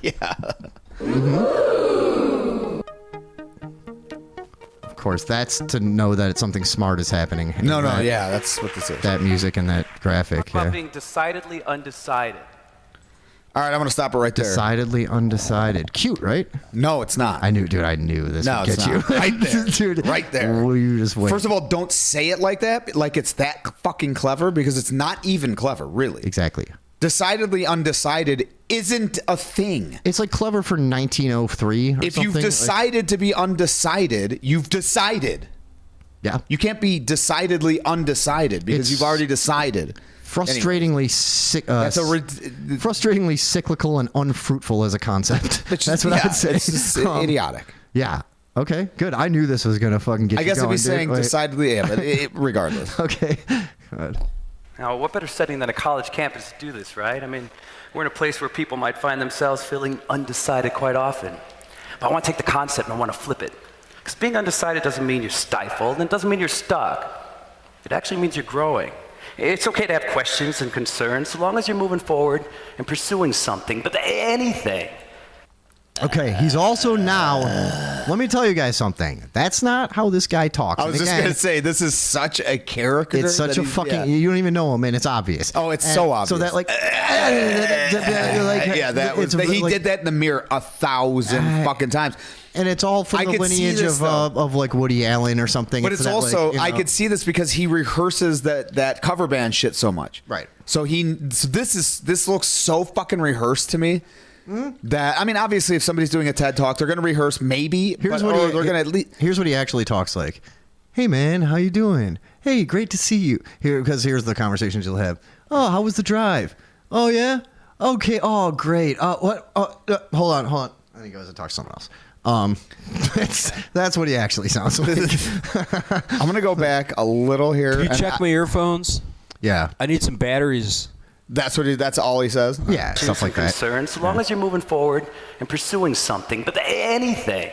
Yeah. Mm-hmm. Of course, that's to know that something smart is happening. That's what this is. That music and that graphic. About being decidedly undecided. All right, I'm going to stop it right there. Decidedly undecided. Cute, right? No, it's not. I knew this would get you. Right there. Dude, right there. Will you just wait? First of all, don't say it like that, like it's that fucking clever, because it's not even clever, really. Exactly. Decidedly undecided isn't a thing. It's like clever for 1903 or if something. you've decided to be undecided, you've decided. Yeah. You can't be decidedly undecided because you've already decided. Frustratingly frustratingly cyclical and unfruitful as a concept. That's what I would say. It's just idiotic. Yeah. Okay, good. I knew this was going to fucking get I you guess going, if he's saying Wait. decidedly, yeah, but regardless. Okay. Good. Now, what better setting than a college campus to do this, right? I mean, we're in a place where people might find themselves feeling undecided quite often. But I want to take the concept and I want to flip it. Because being undecided doesn't mean you're stifled, and it doesn't mean you're stuck. It actually means you're growing. It's okay to have questions and concerns so long as you're moving forward and pursuing something, but anything. Okay, he's also now. Let me tell you guys something. That's not how this guy talks. I was just going to say, this is such a character. It's such a fucking. You don't even know him, and it's obvious. Oh, it's so obvious. So that like. He did that in the mirror 1,000 fucking times. And it's all from the lineage of like Woody Allen or something. But it's also, I could see this because he rehearses that cover band shit so much. Right. So this looks so fucking rehearsed to me. That I mean, obviously, if somebody's doing a TED talk, they're going to rehearse maybe. Here's what he actually talks like. Hey man, how you doing? Hey, great to see you. Here's the conversations you'll have. Oh, how was the drive? Oh yeah. Okay. Oh, great. What? Hold on. And he goes and talks to someone else. That's what he actually sounds like. I'm gonna go back a little here. Can you check my earphones? Yeah. I need some batteries. That's all he says? Yeah, stuff like that. Concerns, so long as you're moving forward and pursuing something, but anything.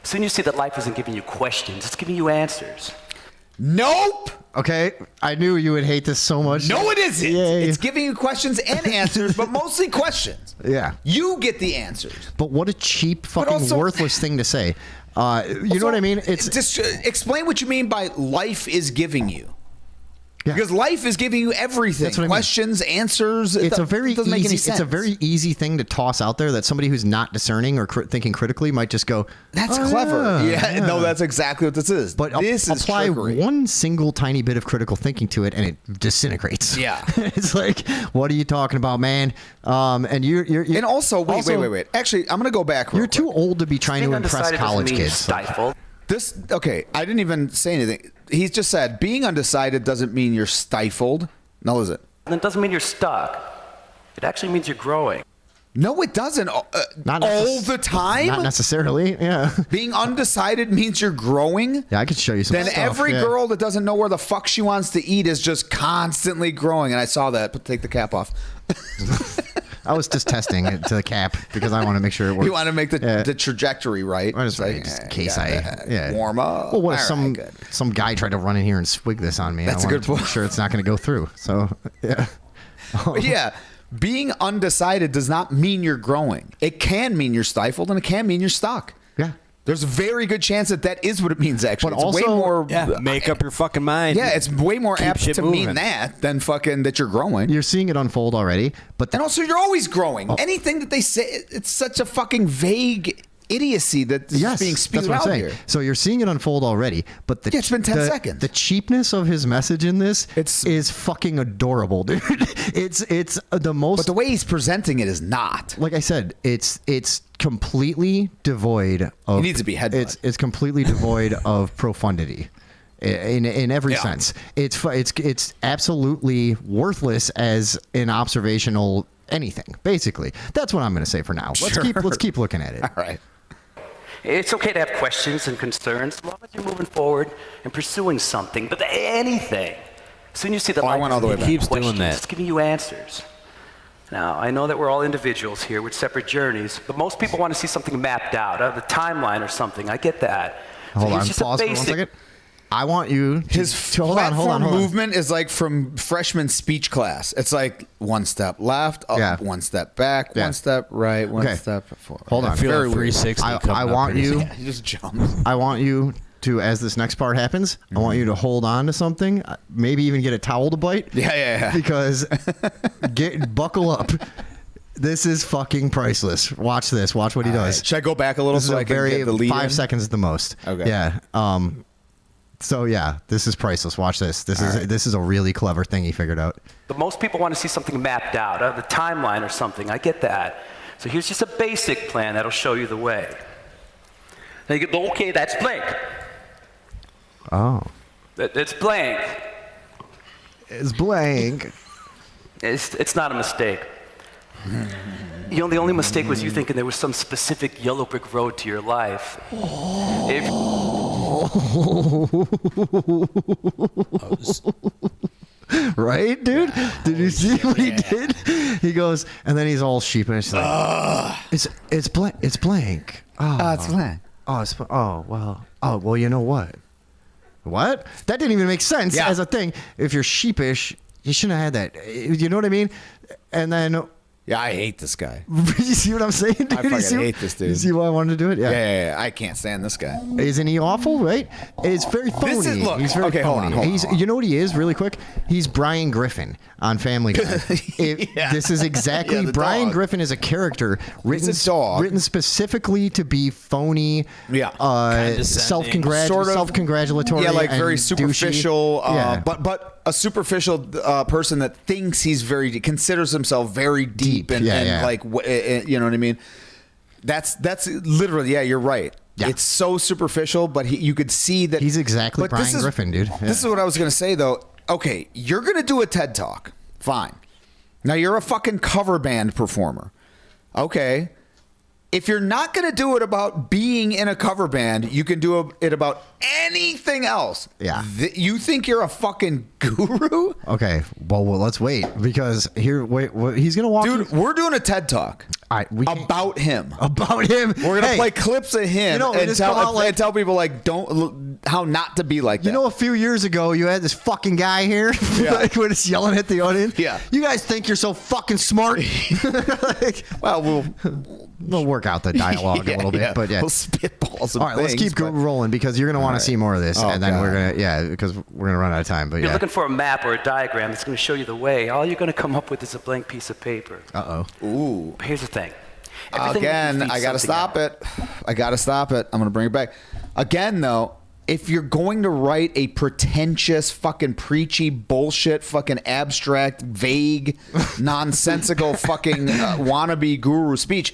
Soon you see that life isn't giving you questions, it's giving you answers. Nope. Okay, I knew you would hate this so much. No, it isn't. Yay. It's giving you questions and answers, but mostly questions. Yeah. You get the answers. But what a cheap, fucking worthless thing to say. You know what I mean? It's just explain what you mean by life is giving you. Yeah. Because life is giving you everything. Questions, answers. It's a very doesn't make any easy. sense. It's a very easy thing to toss out there that somebody who's not discerning or thinking critically might just go. That's clever. Yeah, no, that's exactly what this is. But this is apply trickery. one single tiny bit of critical thinking to it, and it disintegrates. Yeah, it's like, what are you talking about, man? And you're and also wait. Actually, I'm gonna go back. You're too old to be trying to impress college kids. Stifled. Okay, I didn't even say anything. He's just said being undecided doesn't mean you're stifled. No, is it? And it doesn't mean you're stuck. It actually means you're growing. No, it doesn't. Not all the time? Not necessarily, yeah. Being undecided means you're growing? Yeah, I could show you some stuff. Then every girl that doesn't know where the fuck she wants to eat is just constantly growing. And I saw that, but take the cap off. I was just testing it to the cap because I want to make sure it works. You want to make the trajectory right. Just in case warm up. Well, what if some guy tried to run in here and swig this on me? That's a good point. I'm sure it's not going to go through. So, yeah. Yeah. Being undecided does not mean you're growing. It can mean you're stifled, and it can mean you're stuck. Yeah. There's a very good chance that is what it means, actually. But it's also, way more... make up your fucking mind. Yeah, it's way more apt to mean that than fucking that you're growing. You're seeing it unfold already. And also, you're always growing. Anything that they say, it's such a fucking vague idiocy that's being spewed out here. So you're seeing it unfold already, but it's been 10 seconds. The cheapness of his message in this is fucking adorable, dude. It's the most. But the way he's presenting it is not. Like I said, it's completely devoid of. He needs to be headbutt. It's completely devoid of profundity. In every sense, it's absolutely worthless as an observational anything. Basically, that's what I'm going to say for now. Let's keep looking at it. All right. It's okay to have questions and concerns as long as you're moving forward and pursuing something, but anything. Soon you see that life went all the way back. Keeps doing that. It's giving you answers. Now, I know that we're all individuals here with separate journeys, but most people want to see something mapped out, the timeline or something. I get that. Hold on, pause for 1 second. I want you to hold on. Movement is like from freshman speech class. It's like one step left, up, one step back, one step right, one step forward. Hold on. I feel like 360. I want you. He just jumps. I want you to, as this next part happens, I want you to hold on to something. Maybe even get a towel to bite. Yeah. Because buckle up. This is fucking priceless. Watch this. Watch what he does. Should I go back a little so I can get the lead 5 in? seconds at the most. Okay. Yeah. So yeah, this is priceless. Watch this. This is a really clever thing he figured out. But most people want to see something mapped out, the timeline or something. I get that. So here's just a basic plan that'll show you the way. Now you go, okay, that's blank. Oh. It's blank. It's blank. It's not a mistake. The only mistake was you thinking there was some specific yellow brick road to your life. Right, dude? Did you see what he did? He goes, and then he's all sheepish, like, it's blank. It's blank. It's blank. Well, you know what? What? That didn't even make sense as a thing. If you're sheepish, you shouldn't have had that. You know what I mean? And then... Yeah, I hate this guy. You see what I'm saying, dude? I fucking hate this dude. You see why I wanted to do it? Yeah. I can't stand this guy. Isn't he awful, right? It's very phony. He's very phony. Hold on. You know what he is, really quick? He's Brian Griffin on Family Guy. This is exactly... Brian Griffin is a character written specifically to be phony, self-congratulatory, like very and superficial, douchey. but a superficial person that thinks he's considers himself very deep and like, you know what I mean? That's literally, you're right. Yeah. It's so superficial, but you could see that he's exactly Brian Griffin, dude. Yeah. This is what I was going to say, though. Okay, you're going to do a TED Talk. Fine. Now, you're a fucking cover band performer. Okay. If you're not going to do it about being in a cover band, you can do it about anything else. Yeah. You think you're a fucking guru? Okay. Well, let's wait, because he's going to walk. Dude, we're doing a TED Talk about him. About him. We're going to play clips of him and tell people, like, how not to be like that. You know, a few years ago, you had this fucking guy here when it's yelling at the audience. Yeah. You guys think you're so fucking smart? Well, we'll work out the dialogue a little bit, but we'll spitball some all right, let's keep rolling, because you're going to want to see more of this, and then we're going to, because we're going to run out of time. But you're looking for a map or a diagram that's going to show you the way. All you're going to come up with is a blank piece of paper. Ooh. Here's the thing. Again, I got to stop it. I'm going to bring it back. Again, though, if you're going to write a pretentious, fucking preachy bullshit, fucking abstract, vague, nonsensical, fucking wannabe guru speech,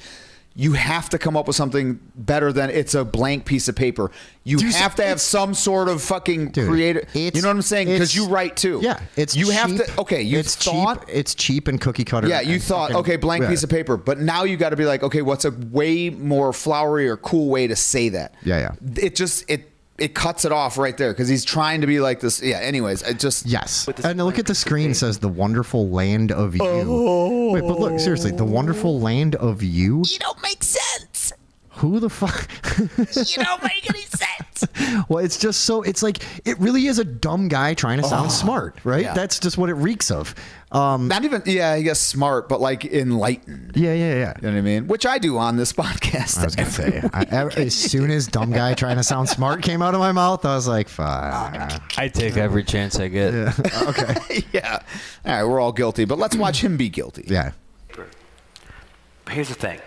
you have to come up with something better than it's a blank piece of paper. You have to have some sort of fucking creative. You know what I'm saying? Because you write too. Yeah, it's you cheap. have to. Okay, you thought it's cheap and cookie cutter. Yeah, you thought blank piece of paper, but now you got to be like, okay, what's a way more flowery or cool way to say that? Yeah. It cuts it off right there because he's trying to be like this. Yeah. Anyways, And look at the screen. It says the wonderful land of you. Wait, but look, seriously, the wonderful land of you. You don't make sense. Who the fuck? You don't make any sense. Well, it's just so. It's like it really is a dumb guy trying to sound smart, right? Yeah. That's just what it reeks of. Not even, I guess smart, but like enlightened. Yeah. You know what I mean? Which I do on this podcast. I was gonna say, as soon as dumb guy trying to sound smart came out of my mouth, I was like, fuck. I take every chance I get. Yeah. Okay. Yeah. All right, we're all guilty, but let's watch him be guilty. Yeah. But here's the thing.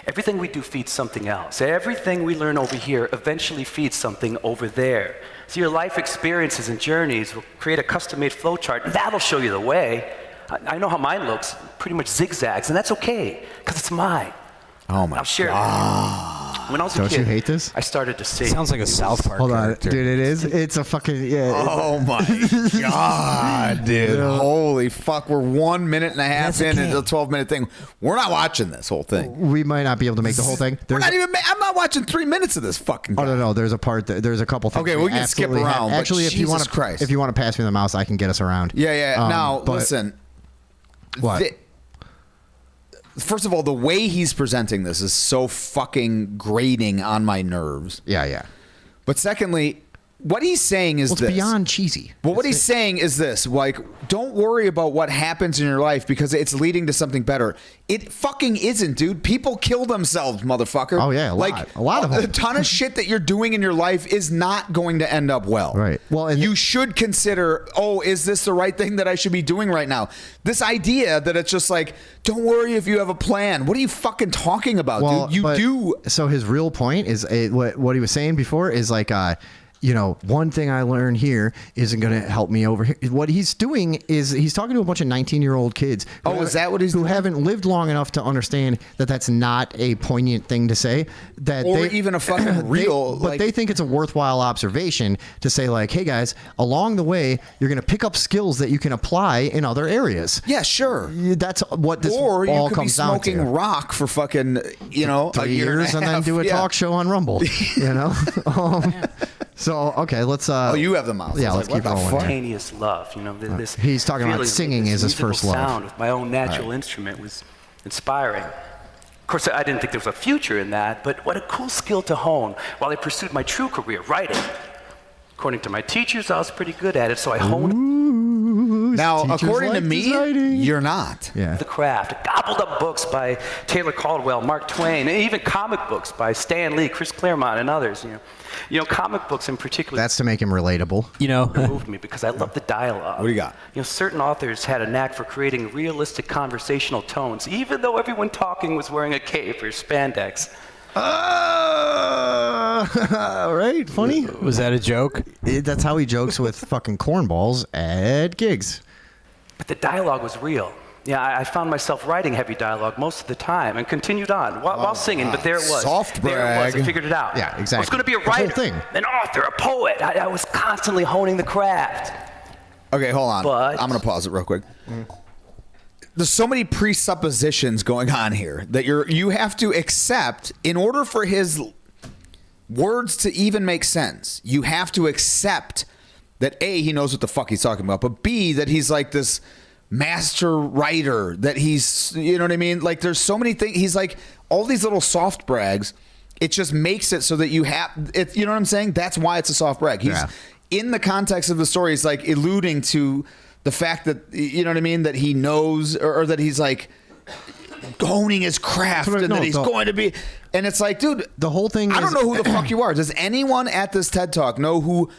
Everything we do feeds something else. Everything we learn over here eventually feeds something over there. So your life experiences and journeys will create a custom-made flowchart, and that'll show you the way. I know how mine looks, pretty much zigzags, and that's okay, because it's mine. Oh my I'll share God. When I was a Don't kid, you hate this? I started to sing. Sounds like a South Park Hold on, character. dude. It is. It's a fucking Oh my God, dude! Holy fuck! We're 1 minute and a half in into the 12-minute thing. We're not watching this whole thing. We might not be able to make the whole thing. We're not even. I'm not watching 3 minutes of this fucking. Oh no, there's a part. There's a couple things. Okay, we can skip around. Actually, if you want Christ. if you want to pass me the mouse, I can get us around. Yeah. Now listen. What? First of all, the way he's presenting this is so fucking grating on my nerves. Yeah. But secondly, what he's saying is it's this. beyond cheesy. Well, what he's saying is this. Like, don't worry about what happens in your life because it's leading to something better. It fucking isn't, dude. People kill themselves, motherfucker. Oh, yeah, a lot of them. A ton of shit that you're doing in your life is not going to end up well. Right. Well, and you should consider, is this the right thing that I should be doing right now? This idea that it's just like, don't worry if you have a plan. What are you fucking talking about, dude? You do. So his real point is what he was saying before is like, you know, one thing I learned here isn't going to help me over here. What he's doing is he's talking to a bunch of 19-year-old kids. Is that what he's who doing? haven't lived long enough to understand that that's not a poignant thing to say. That Or they, even a fucking real. but they think it's a worthwhile observation to say, like, hey guys, along the way, you're going to pick up skills that you can apply in other areas. Yeah, sure. That's what this or all you could comes be down smoking to. rock for fucking, you know, 3 a year years and then half. do a talk show on Rumble. You know. So okay, let's. You have the mouth. Yeah, let's keep rolling. here. Spontaneous love, you know. This He's talking about feeling of singing this is his musical first love. sound with my own natural instrument was inspiring. Of course, I didn't think there was a future in that, but what a cool skill to hone while I pursued my true career, writing. According to my teachers, I was pretty good at it, so I honed. Now, Teachers according to like me, designing. you're not. Yeah. The craft. Gobbled up books by Taylor Caldwell, Mark Twain, and even comic books by Stan Lee, Chris Claremont, and others. You know, comic books in particular. That's to make him relatable. You know, moved me because I love the dialogue. What do you got? You know, certain authors had a knack for creating realistic conversational tones, even though everyone talking was wearing a cape or spandex. Right? Funny? Was that a joke? That's how he jokes with fucking cornballs at gigs. But the dialogue was real. Yeah, I found myself writing heavy dialogue most of the time and continued on while singing, but there it was. Soft There it was. brag. I figured it out. Yeah, exactly. I was going to be a The whole writer, thing. an author, a poet. I was constantly honing the craft. Okay, hold on. But- I'm going to pause it real quick. There's so many presuppositions going on here that you have to accept in order for his words to even make sense. You have to accept that A, he knows what the fuck he's talking about, but B, that he's like this master writer, that he's, you know what I mean? Like there's so many things. He's like all these little soft brags. It just makes it so that you have it. You know what I'm saying? That's why it's a soft brag. He's in the context of the story. He's like alluding to the fact that, you know what I mean, that he knows or that he's like honing his craft and that he's going to be. And it's like, dude, the whole thing. I don't know who the fuck you are. Does anyone at this TED Talk know who?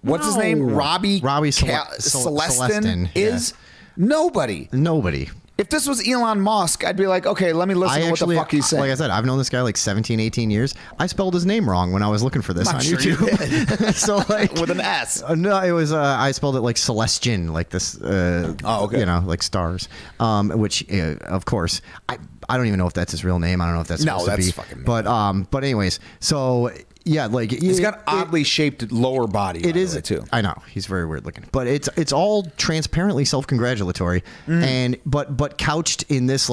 What's his name? Robbie Celestin is. Yeah. Nobody. If this was Elon Musk, I'd be like, okay, let me listen to what the fuck he's saying. Like I said, I've known this guy like 17, 18 years. I spelled his name wrong when I was looking for this on YouTube. So like with an S. No, it was I spelled it like Celestian, like this. Okay. You know, like stars. Which of course I don't even know if that's his real name. I don't know if that's supposed to be. Fucking. But anyways, so. Yeah, like he's got oddly shaped lower body. It is too. I know he's very weird looking, but it's all transparently self-congratulatory, and but couched in this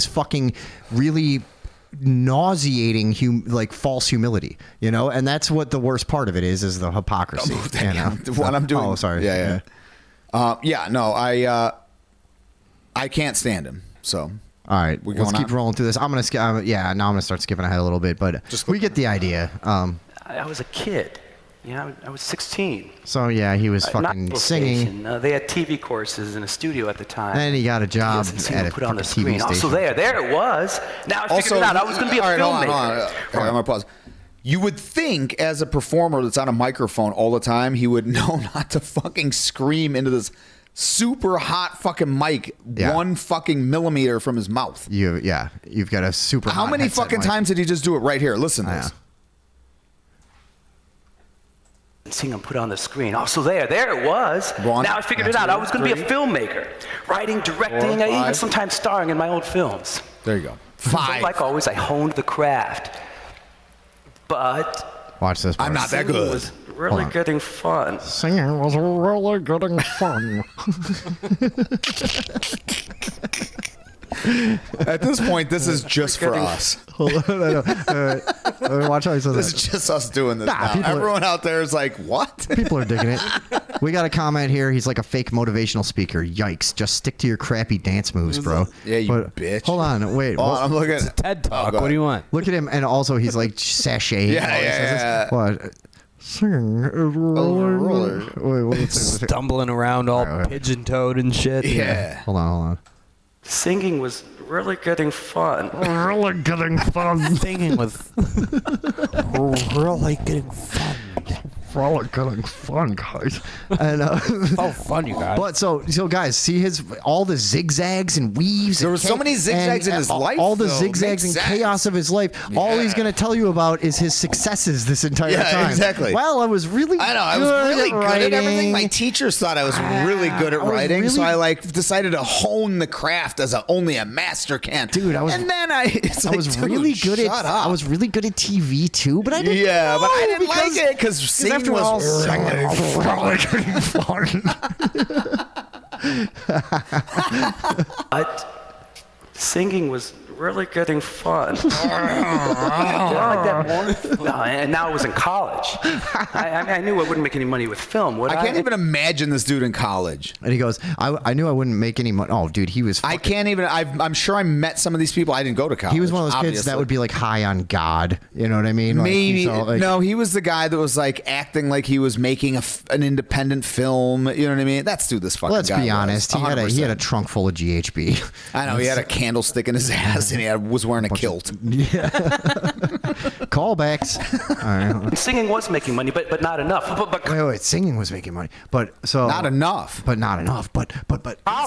fucking really nauseating like false humility, you know, and that's what the worst part of it is the hypocrisy. You know? What I'm doing. Oh, sorry. Yeah. No, I can't stand him. So. All right, let's keep rolling through this. I'm gonna now I'm gonna start skipping ahead a little bit, but we get the idea. I was a kid. Yeah, I was 16. So yeah, he was fucking singing. They had TV courses in a studio at the time. Then he got a job at a put on the TV screen. station. So there it was. Now I figured it out. I was going to be a filmmaker. Hold on. Okay, I'm gonna pause. You would think, as a performer that's on a microphone all the time, he would know not to fucking scream into this super hot fucking mic 1 fucking millimeter from his mouth. You've got a super. How hot many headset fucking mic. times did he just do it right here? Listen to this. Seeing him put on the screen. Oh, so there it was. Now I figured it out. I was going to be a filmmaker, writing, directing, even sometimes starring in my old films. There you go. 5. So like always, I honed the craft. But watch this. I'm not that good. Was really getting fun. Singing was really getting fun. At this point, this is just for us. Hold on, watch how he says This that. is just us doing this now. people Everyone out there is like, what? People are digging it. We got a comment here. He's like a fake motivational speaker. Yikes. Just stick to your crappy dance moves, bro. Yeah, you bitch. Hold on. Wait. I'm looking at TED Talk. What do you want? Look at him. And also, he's like sashaying. Yeah. What? Singing is roller. Wait, what's Stumbling around all pigeon-toed and shit. Yeah. Hold on. Singing was really getting fun. Really getting fun. Singing was really getting fun. We're all getting fun, guys. And so fun, you guys. But so guys, see all the zigzags and weaves. There were so many zigzags in his life. All the though. zigzags and chaos of his life. Yeah. All he's going to tell you about is his successes this entire time. Yeah, exactly. Well, I was really good at everything. My teachers thought I was really good at writing, so I decided to hone the craft as only a master can. Dude, I was really good at TV too, but I didn't. Yeah, but I didn't like it because singing was singing was really getting fun. Did I like that more? No, and now it was in college. I knew I wouldn't make any money with film. I can't even imagine this dude in college. And he goes, I knew I wouldn't make any money. Oh, dude, he was. I can't even. I'm sure I met some of these people. I didn't go to college. He was one of those kids that would be like high on God. You know what I mean? Maybe. No, he was the guy that was like acting like he was making an independent film. You know what I mean? That's who this fucking guy was. Let's be honest. He had a trunk full of GHB. I know. He had a candlestick in his ass. And he was wearing a kilt. Yeah. Callbacks. All right. Singing was making money, but not enough. Wait. Singing was making money, but not enough. But not enough. But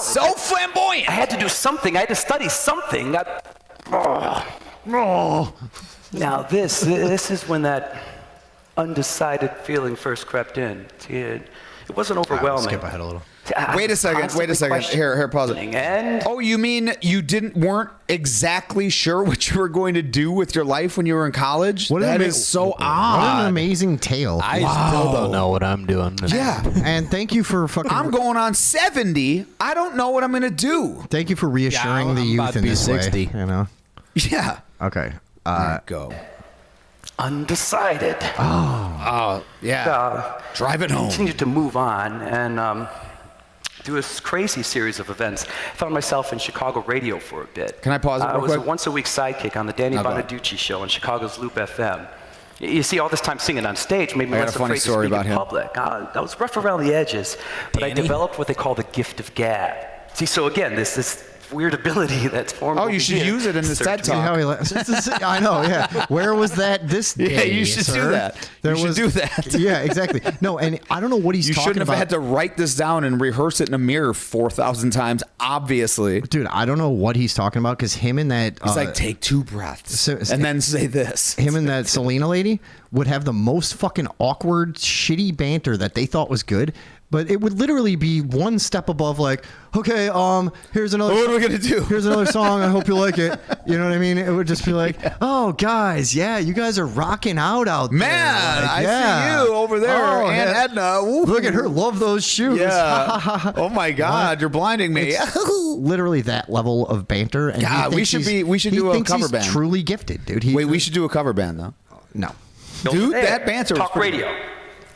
so flamboyant. I had to do something. I had to study something. Now this is when that undecided feeling first crept in. It wasn't overwhelming. Skip ahead a little. Wait a second. Here, pause it. And you mean you weren't exactly sure what you were going to do with your life when you were in college? That is so odd. What an amazing tale. I still don't know what I'm doing. Yeah. And thank you for fucking. I'm going on 70. I don't know what I'm going to do. Thank you for reassuring the youth in this 60. way. You know. Yeah. Okay. Go. Undecided. Oh, yeah. Drive it home. Continued to move on and do a crazy series of events. I found myself in Chicago radio for a bit. Can I pause it real I was quick? a once-a-week sidekick on the Danny Bonaducci show on Chicago's Loop FM. You see, all this time singing on stage made me less afraid to speak in public. I was rough around the edges, but I developed what they call the gift of gab. See, so again, this weird ability that's formed. Oh, you should use it in the TED Talk. I know, yeah. Where was that this day? Yeah, you should do that. You should do that. Yeah, exactly. No, and I don't know what he's talking about. You shouldn't have had to write this down and rehearse it in a mirror 4,000 times, obviously. Dude, I don't know what he's talking about because him and that. He's like, take 2 breaths and then say this. Him and that Selena lady would have the most fucking awkward, shitty banter that they thought was good. But it would literally be one step above, like, okay, here's another. What are we gonna do? Here's another song. I hope you like it. You know what I mean? It would just be like, oh, guys, yeah, you guys are rocking out there. Man, like, I see you over there, Aunt Edna. Woo. Look at her, love those shoes. Yeah. Oh my God, you're blinding me. Literally that level of banter. And God, we should do a cover band. Truly gifted, dude. Wait, we should do a cover band though. No, dude, that banter. Talk radio.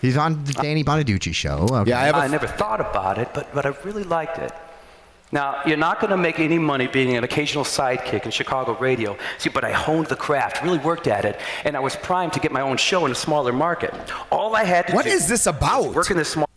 He's on the Danny Bonaducci show. Okay. Yeah, I never thought about it, but I really liked it. Now, you're not going to make any money being an occasional sidekick in Chicago radio. See, but I honed the craft, really worked at it, and I was primed to get my own show in a smaller market. All I had to do. What is this about? Work in this small.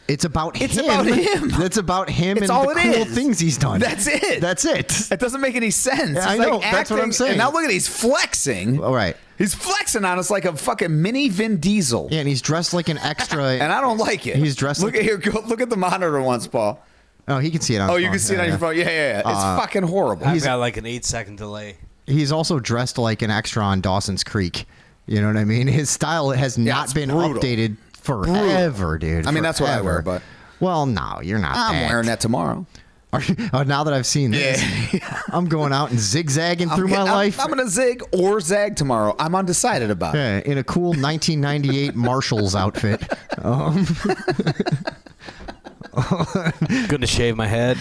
It's about him. It's about him. It's about him it's and all the cool things he's done. That's it. That's it. It doesn't make any sense. Yeah, I know. Like That's what I'm saying. And now look at he's flexing. All right. He's flexing on us like a fucking mini Vin Diesel. Yeah, and he's dressed like an extra. And I don't like it. He's dressed. Look at here. Go look at the monitor once, Paul. Oh, he can see it on. Oh, his you phone. can see it on your phone. Yeah. It's fucking horrible. He's got like an 8-second delay. He's also dressed like an extra on Dawson's Creek. You know what I mean? His style has not been updated forever, dude. I mean, that's what I wear, but. Well, no, you're not. I'm wearing that tomorrow. Now that I've seen this, I'm going out and zigzagging through my life. I'm going to zig or zag tomorrow. I'm undecided about it. In a cool 1998 Marshalls outfit. Gonna shave my head.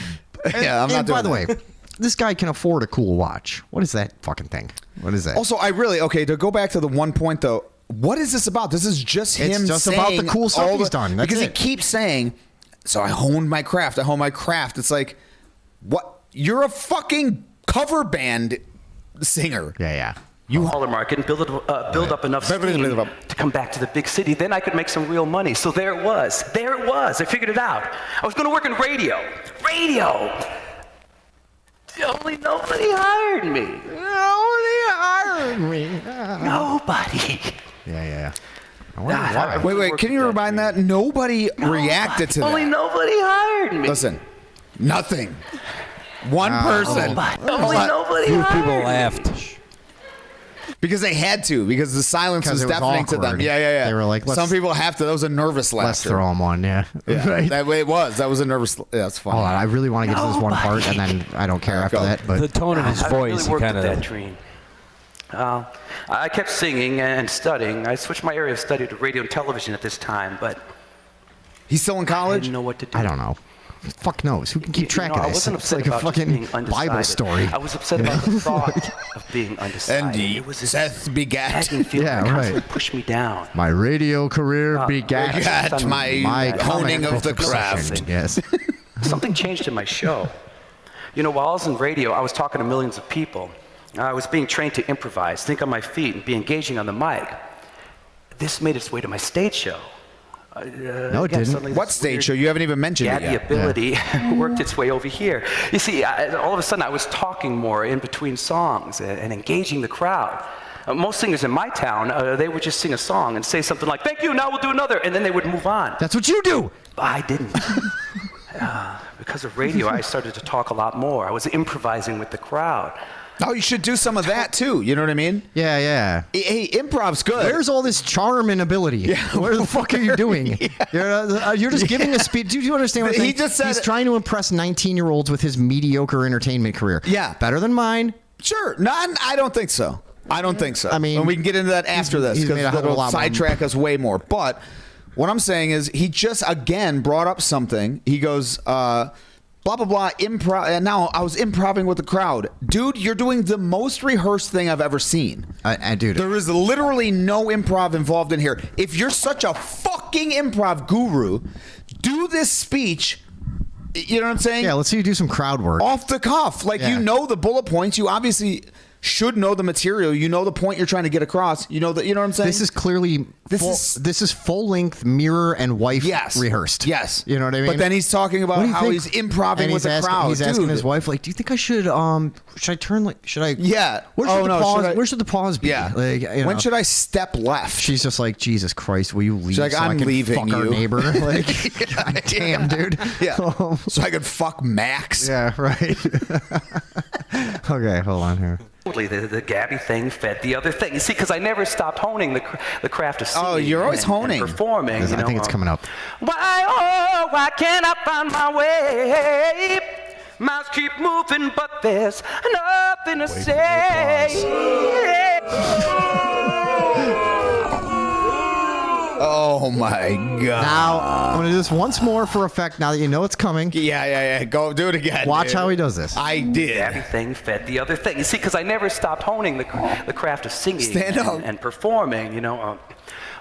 Yeah, I'm not doing by the way, this guy can afford a cool watch. What is that fucking thing? What is that? Also, to go back to the one point though, what is this about? This is just him It's just saying about the cool stuff he's done. That's because it. he keeps saying, so I honed my craft. It's like, what? You're a fucking cover band singer. Yeah. You smaller market and build up enough steam to come back to the big city. Then I could make some real money. So there it was. I figured it out. I was going to work in radio. Only nobody hired me. Nobody. Yeah. Wait. Can you remind that? Nobody reacted to that. Only nobody hired me. Listen, nothing. One person. Only nobody Few hired people me. laughed. Because they had to, because the silence was it was deafening to them. awkward. Yeah. They were like, some people have to. That was a nervous laughter. Let's throw him one, yeah. Right? That way it was. That was a nervous. Yeah, that's funny. Hold on, I really want to get to this one part, and then I don't care after that. But The tone of his I voice, really worked kind at that of. dream. I kept singing and studying. I switched my area of study to radio and television at this time, but he's still in college. I didn't know what to do. I don't know. Fuck knows. Who can keep track of I this? wasn't It's upset like a about just fucking being undecided. Bible story. I was upset about the thought of being undecided. And it was this Seth begat. nagging feeling Yeah, that constantly right. pushed me down. My radio career Begat my honing of the craft. Yes. Something changed in my show. You know, while I was in radio, I was talking to millions of people. I was being trained to improvise, think on my feet, and be engaging on the mic. This made its way to my stage show. No, it didn't. What stage show? You haven't even mentioned it Gaddy yet. ability worked its way over here. You see, all of a sudden I was talking more in between songs and engaging the crowd. Most singers in my town, they would just sing a song and say something like, "Thank you, now we'll do another," and then they would move on. That's what you do. But I didn't. Because of radio, I started to talk a lot more. I was improvising with the crowd. Oh, you should do some of that too. You know what I mean? Yeah. Hey, improv's good. Where's all this charm and ability? Yeah. Where the fuck are you doing? You're just giving a speech. Do you understand what I'm saying? He just said he's trying to impress 19-year-olds with his mediocre entertainment career. Yeah. Better than mine. Sure. I don't think so. I mean, and we can get into that after this he's made because a hell of a that'll lot more. sidetrack us way more. But what I'm saying is, he just again brought up something. He goes, blah blah blah, improv. And now I was improvising with the crowd, dude. You're doing the most rehearsed thing I've ever seen. Dude, there is literally no improv involved in here. If you're such a fucking improv guru, do this speech. You know what I'm saying? Yeah, let's see you do some crowd work. Off the cuff. Like, you know the bullet points. You obviously should know the material. You know the point you're trying to get across. You know what I'm saying? This is clearly this is full-length mirror and wife rehearsed. Yes. You know what I mean? But then he's talking about how think? he's improvising And with the crowd. He's asking Dude. his wife, like, do you think I should I turn should I Yeah. Where should the pause be? Yeah. Like, you when know. should I step left? She's just like, Jesus Christ, will you leave? She's like, so I'm I can leaving fuck our you. neighbor. Like, God damn, dude. Yeah. So I could fuck Max. Yeah, right. Okay, hold on here. The Gabby thing fed the other thing. You see, because I never stopped honing the craft of singing. Oh, you're always honing. And performing. I think it's coming up. Why can't I find my way? Mouths keep moving, but there's nothing to say. Oh my God. Now, I'm going to do this once more for effect now that you know it's coming. Yeah. Go do it again. Watch dude. how he does this. I did. Everything fed the other thing. You see, because I never stopped honing the craft of singing Stand up. and performing, you know.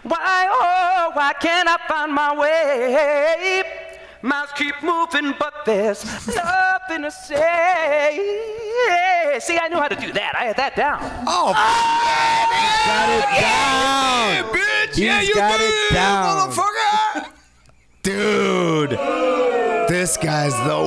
Why can't I find my way? Mouths keep moving, but there's nothing to say. See, I knew how to do that. I had that down. Oh, got it down. Bitch. Yeah, you got it down, motherfucker. Dude, this guy's the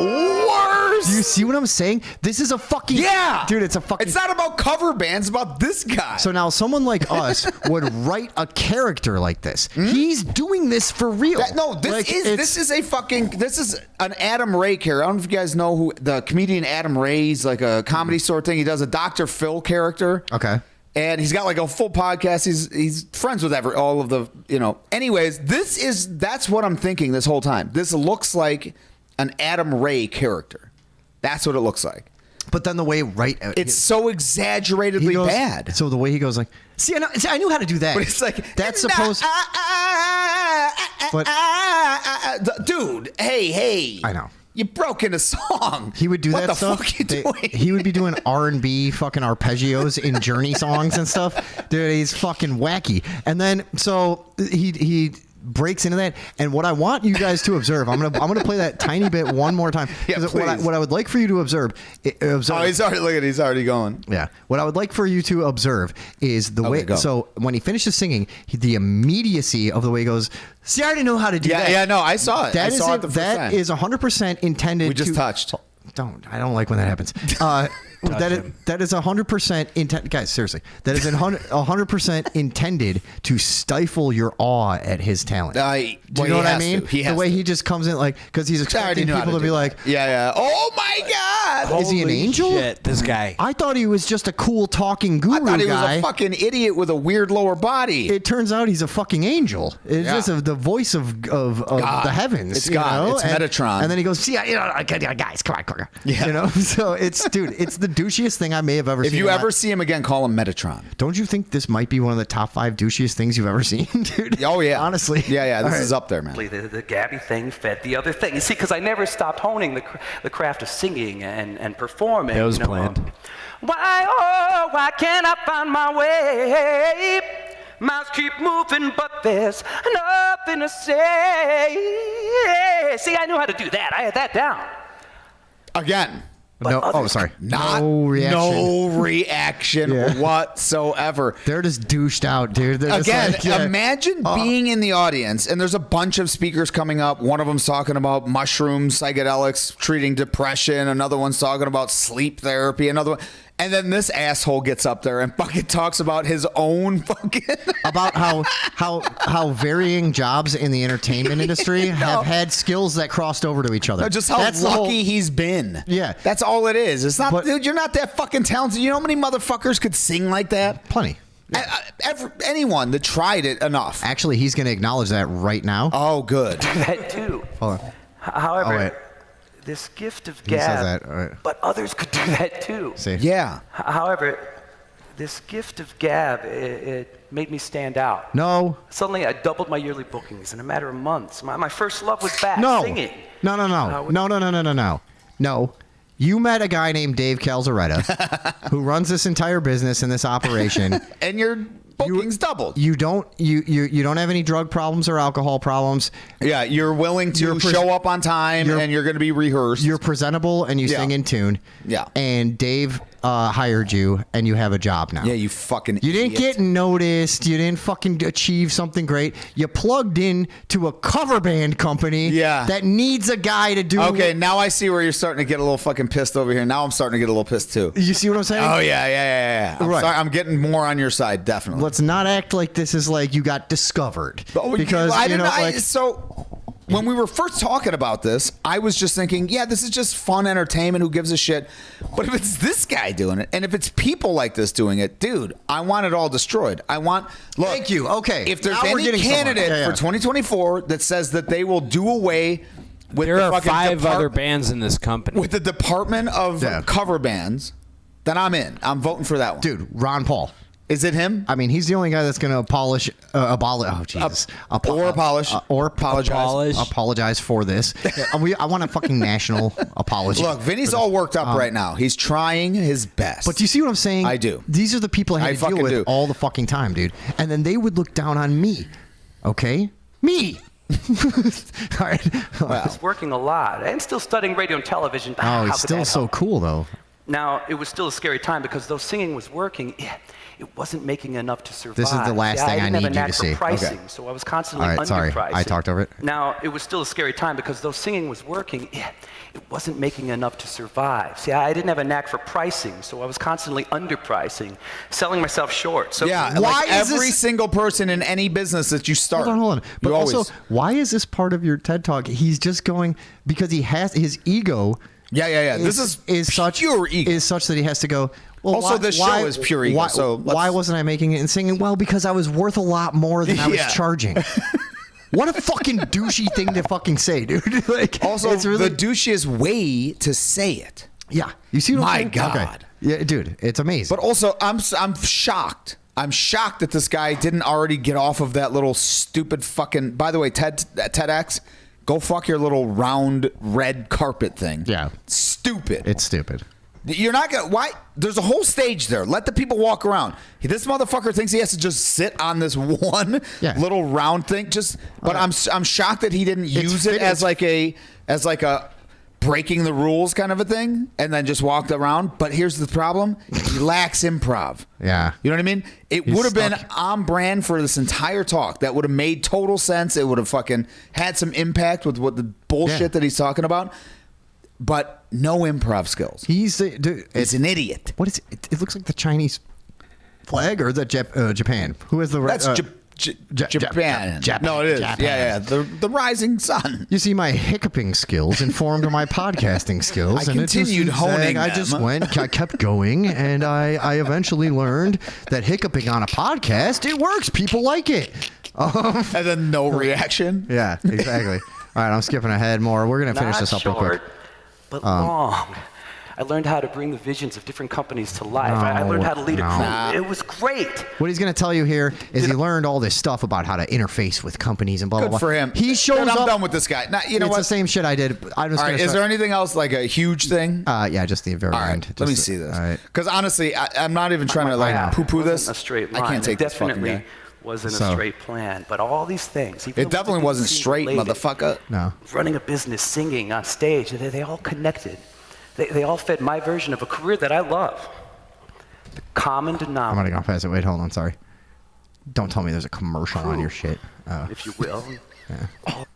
worst. Do you see what I'm saying? This is a fucking... Yeah. Dude, it's a fucking... It's not about cover bands, it's about this guy. So now someone like us would write a character like this. He's doing this for real. This is an Adam Ray character. I don't know if you guys know who the comedian Adam Ray. He's like a comedy sort thing. He does a Dr. Phil character. Okay. And he's got like a full podcast. He's friends with all of the, Anyways, that's what I'm thinking this whole time. This looks like an Adam Ray character. That's what it looks like. But then the way it's so exaggeratedly bad. So the way he goes like, I knew how to do that. But it's like that's supposed. Dude, hey. I know. You broke in a song. He would do what that the stuff. Fuck you doing? He would be doing R&B fucking arpeggios in Journey songs and stuff. Dude, he's fucking wacky. And then so he breaks into that, and what I want you guys to observe, I'm gonna play that tiny bit one more time. Yeah, what I would like for you to observe. Oh, he's already going. Yeah. What I would like for you to observe is the way. So when he finishes singing, the immediacy of the way he goes. See, I already know how to do that. Yeah, no, I saw it. That is 100% intended. We just touched. I don't like when that happens. That is 100% intent. Guys, seriously, that is 100% intended to stifle your awe at his talent. Do you know what I mean? The way he just comes in, like, because he's expecting people to be like, yeah. Oh my God! Is he an angel? Shit, this guy. I thought he was just a cool talking guru guy. I thought he was a fucking idiot with a weird lower body. It turns out he's a fucking angel. It's just the voice of the heavens. It's God. You know? It's Metatron. And then he goes, "See, guys, come on." Yeah. You know, so it's the douchiest thing I may have ever seen. If you ever see him again, call him Metatron. Don't you think this might be one of the top 5 douchiest things you've ever seen, dude? Oh yeah, honestly. Yeah. This is up there, man. The Gabby thing fed the other thing. You see, because I never stopped honing the craft of singing and performing. That was planned. Why can't I find my way? Mouths keep moving, but there's nothing to say. See, I knew how to do that. I had that down. Again. Sorry. No reaction whatsoever. They're just douched out, dude. Again, imagine being in the audience and there's a bunch of speakers coming up. One of them's talking about mushrooms, psychedelics, treating depression. Another one's talking about sleep therapy. Another one. And then this asshole gets up there and fucking talks about his own fucking about how varying jobs in the entertainment industry have had skills that crossed over to each other. No, just how lucky he's been. Yeah, that's all it is. It's not, dude. You're not that fucking talented. You know how many motherfuckers could sing like that? Plenty. Anyone that tried it enough. Actually, he's going to acknowledge that right now. Oh, good. That too. Hold on. However, this gift of gab, says that. All right. But others could do that too. See? Yeah. However, this gift of gab, it made me stand out. No. Suddenly, I doubled my yearly bookings in a matter of months. My first love was back, singing. No. No. You met a guy named Dave Calzaretta who runs this entire business and this operation. And your bookings doubled. You don't have any drug problems or alcohol problems. Yeah, you're willing to show up on time and you're going to be rehearsed. You're presentable and you sing in tune. Yeah. And Dave hired you and you have a job now. Yeah, you fucking You didn't get noticed. You didn't fucking achieve something great. You plugged in to a cover band company that needs a guy to do. Okay, now I see where you're starting to get a little fucking pissed over here. Now I'm starting to get a little pissed too. You see what I'm saying? Oh, yeah. Right. I'm getting more on your side, definitely. Let's not act like this is like you got discovered. Because, so when we were first talking about this, I was just thinking, yeah, this is just fun entertainment. Who gives a shit? But if it's this guy doing it, and if it's people like this doing it, dude, I want it all destroyed. Thank you. Okay. If there's any candidate for 2024 that says that they will do away with there are 5 other bands in this company. With the Department of Cover Bands, then I'm in. I'm voting for that one. Dude, Ron Paul. Is it him? I mean, he's the only guy that's going to apologize for this. I want a fucking national apology. Look, Vinny's all worked up right now. He's trying his best. But do you see what I'm saying? I do. These are the people I had to deal with all the fucking time, dude. And then they would look down on me. Okay? Me. All right. I was working a lot and still studying radio and television. Oh, he's still so cool, though. Now, it was still a scary time because though singing was working, it wasn't making enough to survive. This is the last thing I need you to see. Pricing, so I was constantly underpricing. Sorry, I talked over it. Now, it was still a scary time because though singing was working, it wasn't making enough to survive. See, I didn't have a knack for pricing, so I was constantly underpricing, selling myself short. So yeah, why is every single person in any business that you start? Hold on. But also, why is this part of your TED Talk? He's just going because he has his ego. Yeah. This is such pure ego. Is such that he has to go. Well, also, this show is pure ego. Why wasn't I making it and singing? Well, because I was worth a lot more than I was charging. What a fucking douchey thing to fucking say, dude. Also, it's really the douchiest way to say it. Yeah, you see what I'm saying? My God. Okay. Yeah, dude, it's amazing. But also, I'm shocked. I'm shocked that this guy didn't already get off of that little stupid fucking. By the way, TEDx, go fuck your little round red carpet thing. Yeah, stupid. It's stupid. You're not gonna. Why? There's a whole stage there. Let the people walk around. This motherfucker thinks he has to just sit on this one little round thing. But I'm shocked that he didn't use it as like a breaking the rules kind of a thing, and then just walked around. But here's the problem: he lacks improv. Yeah, you know what I mean. It would have been on brand for this entire talk. That would have made total sense. It would have fucking had some impact with what the bullshit that he's talking about. but no improv skills. He's an idiot. What is it? It looks like the Chinese flag, or is that Japan? Who has the? That's Japan. No, it is. Japan. Yeah. The rising sun. You see, my hiccuping skills informed my podcasting skills. I continued honing I them. just I kept going, and I eventually learned that hiccuping on a podcast, it works. People like it. And then no reaction. Yeah, exactly. All right, I'm skipping ahead more. We're going to finish this up real quick. But long. I learned how to bring the visions of different companies to life. I learned how to lead a crew. It was great. What he's going to tell you here is he learned all this stuff about how to interface with companies and blah, blah, blah. Good for him. He shows up. I'm done with this guy. Now, you know it's what? the same shit I did. All right, is there anything else, like a huge thing? Yeah, just the very end. Let me see this. Because honestly, I'm not even trying to poo-poo this. A straight line. I can't take this fucking guy. Wasn't a straight plan, but all these things. It definitely wasn't straight, motherfucker. No. Running a business, singing on stage, they all connected. They all fit my version of a career that I love. The common denominator. I'm going to go past it. Wait, hold on. Sorry. Don't tell me there's a commercial on your shit. If you will. All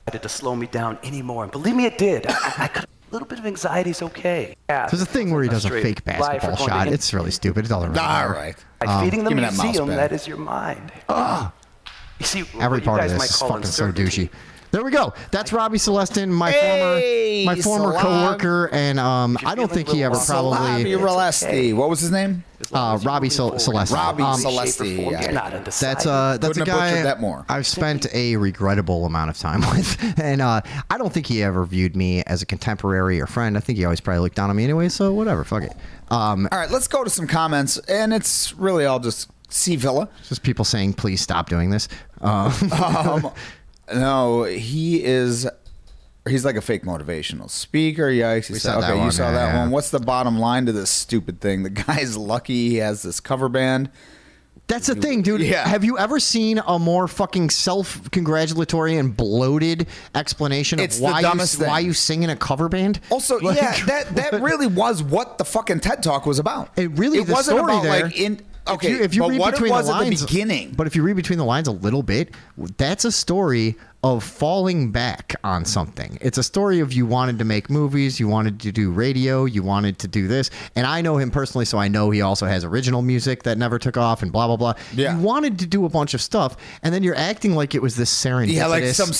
decided to slow me down anymore. And believe me, it did. I could. A little bit of anxiety is okay. Yeah, there's a thing where he does a fake basketball shot. It's really stupid. It's all around. All right. By feeding the museum, that is your mind. You see, every part of this is fucking so douchey. There we go. That's Robbie Celestin, my former coworker, and I don't think he ever probably. What was his name? Robbie Celestin. Robbie Celestin. Yeah. That's a guy that more. I've spent a regrettable amount of time with, and I don't think he ever viewed me as a contemporary or friend. I think he always probably looked down on me anyway. So whatever, fuck it. All right, let's go to some comments, and it's really all just C Villa. Just people saying, please stop doing this. No, he's like a fake motivational speaker. Yikes. You saw that one. What's the bottom line to this stupid thing? The guy's lucky he has this cover band. That's the thing, dude. Yeah. Have you ever seen a more fucking self-congratulatory and bloated explanation of why you sing in a cover band? Also, that really was what the fucking TED Talk was about. It wasn't about there. If you read between the lines, at the beginning. But if you read between the lines a little bit, that's a story of falling back on something. It's a story of you wanted to make movies, you wanted to do radio, you wanted to do this. And I know him personally, so I know he also has original music that never took off and blah, blah, blah. Yeah. You wanted to do a bunch of stuff, and then you're acting like it was this serendipitous. Yeah, like some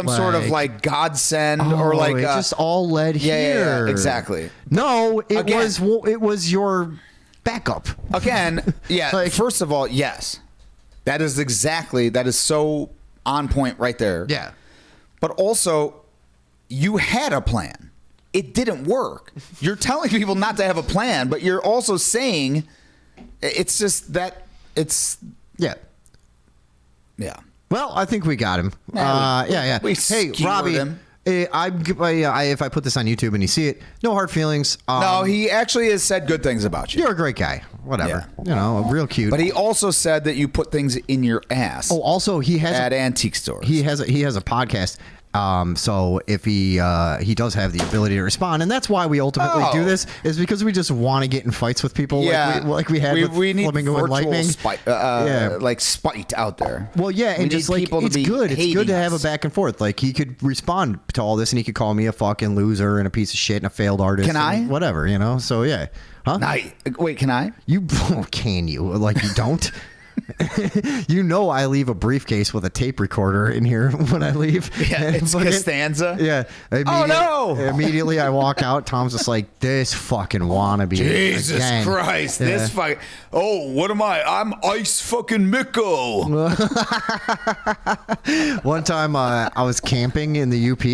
sort of like godsend or like it just all led here. Yeah, exactly. No, it was your backup. Again, yeah. First of all, yes. That is so on point right there. Yeah. But also, you had a plan. It didn't work. You're telling people not to have a plan, but you're also saying it's just that it's... Yeah. Yeah. Well, I think we got him. Yeah. Hey, Robbie... him. If I put this on YouTube and you see it, no hard feelings. No, he actually has said good things about you. You're a great guy. Whatever. Yeah. You know, real cute. But he also said that you put things in your ass. Oh, also he has at antique stores. He has a podcast. So if he does have the ability to respond, and that's why we ultimately do this, is because we just want to get in fights with people, like we had with Flamingo and Lightning. Like spite out there. Well, yeah, and just like it's good. It's good to have a back and forth. Like he could respond to all this, and he could call me a fucking loser and a piece of shit and a failed artist. Can I? Whatever, you know. So yeah, huh? Wait, can I? Can you? Like you don't. You know I leave a briefcase with a tape recorder in here when I leave. Yeah, it's Costanza. Yeah. Oh no! Immediately I walk out. Tom's just like, this fucking wannabe. Jesus again. Christ! This fucking. Oh, what am I? I'm Ice fucking Mikko. One time I was camping in the UP,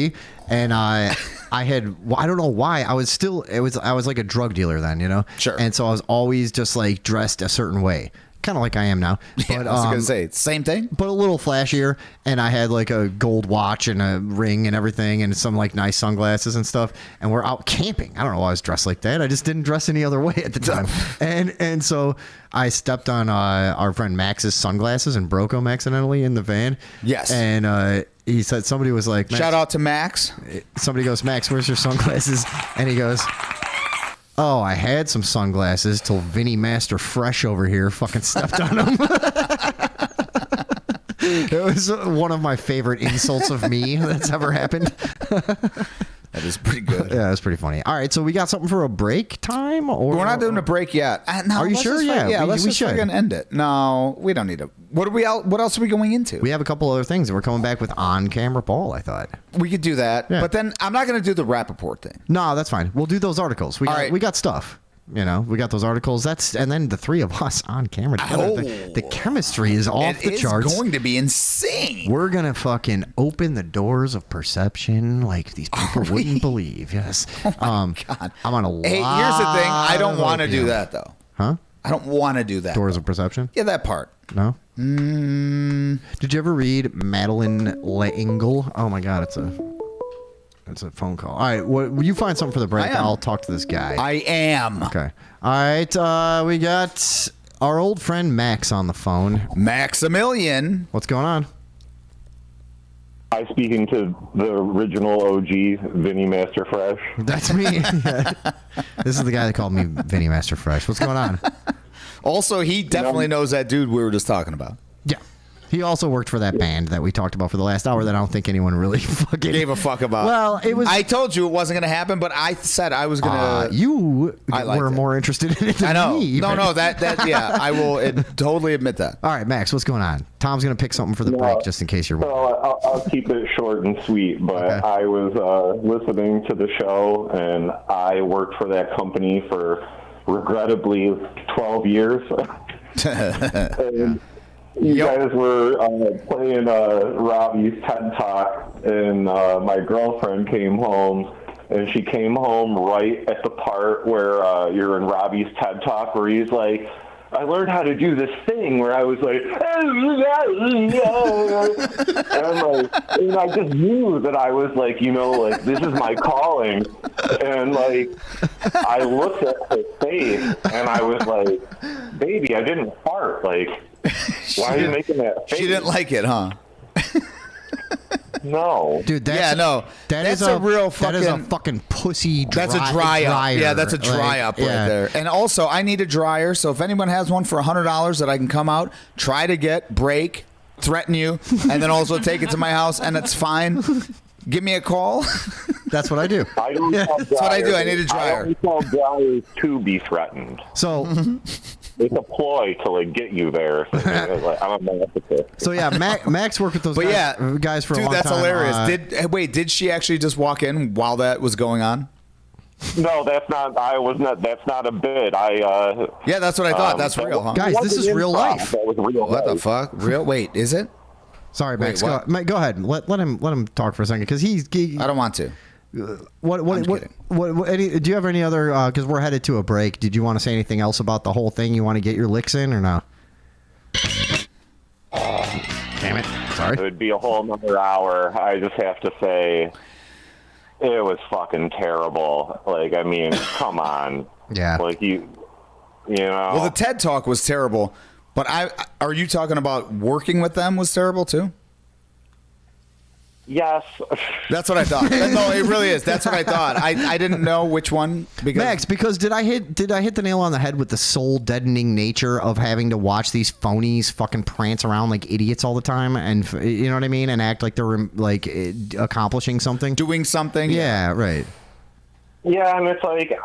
and I don't know why I was like a drug dealer then, you know. Sure. And so I was always just like dressed a certain way. Kind of like I am now. But, I was going to say, same thing. But a little flashier. And I had like a gold watch and a ring and everything and some like nice sunglasses and stuff. And we're out camping. I don't know why I was dressed like that. I just didn't dress any other way at the time. And so I stepped on our friend Max's sunglasses and broke them accidentally in the van. Yes. And he said, somebody was like... Shout out to Max. Somebody goes, Max, where's your sunglasses? And he goes... Oh, I had some sunglasses till Vinny Master Fresh over here fucking stepped on them. It was one of my favorite insults of me that's ever happened. That is pretty good. Yeah, that's pretty funny. All right, so we got something for a break time, or we're not doing a break yet. No, are you sure? Yeah, let's just fucking end it. No, we don't need to. What else are we going into? We have a couple other things. We're coming back with on-camera Paul. I thought we could do that, but then I'm not going to do the Rappaport thing. No, that's fine. We'll do those articles. We got stuff. We got those articles. And then the three of us on camera together. The chemistry is off the charts. It's going to be insane. We're gonna fucking open the doors of perception like these people wouldn't believe. Yes. Oh my God. I'm on a lot. Hey, here's the thing. I don't want to do that though. Huh? I don't want to do that. Doors of perception. Yeah, that part. No. Did you ever read Madeleine L'Engle? Oh my God, it's a phone call. All right, will you find something for the break? I'll talk to this guy. I am. Okay. All right, we got our old friend Max on the phone. Maximilian. What's going on? Hi, speaking to the original OG, Vinny Master Fresh. That's me. This is the guy that called me Vinny Master Fresh. What's going on? Also, he definitely knows that dude we were just talking about. Yeah. He also worked for that band that we talked about for the last hour that I don't think anyone really fucking gave a fuck about. Well, it was. I told you it wasn't going to happen, but I said I was going to. You were more interested in it than I know. me. No, that yeah, I will totally admit that. All right, Max, what's going on? Tom's going to pick something for the break just in case you're. So I'll keep it short and sweet, but okay. I was listening to the show, and I worked for that company for regrettably 12 years. And you guys were playing Robbie's TED Talk, and my girlfriend came home, and she came home right at the part where you're in Robbie's TED Talk, where he's like, I learned how to do this thing where I was like, and I just knew that I was like, this is my calling. And like, I looked at her face and I was like, baby, I didn't fart. Like, why are you making that face? She didn't like it, huh? No, dude. That's a real fucking. That is a fucking pussy. That's a dry up. Dryer. Yeah, that's a dry up right there. And also, I need a dryer. So if anyone has one for $100 that I can come out, try to get, break, threaten you, and then also take it to my house, and it's fine. Give me a call. That's what I do. That's what I do. I need a dryer. I only tell dryers to be threatened. So. It's a ploy to like get you there. So, like, I'm a masochist. So yeah, Max worked with those guys for a long time. Dude, that's hilarious. Did she actually just walk in while that was going on? No, that's not. That's not a bit. Yeah, that's what I thought. That's real, huh? Guys, this is real life. That was real what life. The fuck? Real? Wait, is it? Sorry, Max. Go ahead. Let him talk for a second because he's. I don't want to. What do you have any other? Because we're headed to a break. Did you want to say anything else about the whole thing? You want to get your licks in or no? Damn it! Sorry. It would be a whole another hour. I just have to say, it was fucking terrible. Like, I mean, come on. Yeah. Like you know. Well, the TED Talk was terrible, but are you talking about working with them was terrible too? Yes. That's what I thought. No, it really is. That's what I thought. I didn't know which one. Max, because did I hit the nail on the head with the soul deadening nature of having to watch these phonies fucking prance around like idiots all the time, and you know what I mean, and act like they're like accomplishing something, doing something. Yeah, right. Yeah, and it's like,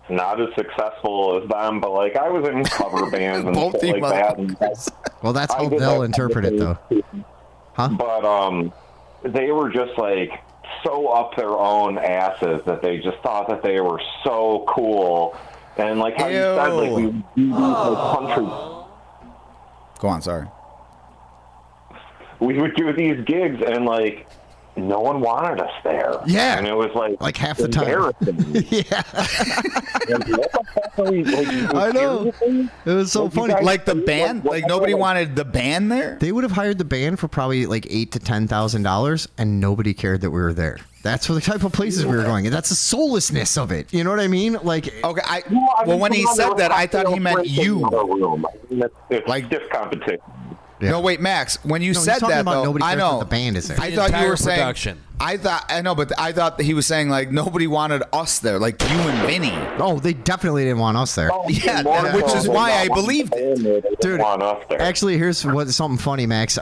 not as successful as them, but like I was in cover bands and shit like that. And well, that's how they'll interpret it, though. Huh? But they were just like so up their own asses that they just thought that they were so cool, and like how you said, like we do these country. Go on, sorry. We would do these gigs, and like no one wanted us there. Yeah, and it was like half the time. Yeah. I know. It was so funny. Like the band, like nobody wanted the band there. They would have hired the band for probably like $8,000 to $10,000, and nobody cared that we were there. That's for the type of places we were going. That's the soullessness of it. You know what I mean? Like, okay, well, when he said that, I thought he meant you. Like stiff competition. Yeah. No, wait, Max. When you said that, though, I know the band is there. I thought you were saying. I thought that he was saying like nobody wanted us there, like you and Vinny. Oh, they definitely didn't want us there. Yeah, which is why I believed it. Dude, actually, here's something funny, Max.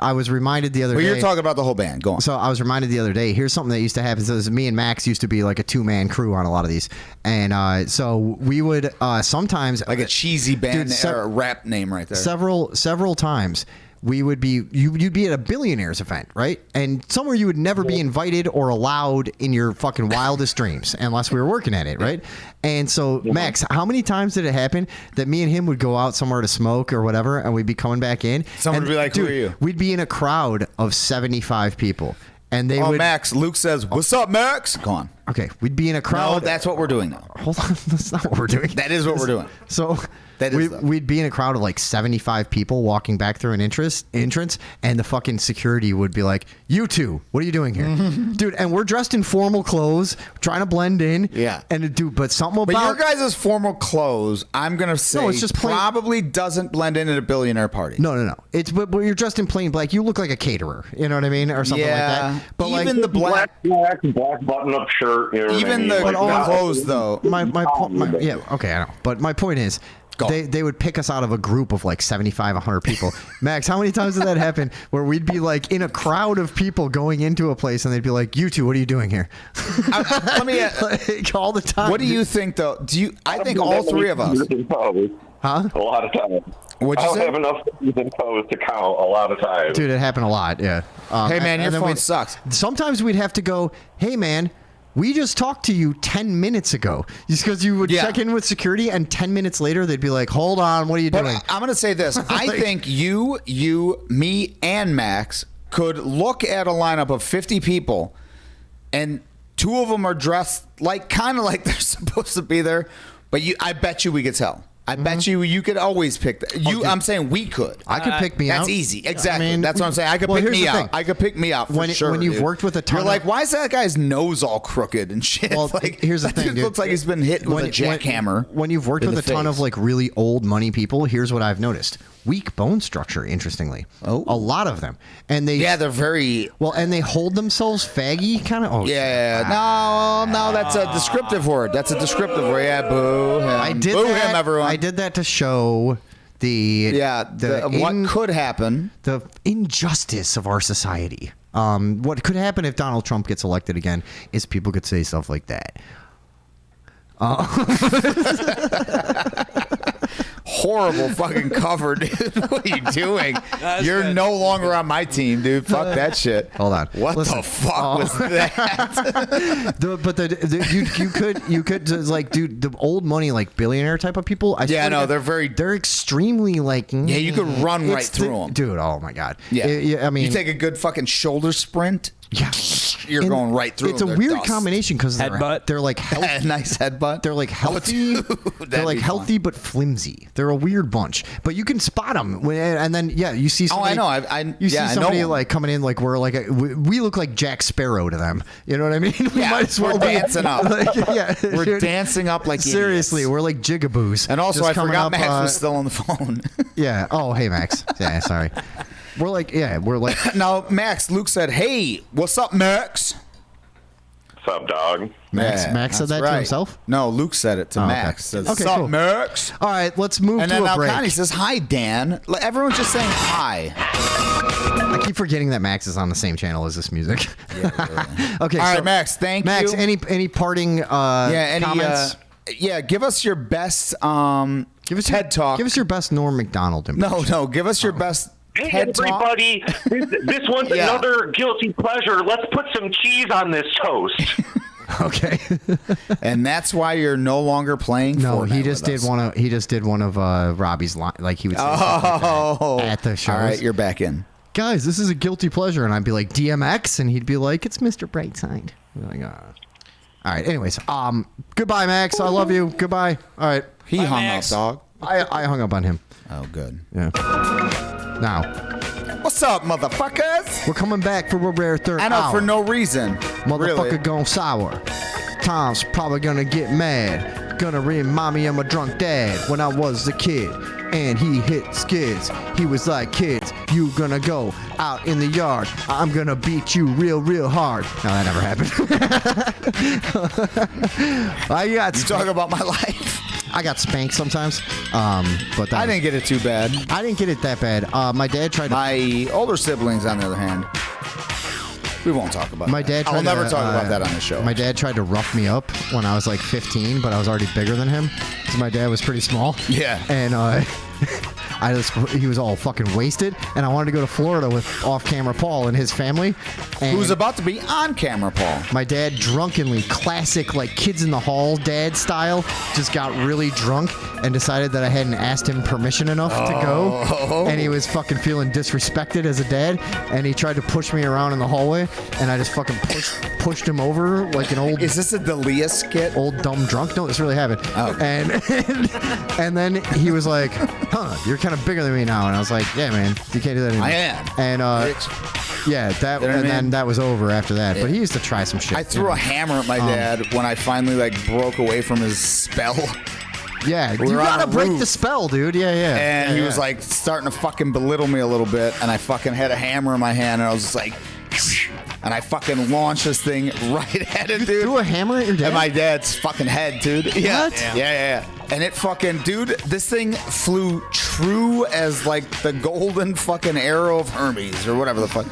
I was reminded the other day. Well, you're talking about the whole band. Go on. So I was reminded the other day. Here's something that used to happen. So me and Max used to be like a 2-man crew on a lot of these, and so we would sometimes like a cheesy band or a rap name right there. Several times. We would be you'd be at a Billionaires event, right? And somewhere you would never be invited or allowed in your fucking wildest dreams unless we were working at it, right? And so, Max, how many times did it happen that me and him would go out somewhere to smoke or whatever, and we'd be coming back in? Someone would be like, dude, "Who are you?" We'd be in a crowd of 75 people, and they would. Max. Luke says, "What's up, Max?" Go on. Okay, we'd be in a crowd. No, that's what we're doing now. Hold on, that's not what we're doing. That is what we're doing. So we'd be in a crowd of like 75 people walking back through an entrance, and the fucking security would be like, "You two, what are you doing here?" Dude, and we're dressed in formal clothes, trying to blend in. Yeah. And dude, but something about... But your guys' formal clothes, I'm going to say, it's just probably doesn't blend in at a billionaire party. No. It's but you're dressed in plain black. You look like a caterer. You know what I mean? Or something like that. But even the black button-up shirt. You know even the clothes, though. Yeah, okay, I know. But my point is... They would pick us out of a group of like 75, 100 people. Max, how many times did that happen where we'd be like in a crowd of people going into a place and they'd be like, "You two, what are you doing here?" Let me like, all the time. What do you think, though? I think all three of us. Huh? A lot of times. What'd you I don't say? have enough fingers and toes to count a lot of times. Dude, it happened a lot, yeah. Hey, man, your then phone sucks. Sometimes we'd have to go, "Hey, man, we just talked to you 10 minutes ago." Just because you would check in with security, and 10 minutes later, they'd be like, "Hold on, what are you doing?" I'm going to say this. I think you, me, and Max could look at a lineup of 50 people, and 2 of them are dressed like kind of like they're supposed to be there, but I bet you we could tell. I bet you could always pick that. I'm saying we could. I could pick me out. That's easy. Exactly. I mean, that's what I'm saying. I could pick me out. I could pick me out for sure. When you've dude. worked with a ton You're like, why is that guy's nose all crooked and shit? Well, like, here's the that thing, dude dude. looks like he's been hit with a jackhammer. When you've worked with a ton of like really old money people, here's what I've noticed. Weak bone structure, interestingly. A lot of them. And they're very... Well, and they hold themselves faggy, kind of. Oh, no, that's a descriptive word. That's a descriptive word. Yeah, boo him. I did boo that, him, everyone. I did that to show what could happen. The injustice of our society. What could happen if Donald Trump gets elected again is people could say stuff like that. Horrible fucking cover, dude. What are you doing? You're no longer on my team, dude. Fuck that shit. Hold on. What the fuck was that? You could like, dude, the old money like billionaire type of people. They're extremely like. Yeah, you could run right through them, dude. Oh my god. Yeah. I mean, you take a good fucking shoulder sprint. Yeah, you're going right through. It's a weird combination because they're like healthy. Nice headbutt. They're like healthy. They're like healthy but flimsy. They're a weird bunch, but you can spot them. And then you see. Somebody, oh, I know. You see somebody like coming in like we're like we look like Jack Sparrow to them. You know what I mean? We might as well we're dancing up. We're dancing up like seriously. idiots. We're like jigaboos. And also, I forgot Max was still on the phone. Yeah. Oh, hey Max. Yeah. Sorry. We're like. Now, Max, Luke said, "Hey, what's up, Max?" What's up, dog? Max said that to himself? No, Luke said it to Max. Okay. Says, what's up, Max? All right, let's move and to then a break. Connie says, "Hi, Dan." Everyone's just saying hi. I keep forgetting that Max is on the same channel as this music. Yeah, okay. All right, Max. Thank Max, you. any parting comments? Give us your best TED Talk. Give us your best Norm Macdonald impression. No, give us your best Hey, TED everybody. Talk. This one's another guilty pleasure. Let's put some cheese on this toast. Okay. And that's why you're no longer playing Fortnite he just did one of Robbie's line, like he would say at the show. All right, you're back in. Guys, this is a guilty pleasure, and I'd be like DMX, and he'd be like, "It's Mr. Brightside." Like, all right. Anyways, goodbye, Max. I love you. Goodbye. All right. He hung up, dog. I hung up on him. Oh, good. Yeah. Now, what's up, motherfuckers? We're coming back for a rare third I know, hour. for no reason. Motherfucker really. gone sour. Tom's probably gonna get mad. Gonna remind me of my drunk dad when I was a kid. And he hit skids. He was like, "Kids, you gonna go out in the yard. I'm gonna beat you real, real hard." No, that never happened. You talking about my life? I got spanked sometimes, but I didn't get it too bad. I didn't get it that bad. My dad tried to. My older siblings, on the other hand, we won't talk about My dad. I'll tried never to, talk about that on the show. My dad tried to rough me up when I was like 15, but I was already bigger than him. So my dad was pretty small. Yeah. And he was all fucking wasted, and I wanted to go to Florida with off-camera Paul and his family. And Who's about to be on camera, Paul? my dad drunkenly, classic like kids in the hall dad style, just got really drunk and decided that I hadn't asked him permission enough to go, and he was fucking feeling disrespected as a dad, and he tried to push me around in the hallway, and I just fucking pushed him over like an old. Is this a Dalia skit? Old dumb drunk? No, this really happened. Oh. And then he was like, "Huh, you're kind of bigger than me now," and I was like, "Yeah, man, you can't do that anymore." I am. And yeah, that You know what I mean? then that was over after that. But he used to try some shit. I threw a hammer at my dad when I finally like broke away from his spell. Yeah, We you were on gotta a break roof. the spell, dude. Yeah. And Yeah, he yeah. was like starting to fucking belittle me a little bit, and I fucking had a hammer in my hand, and I was just like, and I fucking launched this thing right at it, dude. threw a hammer at your dad? At my dad's fucking head, dude. Yeah. What? Yeah. And it fucking, dude, this thing flew true as like the golden fucking arrow of Hermes or whatever the fuck.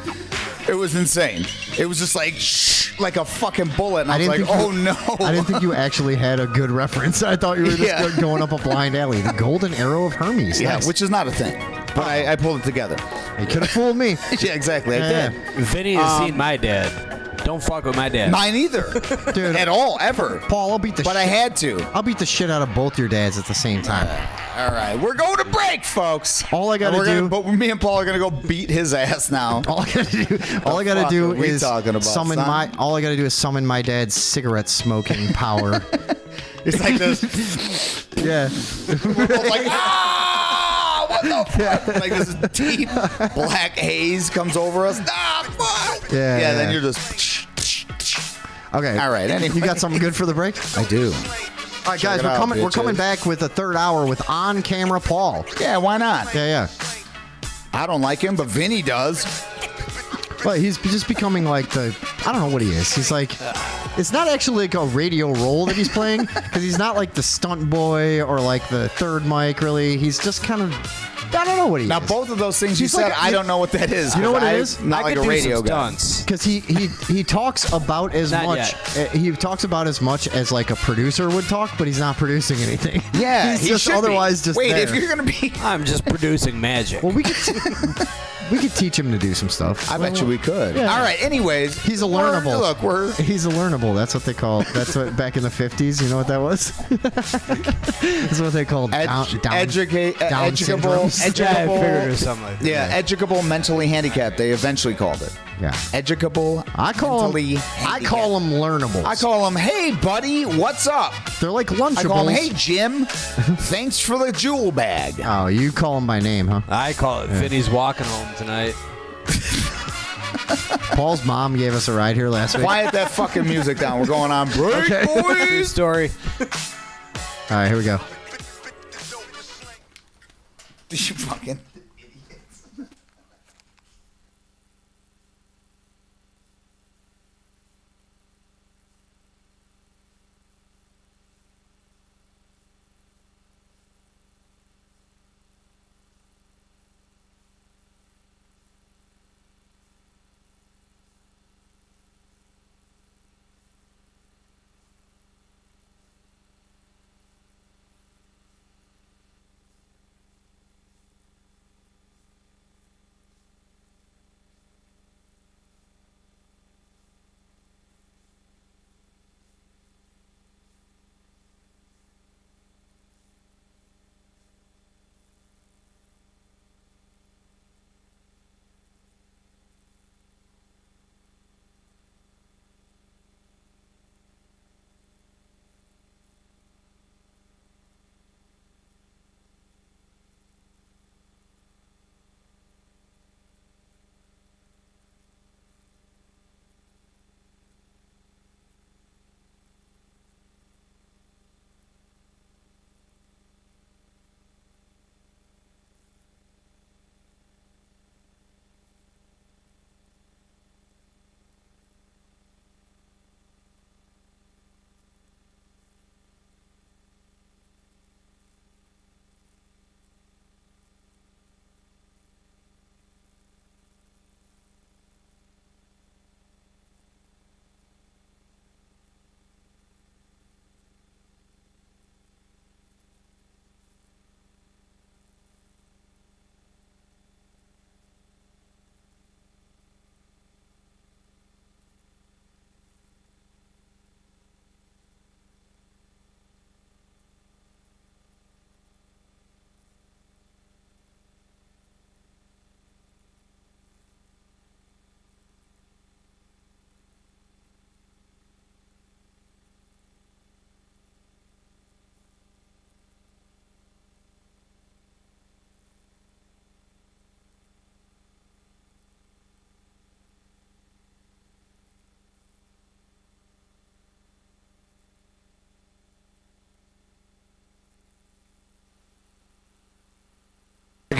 It was insane. It was just like a fucking bullet, and I was like, oh no. I didn't think you actually had a good reference. I thought you were just going up a blind alley. The golden arrow of Hermes. Yeah, Nice. which is not a thing. But I pulled it together. You could have fooled me. Yeah, exactly. I did. Vinny has seen my dad. Don't fuck with my dad. Mine either. Dude, at all, ever. Paul, I'll beat the But I had to. I'll beat the shit out of both your dads at the same time. All right, we're going to break, folks. All I gotta do- but me and Paul are gonna go beat his ass now. All I gotta fuck do are we is talking about, summon son? all I gotta do is summon my dad's cigarette smoking power. It's like this. Yeah. We're both like, what the fuck? Like this deep black haze comes over us. Fuck. Yeah. Then you're just. Okay. All right. Anyway. You got something good for the break? I do. All right, Check guys, it out, we're coming bitches. back with a third hour with on-camera Paul. Yeah, why not? Yeah. I don't like him, but Vinny does. Well, he's just becoming like I don't know what he is. He's like, it's not actually like a radio role that he's playing because he's not like the stunt boy or like the third mic, really. He's just kind of, I don't know what he Now, is. both of those things you He's said, like- I don't know what that is. You know what it I'm is? Not like a radio guy. Because he talks about as Not much. He talks about as much as like a producer would talk, but he's not producing anything. Yeah, he's he just should be. otherwise just Wait, there. if you're gonna be, I'm just producing magic. Well, we could teach him to do some stuff. I bet you we could. Yeah. All right. Anyways, He's a learnable. He's a learnable. That's what they call. That's what back in the 50s. You know what that was? That's what they called down educable, syndromes. Yeah, I figured it was something like that. Yeah, educable, mentally handicapped. They eventually called it. Yeah, educable. I call them learnables. I call them, hey buddy, what's up? They're like Lunchables. I call them, hey Jim, thanks for the jewel bag. Oh, you call them by name, huh? I call it Vinny's walking home tonight. Paul's mom gave us a ride here last week. Quiet that fucking music down. We're going on break, Okay. True boys. story. All right, here we go. You fucking.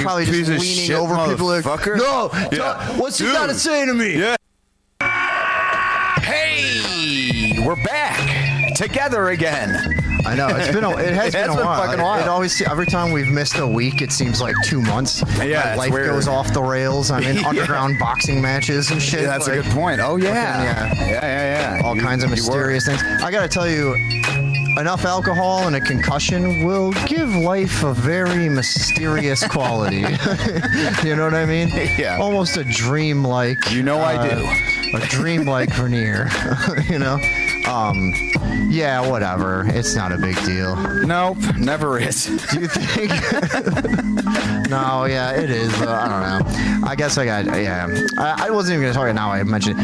probably just leaning over people like, no, what's he got to say to me? Yeah. Hey, we're back together again. I know it has been a while. Fucking wild. It always every time we've missed a week, it seems like 2 months. Yeah, my life goes off the rails. I'm in underground boxing matches and shit. Yeah, that's a good point. Oh yeah. All kinds of mysterious things. I gotta tell you, enough alcohol and a concussion will give life a very mysterious quality. You know what I mean? Yeah. Almost a dream-like. You know I do. A dream-like veneer. You know. Yeah, whatever. It's not a big deal. Nope, never is. Do you think? No, yeah, it is. I don't know. I guess I wasn't even gonna talk now. I mentioned.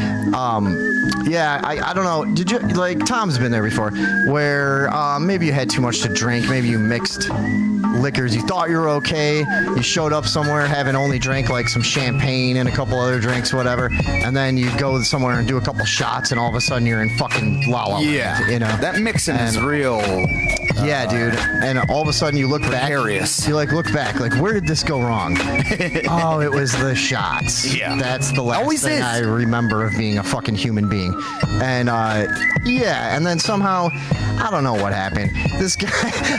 Yeah, I don't know. Did you like? Tom's been there before, where maybe you had too much to drink. Maybe you mixed liquors. You thought you were okay. You showed up somewhere having only drank like some champagne and a couple other drinks, whatever, and then you go somewhere and do a couple shots, and all of a sudden you're in fucking La La Land. Yeah, you know that mixing is real. Yeah, dude. And all of a sudden you look precarious. back. You look back, like where did this go wrong? Oh, it was the shots. Yeah, that's the last thing I remember of being a fucking human being. And and then somehow I don't know what happened. This guy,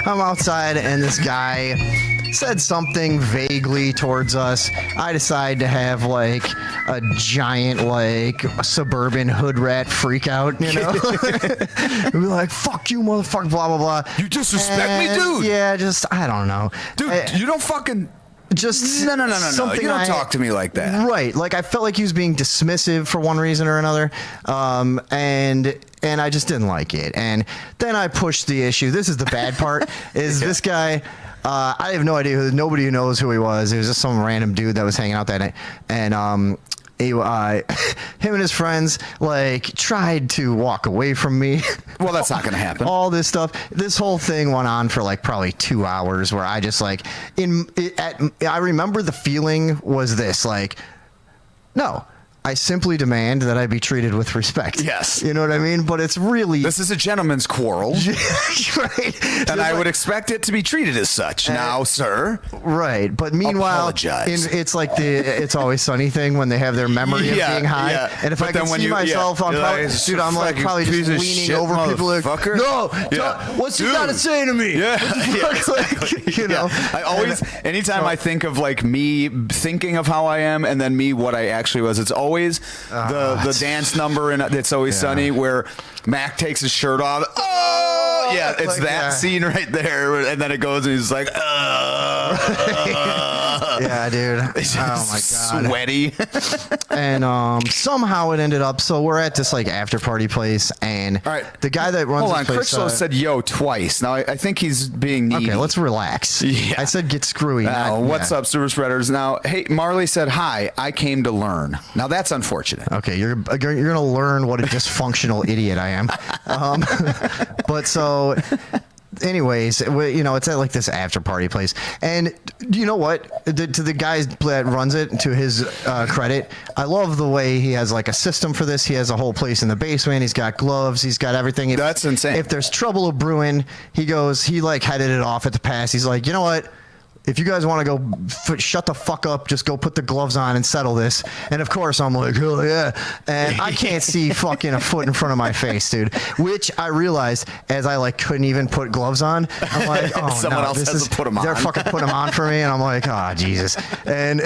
I'm outside, and this guy said something vaguely towards us. I decided to have like a giant like suburban hood rat freak out, you know? We'd be like, fuck you, motherfucker, blah, blah, blah. You disrespect me, dude. Yeah, just, I don't know. Dude, you don't fucking... Just no. You don't talk to me like that. Right. Like I felt like he was being dismissive for one reason or another. And I just didn't like it. And then I pushed the issue. This is the bad part, is this guy... I have no idea nobody knows who he was. It was just some random dude that was hanging out that night. And him and his friends like tried to walk away from me. Well, that's not going to happen. All this stuff. This whole thing went on for like probably 2 hours, where I just like I remember the feeling was this like, no. I simply demand that I be treated with respect. Yes. You know what I mean? But it's really... This is a gentleman's quarrel. Right. And I would expect it to be treated as such. Now, sir. Right. But meanwhile, it's like It's Always Sunny thing when they have their memory of being high. Yeah. And if I can see myself, I'm probably just leaning over people like, no, what's he got to say to me? Yeah. Like, you know. I always, anytime I think of like me thinking of how I am and then me what I actually was, it's always the dance number in It's Always Sunny where Mac takes his shirt off. Oh, yeah, it's like, that scene right there, and then it goes and he's like, yeah, dude. Oh my god, sweaty. And somehow it ended up. So we're at this like after party place, and the guy that runs this place. Critchlow said "yo" twice. Now I think he's being needy. Okay, let's relax. Yeah. I said get screwy. What's up, super spreaders? Now, hey, Marley said hi. I came to learn. Now that's unfortunate. Okay, you're gonna learn what a dysfunctional idiot I am. But so. Anyways, you know, it's at like this after party place, and you know what? To the guy that runs it, to his credit, I love the way he has like a system for this. He has a whole place in the basement. He's got gloves. He's got everything. That's insane. If there's trouble brewing, he like headed it off at the pass. He's like, you know what? If you guys want to go shut the fuck up, just go put the gloves on and settle this. And of course, I'm like, oh yeah. And I can't see fucking a foot in front of my face, dude. Which I realized as I like couldn't even put gloves on. I'm like, oh someone else has to put them on. They're fucking put them on for me, and I'm like, oh Jesus. And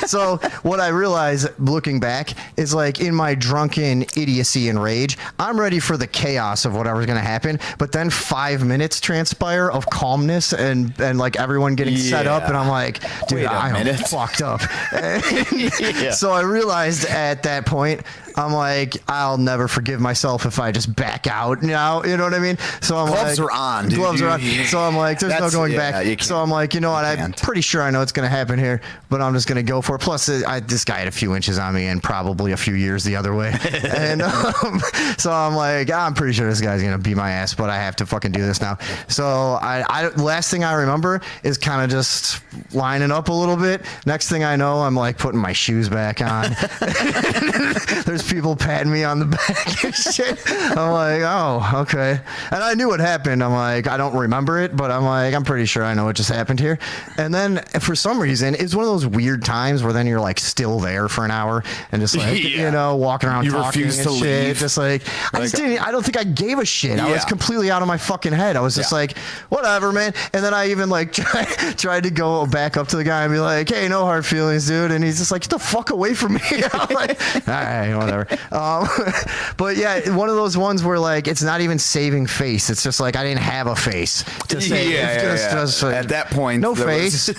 so what I realized looking back is like in my drunken idiocy and rage, I'm ready for the chaos of whatever's gonna happen. But then 5 minutes transpire of calmness and like everyone getting set up, and I'm like, dude, I'm fucked up. So I realized at that point, I'm like, I'll never forgive myself if I just back out now. You know what I mean? So I'm gloves are on, dude. Gloves are on. So I'm like, there's no going back. So I'm like, you know what? I'm pretty sure I know what's going to happen here, but I'm just going to go for it. Plus, this guy had a few inches on me and probably a few years the other way. And so I'm like, I'm pretty sure this guy's going to beat my ass, but I have to fucking do this now. So last thing I remember is kind of just lining up a little bit. Next thing I know, I'm like putting my shoes back on. There's just people patting me on the back and shit. I'm like, oh, okay. And I knew what happened. I'm like, I don't remember it, but I'm like, I'm pretty sure I know what just happened here. And then for some reason, it's one of those weird times where then you're like still there for an hour and just like, you know, walking around talking and shit. Leave. Just like, I don't think I gave a shit. I was completely out of my fucking head. I was just like, whatever, man. And then I even like tried to go back up to the guy and be like, hey, no hard feelings, dude. And he's just like, get the fuck away from me. I'm like, all right, whatever. But yeah, one of those ones where like it's not even saving face. It's just like I didn't have a face to say. Just, like, at that point, no face.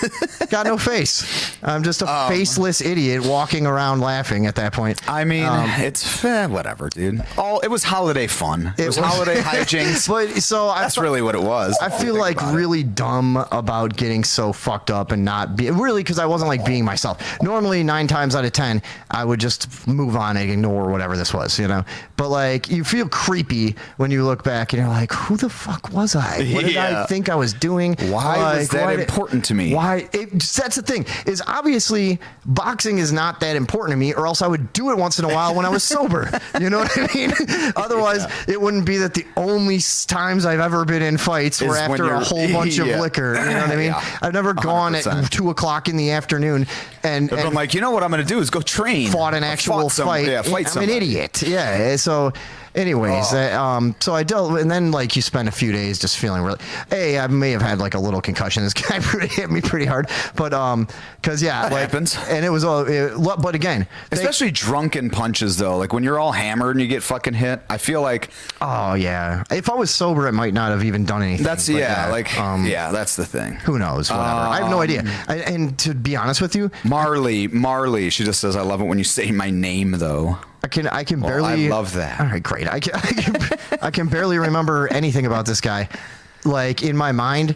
Got no face. I'm just a faceless idiot walking around laughing at that point. I mean, it's whatever, dude. It was holiday fun. It was holiday hijinks. But so that's really what it was. I feel like really dumb about getting so fucked up and not be really, because I wasn't like being myself. Normally 9 times out of 10 I would just move on and ignore whatever this was, you know. But like you feel creepy when you look back and you're like, who the fuck was I? What did I think I was doing? Why was that important to me? That's the thing, is obviously boxing is not that important to me, or else I would do it once in a while when I was sober. You know what I mean? Otherwise it wouldn't be that the only times I've ever been in fights were after a whole bunch of liquor. You know what I mean? I've never gone 100%. At 2 o'clock in the afternoon and I'm like, you know what I'm going to do is go train. Fought an actual fight. I'm an idiot. Yeah. So anyways, so I dealt, and then like you spend a few days just feeling really. Hey, I may have had like a little concussion. This guy hit me pretty hard, but because that happens, and it was but again, especially drunken punches though. Like when you're all hammered and you get fucking hit, I feel like, oh yeah, if I was sober, it might not have even done anything. That's that's the thing. Who knows? Whatever. I have no idea. And to be honest with you, Marley, she just says, I love it when you say my name though. I can barely. I love that. All right, great. I can barely remember anything about this guy. Like in my mind,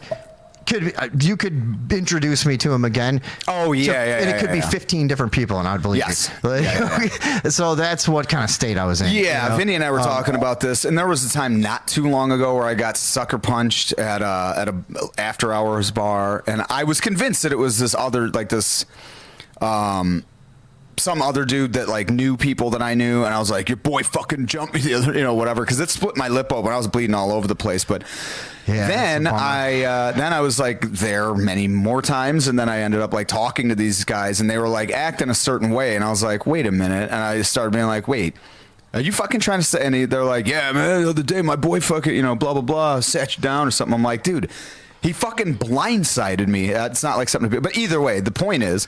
you could introduce me to him again. Oh yeah, and it could be 15 different people, and I'd believe you. Like, so that's what kind of state I was in. Yeah, you know? Vinny and I were talking about this, and there was a time not too long ago where I got sucker punched at a after hours bar, and I was convinced that it was this other some other dude that like knew people that I knew, and I was like, your boy fucking jumped me the other, you know, whatever, because it split my lip open. I was bleeding all over the place. But then I was like there many more times, and then I ended up like talking to these guys, and they were like acting a certain way, and I was like, wait a minute, and I started being like, wait, are you fucking trying to say? And they're like, yeah, man, the other day my boy fucking, you know, blah blah blah, sat you down or something. I'm like, dude, he fucking blindsided me. It's not like something to be, but either way, the point is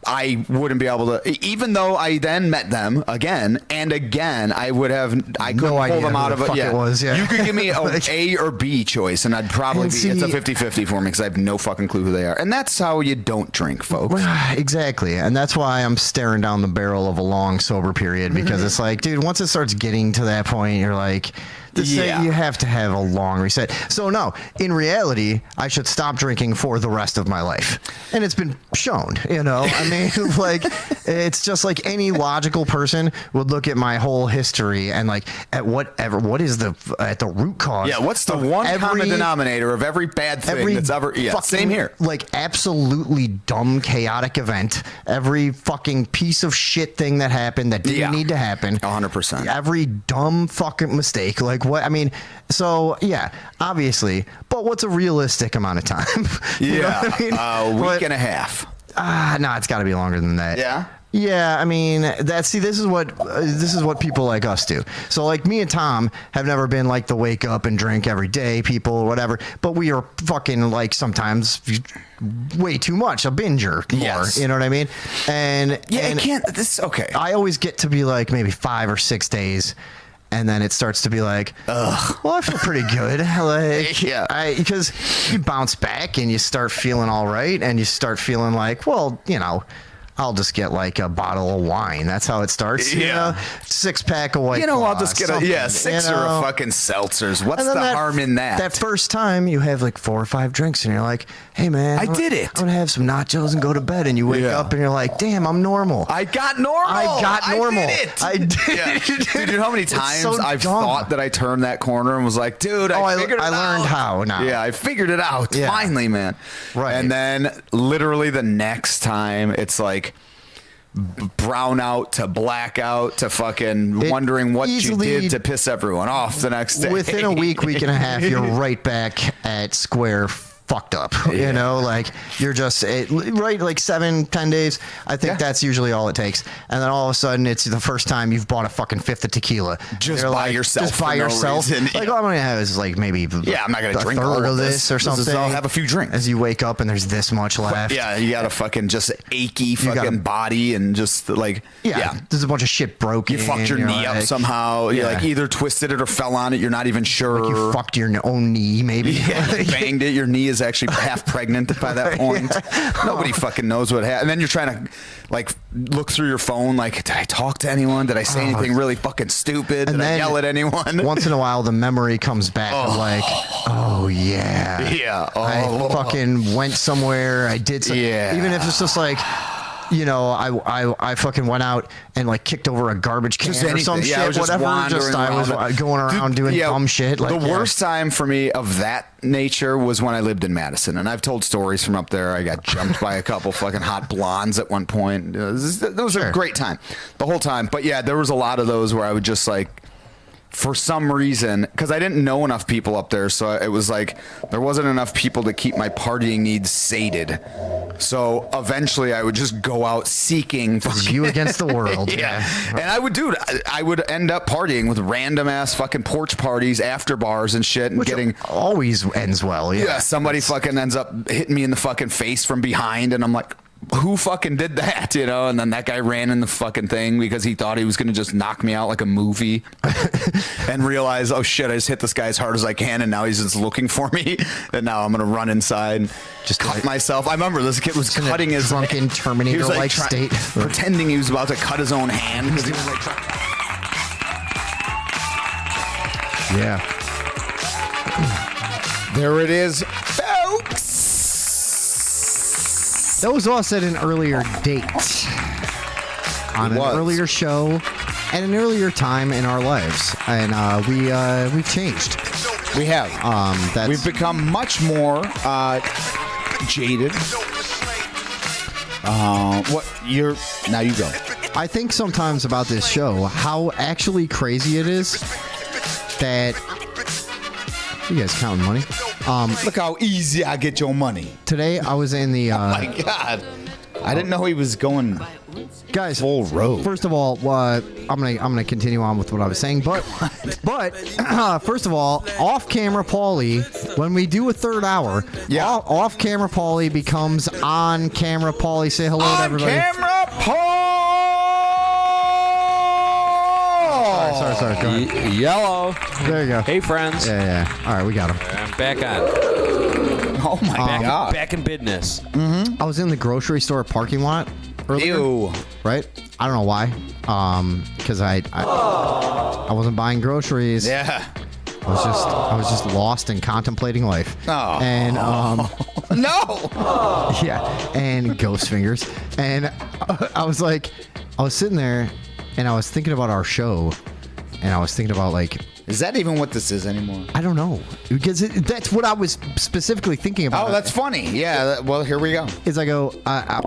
I wouldn't be able to, even though I then met them again and again, I couldn't pull them out of it. Yeah. It was, yeah. You could give me A or B choice, and I'd probably it's a 50-50 for me because I have no fucking clue who they are. And that's how you don't drink, folks. Exactly. And that's why I'm staring down the barrel of a long sober period, because it's like, dude, once it starts getting to that point, you're like, you have to have a long reset. So no, in reality, I should stop drinking for the rest of my life. And it's been shown, you know. I mean, like, it's just like any logical person would look at my whole history and like at what is at the root cause. Yeah, what's the one common denominator of every bad thing that's ever same here. Like absolutely dumb, chaotic event. Every fucking piece of shit thing that happened that didn't need to happen. 100%. Every dumb fucking mistake. Like what? I mean, so yeah, obviously. But what's a realistic amount of time? You know what I mean? A week and a half. No, it's got to be longer than that. Yeah. Yeah, I mean, this is what people like us do. So like me and Tom have never been like the wake up and drink every day people or whatever, but we are fucking like sometimes way too much, a binger more, you know what I mean? And I always get to be like maybe 5 or 6 days. And then it starts to be like, ugh, well, I feel pretty good. Like, because you bounce back and you start feeling all right, and you start feeling like, well, you know, I'll just get like a bottle of wine. That's how it starts. You know? 6-pack of White Claw, I'll just get a 6 or a fucking seltzers. What's the harm in that? That first time you have like 4 or 5 drinks and you're like, hey man, I did it. I'm gonna have some nachos and go to bed. And you wake up and you're like, damn, I'm normal. I got normal. I did it. I did. Dude, you know how many times I've thought that I turned that corner and was like, dude, I figured it out. I learned how now. Yeah, I figured it out. Finally, man. Right. And then literally the next time it's like, brown out to blackout to fucking wondering what you did to piss everyone off the next day. Within a week and a half, you're right back at square fucked up. You know, like you're just right, like 7-10 days. I think that's usually all it takes. And then all of a sudden, it's the first time you've bought a fucking fifth of tequila just by yourself. Just by yourself. Like all I'm gonna have is like maybe I'm not gonna drink all of this or something. I'll have a few drinks as you wake up and there's this much left. Yeah, you got a fucking just achy fucking body and just like there's a bunch of shit broken. You fucked your knee up somehow. You like either twisted it or fell on it. You're not even sure. Like you fucked your own knee maybe. Yeah, banged it. Your knee is actually half pregnant by that point. Nobody fucking knows what happened. And then you're trying to like look through your phone like, did I talk to anyone? Did I say anything really fucking stupid? Did I yell at anyone? Once in a while the memory comes back of like, oh yeah. I fucking went somewhere. I did something. Yeah. Even if it's just like, you know, I fucking went out and like kicked over a garbage can or some shit, I was whatever. I was going around doing dumb shit. Like, the worst time for me of that nature was when I lived in Madison, and I've told stories from up there. I got jumped by a couple fucking hot blondes at one point. Those are a great time, the whole time. But yeah, there was a lot of those where I would just like, for some reason, because I didn't know enough people up there, so it was like there wasn't enough people to keep my partying needs sated. So eventually I would just go out seeking you against the world. Yeah. And I would end up partying with random ass fucking porch parties, after bars and shit, and which getting always ends well. Yeah, somebody fucking ends up hitting me in the fucking face from behind, and I'm like, who fucking did that, you know? And then that guy ran in the fucking thing because he thought he was going to just knock me out like a movie and realized, oh shit, I just hit this guy as hard as I can and now he's just looking for me. And now I'm going to run inside and just cut myself. I remember this kid was cutting his drunken Terminator-like state. Pretending he was about to cut his own hand because he was like yeah. There it is, folks. That was all said an earlier date on an earlier show at an earlier time in our lives, and we've changed. We have. We've become much more jaded. Now you go. I think sometimes about this show how actually crazy it is that you guys counting money. Look how easy I get your money. Today I was in the. Oh my god! I didn't know he was going. Guys, full road. First of all, I'm gonna continue on with what I was saying, but first of all, off camera, Paulie. When we do a third hour, off camera, Paulie becomes on camera, Paulie. Say hello to everybody. On camera, Paul. Sorry. Go ahead. Yellow. There you go. Hey, friends. Yeah. All right, we got him. I'm back on. Oh my god. Back in business. I was in the grocery store parking lot earlier. Ew. Right? I don't know why. Because I wasn't buying groceries. Yeah. I was just lost in contemplating life. Oh. And no. Yeah. And ghost fingers. And I was sitting there, and I was thinking about our show, and I was thinking about like. Is that even what this is anymore? I don't know, because that's what I was specifically thinking about. Oh, that's funny. Yeah. Well, here we go. Is I go.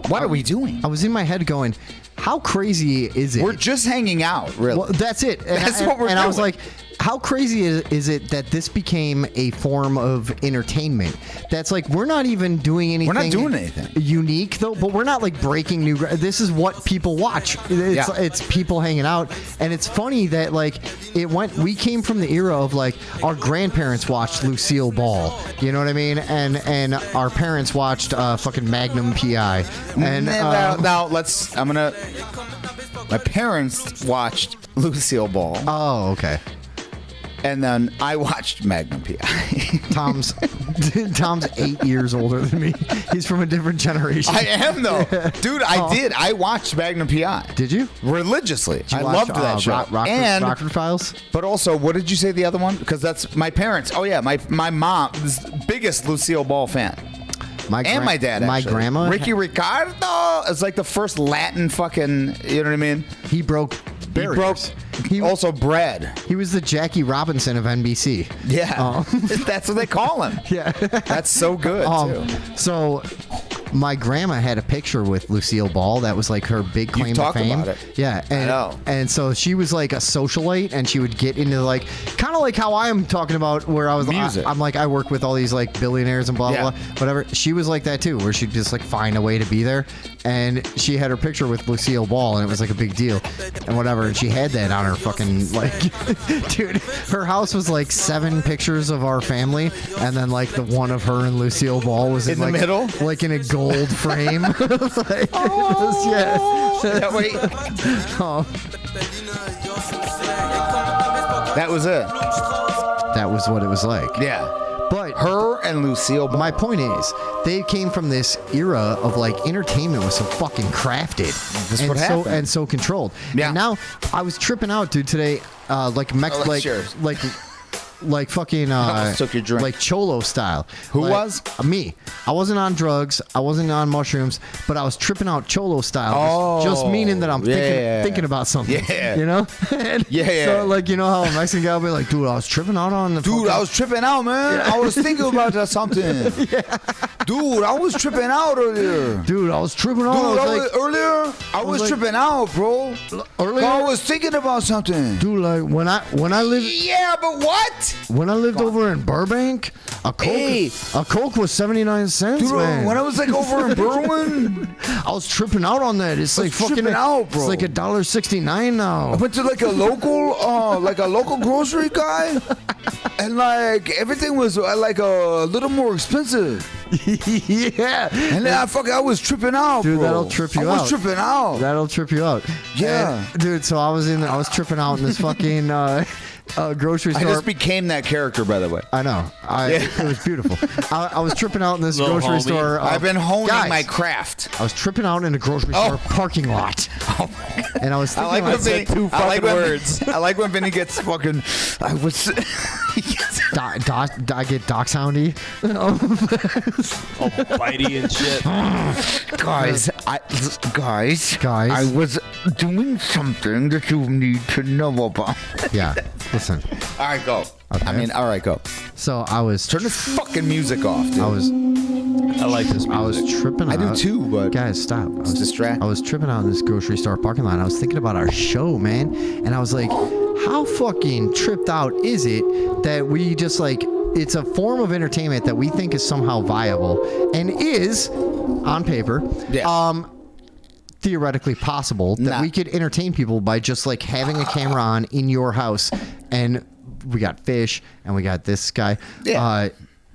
What are we doing? I was in my head going, how crazy is it? We're just hanging out, really. Well, that's it. That's what we're doing. And I was like, how crazy is it that this became a form of entertainment? That's like, we're not even doing anything. We're not doing anything unique, though, but we're not like breaking new ground. This is what people watch. It's people hanging out. And it's funny that like we came from the era of like our grandparents watched Lucille Ball. You know what I mean? And our parents watched fucking Magnum PI. And now my parents watched Lucille Ball. Oh, okay. And then I watched Magnum PI. Tom's 8 years older than me. He's from a different generation. I am, though. Dude, I did. I watched Magnum PI. Did you? Religiously. I loved that show. Rockford Files? But also, what did you say the other one? Because that's my parents. Oh, yeah. My mom is the biggest Lucille Ball fan. My dad, actually. My grandma. Ricky Ricardo is like the first Latin fucking, you know what I mean? He broke barriers. He also bred. He was the Jackie Robinson of NBC. Yeah. That's what they call him. Yeah. That's so good, too. So my grandma had a picture with Lucille Ball. That was like her big claim to fame. About it. Yeah, and, I know. And so she was like a socialite, and she would get into like kind of like how I am talking about, where I was. Music. I'm like, I work with all these like billionaires and blah blah Yeah. blah, whatever. She was like that too, where she'd just like find a way to be there. And she had her picture with Lucille Ball, and it was like a big deal, and whatever. And she had that on her fucking like, dude. Her house was like 7 pictures of our family, and then like the one of her and Lucille Ball was In the like, middle? like in a gold frame. Like, it was, yeah. Yeah, wait. Oh, That was it. that was what it was like. Yeah. But her and Lucille Ball. My point is, they came from this era of like entertainment was so fucking crafted. That's and what so, happened. and so controlled. Yeah. And now I was tripping out, dude, today. Like fucking Almost took your drink. like Cholo style. Who Like, was? Me. I wasn't on drugs. I wasn't on mushrooms, but I was tripping out Cholo style. Oh, just meaning that I'm yeah. thinking about something. Yeah. You know? And Yeah. So like, you know how a Mexican guy will be like, dude, I was tripping out on the Dude, I was tripping out, man. I was thinking about something. Dude, I was tripping out earlier. Dude, I was tripping out. Earlier, I was like- tripping out, bro. Earlier? I was thinking about something. Dude, like when I lived Yeah, but what? when I lived over in Burbank, a Coke was 79 cents, Dude, man. when I was like over in Berwyn, I was tripping out on that. It's like fucking tripping out, bro. It's like $1.69 I now. went to like a local grocery guy, and like everything was like a little more expensive. Yeah. And then I was tripping out, Dude, bro. that'll trip you out. I was tripping out. That'll trip you out. Yeah. And, dude, so I was tripping out in this fucking grocery I store. just became that character, by the way. I know. It was beautiful. I was tripping out in this Little grocery homie. store. I've been honing guys, my craft. I was tripping out in a grocery store parking lot. And I was I thinking like when like, Vinny, I like when Vinny gets fucking. I was. I get doxhoundy. Oh, bitey and shit. Guys, I was doing something that you need to know about. Yeah, listen. All right, go. Okay. All right, go. So I was Turn this fucking music off, dude. I like this music. I was tripping out. I do too, but guys, stop. I was distracted. I was tripping out in this grocery store parking lot. I was thinking about our show, man, and I was like, how fucking tripped out is it that we just like it's a form of entertainment that we think is somehow viable and is on paper. Yeah. Theoretically possible that we could entertain people by just like having a camera on in your house, and we got fish and we got this guy. Yeah.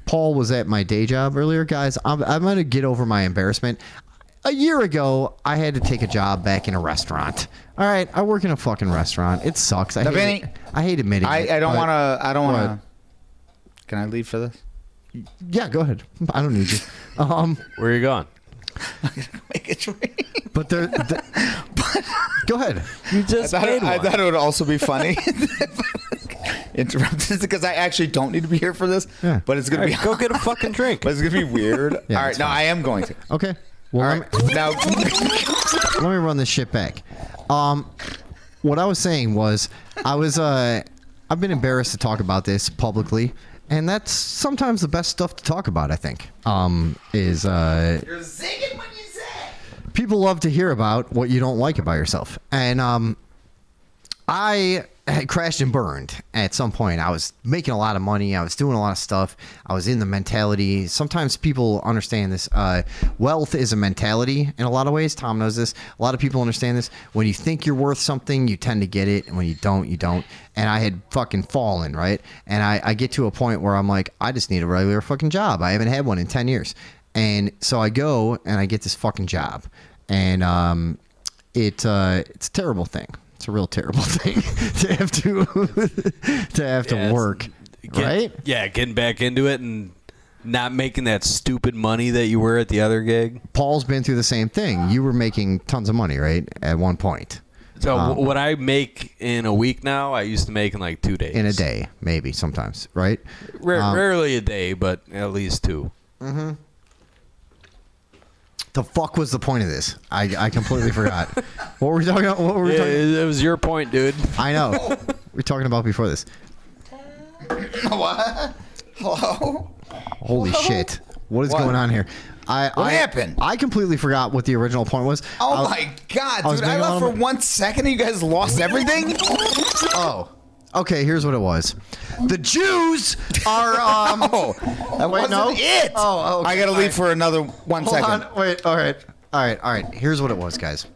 Paul was at my day job earlier, guys. I'm gonna get over my embarrassment. A year ago, I had to take a job back in a restaurant. All right, I work in a fucking restaurant. It sucks. I hate admitting it. I don't but- want to. Can I leave for this? Yeah, go ahead. I don't need you. Where are you going? Make it drink. But go ahead. You just made one. I thought it would also be funny. Interrupted because I actually don't need to be here for this. Yeah. But it's gonna All be right, go get a fucking drink. But it's gonna be weird. Yeah, All right, it's no, fine. I am going to. Okay. Well, All right, now. let me run this shit back. What I was saying was I've been embarrassed to talk about this publicly, and that's sometimes the best stuff to talk about, I think. You're zigging when you say. People love to hear about what you don't like about yourself. And I had crashed and burned at some point. I was making a lot of money. I was doing a lot of stuff. I was in the mentality. Sometimes people understand this. Wealth is a mentality in a lot of ways. Tom knows this. A lot of people understand this. When you think you're worth something, you tend to get it. And when you don't, you don't. And I had fucking fallen, right? And I get to a point where I'm like, I just need a regular fucking job. I haven't had one in 10 years. And so I go and I get this fucking job. And it's a terrible thing. It's a real terrible thing to have to work, right? Yeah, getting back into it and not making that stupid money that you were at the other gig. Paul's been through the same thing. You were making tons of money, right? At one point. So what I make in a week now, I used to make in like 2 days. In a day, maybe sometimes, right? Rarely a day, but at least 2. Mm-hmm. The fuck was the point of this? I completely forgot. What were we talking about? What were we talking about? It was your point, dude. I know. We were talking about before this. What? Hello? Holy shit. What is going on here? What happened? I completely forgot what the original point was. Oh my God, dude! I left for 1 second and you guys lost everything. Oh. Okay, here's what it was. The Jews are. That wasn't it. Oh, okay. I gotta leave for another 1 Hold second. on. Wait. All right. Here's what it was, guys.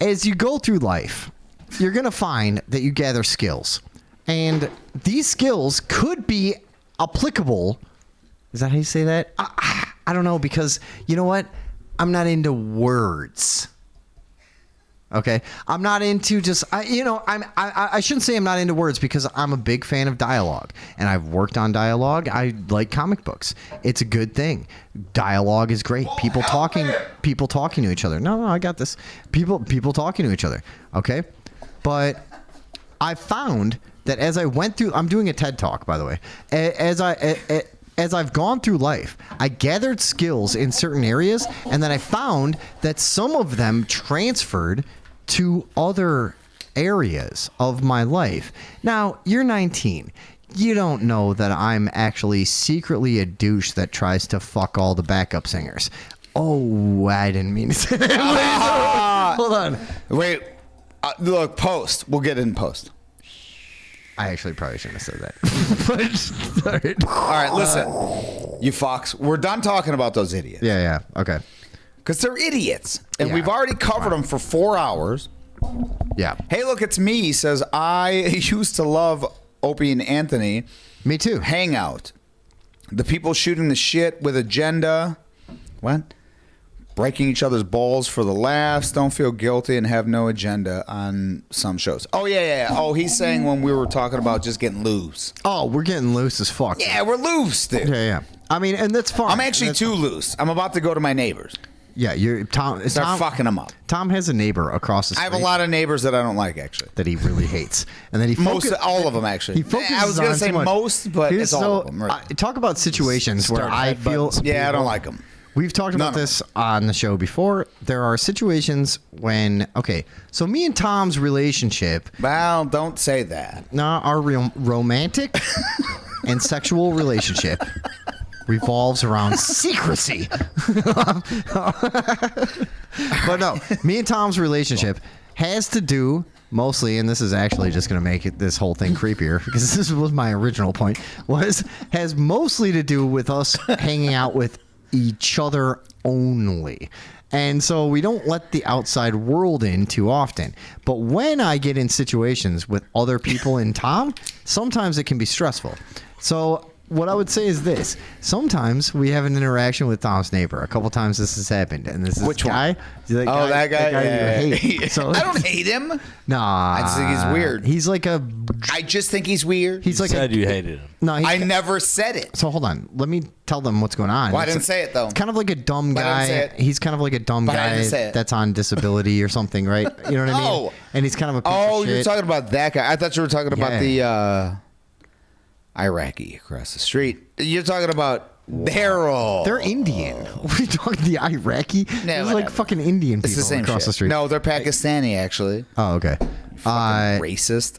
As you go through life, you're gonna find that you gather skills, and these skills could be applicable. Is that how you say that? I don't know, because you know what? I'm not into words. Okay, I'm not into just I shouldn't say I'm not into words, because I'm a big fan of dialogue, and I've worked on dialogue. I like comic books. It's a good thing. Dialogue is great. People talking to each other. No, I got this. People talking to each other. Okay, but I found that as I went through, I'm doing a TED Talk, by the way. As I've gone through life, I gathered skills in certain areas, and then I found that some of them transferred to other areas of my life. Now, you're 19. You don't know that I'm actually secretly a douche that tries to fuck all the backup singers. Oh, I didn't mean to say that. Hold on. Wait. Look, post. We'll get it in post. I actually probably shouldn't have said that. All right, listen. You fucks. We're done talking about those idiots. Yeah. Okay. Because they're idiots. And we've already covered them for 4 hours. Yeah. Hey, look, it's me. He says, I used to love Opie and Anthony. Me too. Hangout. The people shooting the shit with agenda. What? Breaking each other's balls for the laughs. Don't feel guilty and have no agenda on some shows. Oh, yeah. Oh, he's saying when we were talking about just getting loose. Oh, we're getting loose as fuck. Yeah, we're loose, dude. Yeah. I mean, and that's fine. I'm actually too loose. I'm about to go to my neighbors. Yeah, Tom. Start fucking them up. Tom has a neighbor across the street. I have a lot of neighbors that I don't like, actually. That he really hates, and then he all of them, actually. He focuses I was going on to say too much. most, but it's all of them. Right. Talk about situations where I feel. Yeah, I don't like them. We've talked about this on the show before. There are situations when, so me and Tom's relationship. Well, don't say that. No, our romantic and sexual relationship revolves around secrecy. But no, me and Tom's relationship has to do mostly, and this is actually just going to make this whole thing creepier, because this was my original point, has mostly to do with us hanging out with each other only. And so we don't let the outside world in too often. But when I get in situations with other people and Tom, sometimes it can be stressful. So what I would say is this. Sometimes we have an interaction with Tom's neighbor. A couple times this has happened. And this is Which guy. One? That guy? Yeah. You hate. So, I don't hate him. Nah. I just think he's weird. He's like a... I just think he's weird. He's like said you hated him. No, I never said it. So hold on. Let me tell them what's going on. Well, I didn't say it, though. It's kind of like a dumb But I didn't say guy. it. He's kind of like a dumb But I guy didn't say it. that's on disability or something, right? You know what I mean? Oh. And he's kind of a piece of you're shit. talking about that guy. I thought you were talking about the Iraqi across the street. You're talking about Daryl. They're Indian. What are you talking? The Iraqi? There's like whatever. fucking Indian people It's the same across shit. the street. No, they're Pakistani, actually. Oh, okay. Racist.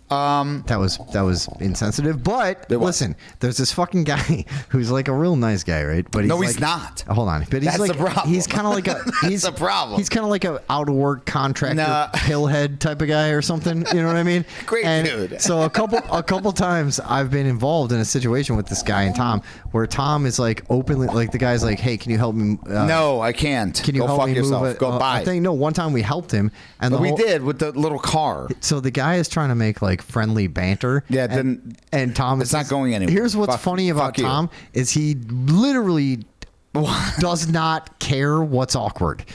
That was insensitive. But listen, there's this fucking guy who's like a real nice guy, right? But No, he's not. Hold on, but he's That's like the problem. he's kind of like a he's the problem. He's kind of like a out of work contractor, Nah. pillhead type of guy or something. You know what I mean? Great And dude. So a couple times I've been involved in a situation with this guy and Tom, where Tom is like openly like the guy's like, hey, can you help me? No, I can't. Can you Go help fuck me yourself. move it? Go buy. I think no. One time we helped him, and We did with the little car. So the guy is trying to make like friendly banter. Yeah, and Tom it's not going anywhere. Here's what's Fuck- funny about fuck you. Tom is he literally does not care what's awkward.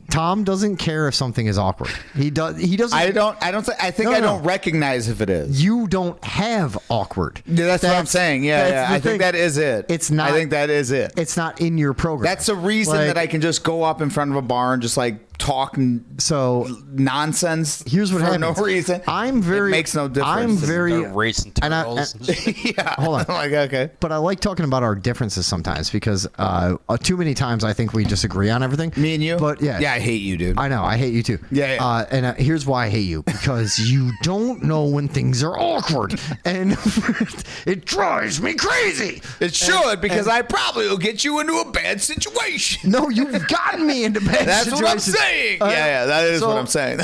Tom doesn't care if something is awkward. He doesn't. I don't recognize if it is. You don't have awkward. Yeah, that's what I'm saying. Yeah, that's yeah. the I thing. think that is it. It's not. I think that is it. It's not in your program. That's the reason Like- that I can just go up in front of a bar and just like talk nonsense. Here's what for happens. no reason. It makes no difference. I'm very racing turtles. Yeah. Hold on. Like, okay. But I like talking about our differences sometimes because too many times I think we disagree on everything. Me and you. But yeah, I hate you, dude. I know. I hate you too. Yeah. And here's why I hate you, because you don't know when things are awkward, and it drives me crazy. It should, because I probably will get you into a bad situation. No, you've gotten me into bad That's situations. what I'm saying. That is what I'm saying.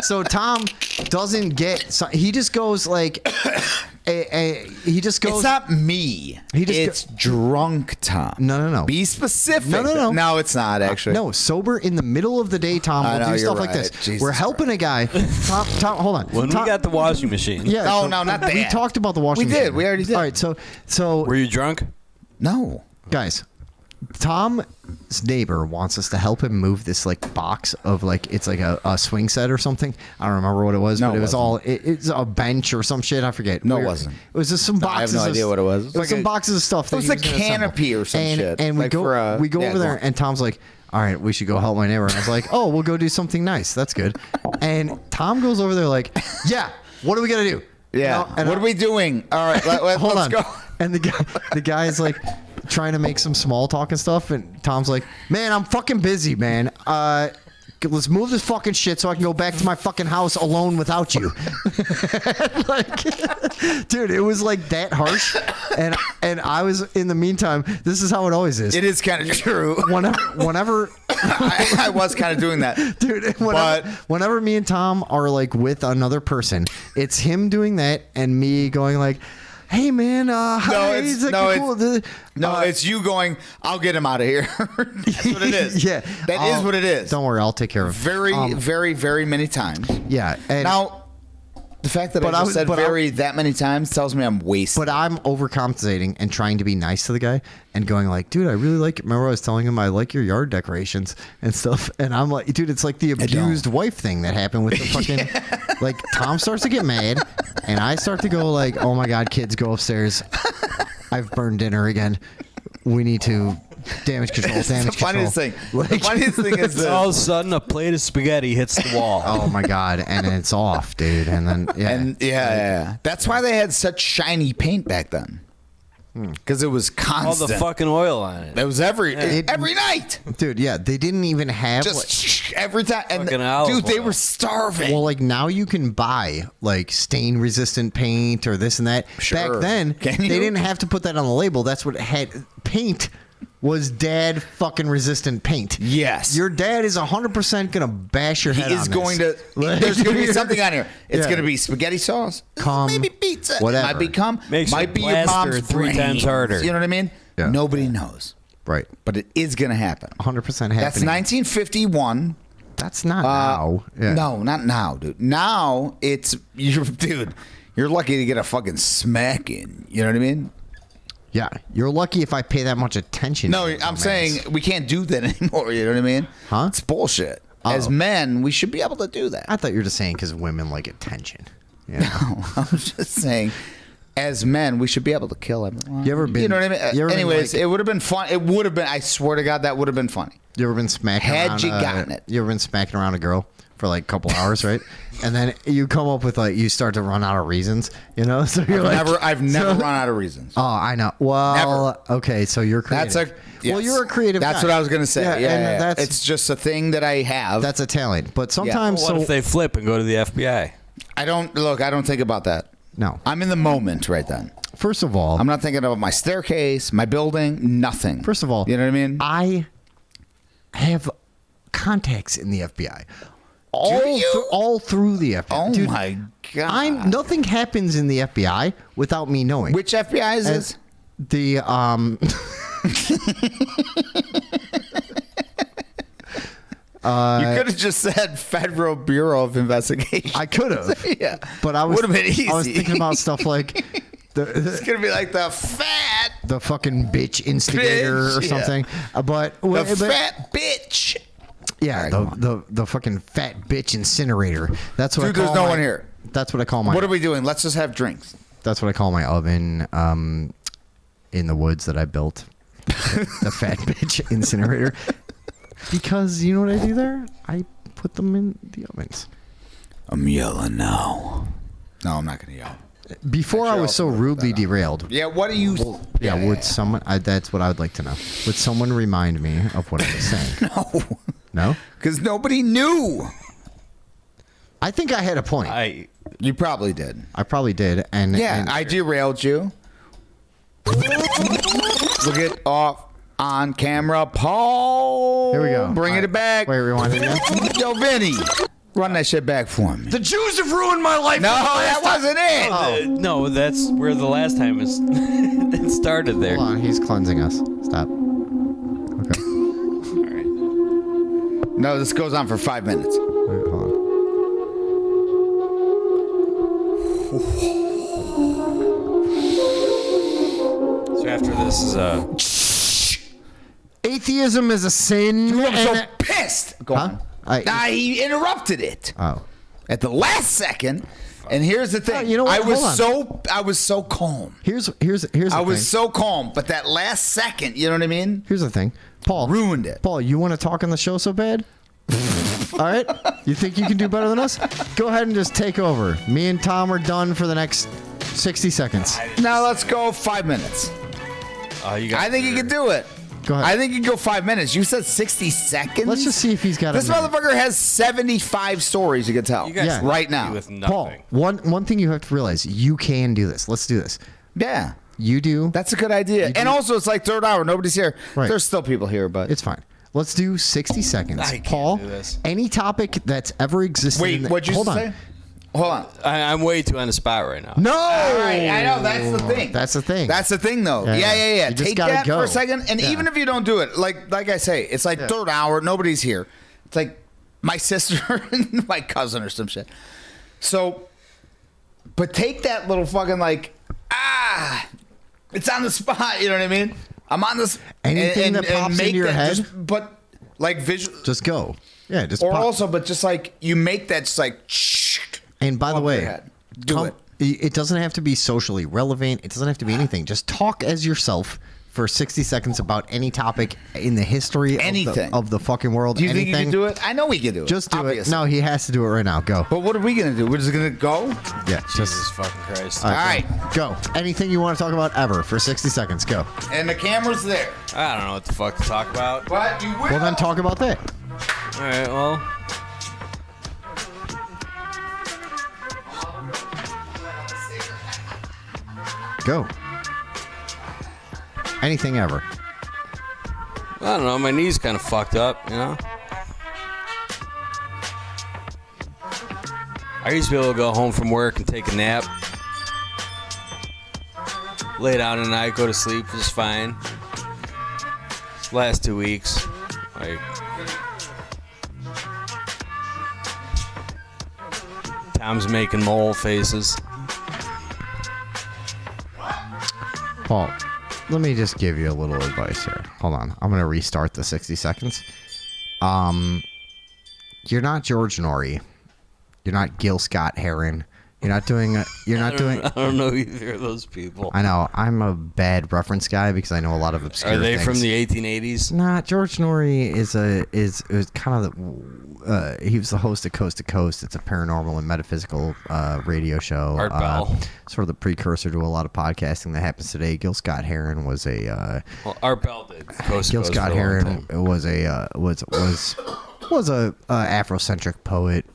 So Tom doesn't get. So he just goes like. He just goes. It's not me. It's drunk Tom. No. Be specific. No. No, it's not actually. No, sober in the middle of the day, Tom. We'll do stuff like this. Jesus We're helping a guy. Tom, hold on. When we got the washing machine. Yeah. No, not that. We talked about the washing We machine. did. We already did. All right. So. Were you drunk? No. Guys, Tom's neighbor wants us to help him move this like box of like it's like a swing set or something. I don't remember what it was, but it was all it's a bench or some shit. I forget. No, it wasn't. It was just some boxes. I have no idea what it was. It was some boxes of stuff. It was a canopy or some shit. And we go over there, and Tom's like, "All right, we should go help my neighbor." And I was like, "Oh, we'll go do something nice. That's good." And Tom goes over there like, "Yeah, what are we gonna do?" Yeah. What are we doing? All right, let's go. And the guy's like trying to make some small talk and stuff, and Tom's like, "Man, I'm fucking busy, man. Let's move this fucking shit so I can go back to my fucking house alone without you." Like, dude, it was like that harsh, and I was in the meantime. This is how it always is. It is kind of true. Whenever I was kind of doing that, dude. Whenever me and Tom are like with another person, it's him doing that and me going like, "Hey man, it's you going, I'll get him out of here." That's what it is. Yeah, that is what it is. Don't worry, I'll take care of it. Very, very many times. Yeah. And now, the fact that I just said that many times tells me I'm wasted. But I'm overcompensating and trying to be nice to the guy and going like, "Dude, I really like it." Remember I was telling him I like your yard decorations and stuff, and I'm like, "Dude, it's like the abused wife thing that happened with the fucking." Like Tom starts to get mad, and I start to go like, "Oh my god, kids, go upstairs. I've burned dinner again. We need to damage control." The funniest thing is that all of a sudden a plate of spaghetti hits the wall. Oh my god, and it's off, dude. And then yeah. That's why they had such shiny paint back then. Because it was constant. All the fucking oil on it. It was every night, dude. Yeah, they didn't even have every time. And dude, they were starving. Well, like now you can buy like stain resistant paint or this and that. Sure. Back then, they didn't have to put that on the label. That's what it had. Paint was dad fucking resistant paint. Yes. Your dad is 100% gonna bash your head. He is going to. There's going to be something on here. It's going to be spaghetti sauce. Maybe pizza. Whatever. Might be your mom's three times harder. You know what I mean? Yeah. Nobody knows. Right. But it is going to happen. 100% happening. That's 1951. That's not now. Yeah. No, not now, dude. Now it's dude. You're lucky to get a fucking smacking. You know what I mean? Yeah, you're lucky if I pay that much attention. No, I'm saying we can't do that anymore. You know what I mean? Huh? It's bullshit. As men, we should be able to do that. I thought you were just saying because women like attention. Yeah. No, I was just saying, as men, we should be able to kill everyone. You ever been? You know what I mean? Anyways, it would have been fun. It would have been. I swear to God, that would have been funny. You ever been smacking? Had you gotten it? You ever been smacking around a girl for like a couple hours, right? And then you come up with like you start to run out of reasons, you know. So you're I've never run out of reasons. Oh, I know. Well, never. Okay, so you're creative. Well, you're a creative. That's guy. what I was gonna say. Yeah. It's just a thing that I have. That's a talent. But sometimes, What if they flip and go to the FBI? I don't think about that. No, I'm in the moment right then. First of all, I'm not thinking about my staircase, my building, nothing. First of all, you know what I mean? I have contacts in the FBI. All through the FBI. Oh Dude, my God. Nothing happens in the FBI without me knowing. Which FBI is this? The you could have just said Federal Bureau of Investigation. I could have. Yeah. But I was would have been easy. I was thinking about stuff like it's gonna be like the fucking bitch instigator or something. But fat bitch. Yeah, the fucking fat bitch incinerator. That's what. Dude, I call there's no one here. That's what I call my. What are we doing? Let's just have drinks. That's what I call my oven in the woods that I built. The fat bitch incinerator. Because you know what I do there? I put them in the ovens. I'm yelling now. No, I'm not going to yell. Before I was so rudely derailed. Yeah, what do you... would someone... that's what I would like to know. Would someone remind me of what I was saying? No. No? Because nobody knew. I think I had a point. You probably did. I probably did. And I derailed you. Look at off on camera, Paul. Here we go. Bringing it back. Wait, rewind it again. Yo, Vinny, run that shit back for me. The Jews have ruined my life. No, that wasn't it. Oh. No, that's where the last time it started there. Hold on, he's cleansing us. Stop. Okay. All right. No, this goes on for 5 minutes. Wait, hold on. So after this is atheism is a sin. Dude, I'm so pissed. Go on. He interrupted it. Oh. At the last second. And here's the thing. You know what? I was so calm. Here's the thing. I was so calm, but that last second, you know what I mean? Here's the thing. Paul ruined it. Paul, you want to talk on the show so bad? All right? You think you can do better than us? Go ahead and just take over. Me and Tom are done for the next 60 seconds. Now let's go 5 minutes. I think you can do it. Go ahead. I think you can go 5 minutes. You said 60 seconds? Let's just see if he's got This motherfucker has 75 stories you can tell right now. Paul, one thing you have to realize, you can do this. Let's do this. Yeah. You do. That's a good idea. And also, it's like third hour. Nobody's here. Right. There's still people here, but it's fine. Let's do 60 seconds. I can't Paul, do this. any topic that's ever existed. Wait, what'd you say? Hold on. I'm way too on the spot right now. No! All right, I know. That's the thing. That's the thing. That's the thing, though. Yeah. Yeah. You just Take gotta that go. for a second. And Yeah. even if you don't do it, like I say, it's like third hour. Nobody's here. It's like my sister and my cousin or some shit. So, but take that little fucking it's on the spot. You know what I mean? I'm on this. Anything that pops into your head? But like visual. Just go. Yeah, just Or pop. also, but just like you make that just like. And by the above your way, head. Do it. It doesn't have to be socially relevant. It doesn't have to be anything. Just talk as yourself for 60 seconds about any topic in the history of the fucking world. Do you think anything. you can do it? I know we can do it. Just do obviously. it. No, he has to do it right now. Go. But what are we gonna do? We're just gonna go? Yeah. Jesus fucking Christ. All right. Go. Anything you want to talk about ever for 60 seconds. Go. And the camera's there. I don't know what the fuck to talk about. But you will. Well, then talk about that. All right, well. Go. Anything ever. I don't know. My knee's kind of fucked up, you know? I used to be able to go home from work and take a nap. Lay down at night, go to sleep just fine. Last 2 weeks, Tom's making mole faces. Paul, let me just give you a little advice here. Hold on. I'm going to restart the 60 seconds. You're not George Norrie. You're not Gil Scott Heron. You're not doing. I don't know either of those people. I know. I'm a bad reference guy because I know a lot of obscure Are they things. from the 1880s? Nah, George Norrie is kind of he was the host of Coast to Coast. It's a paranormal and metaphysical radio show. Art Bell. Sort of the precursor to a lot of podcasting that happens today. Gil Scott Heron was a. Well, Art Bell did. Coast to Gil Coast Scott for a long Heron time. was a Afrocentric poet.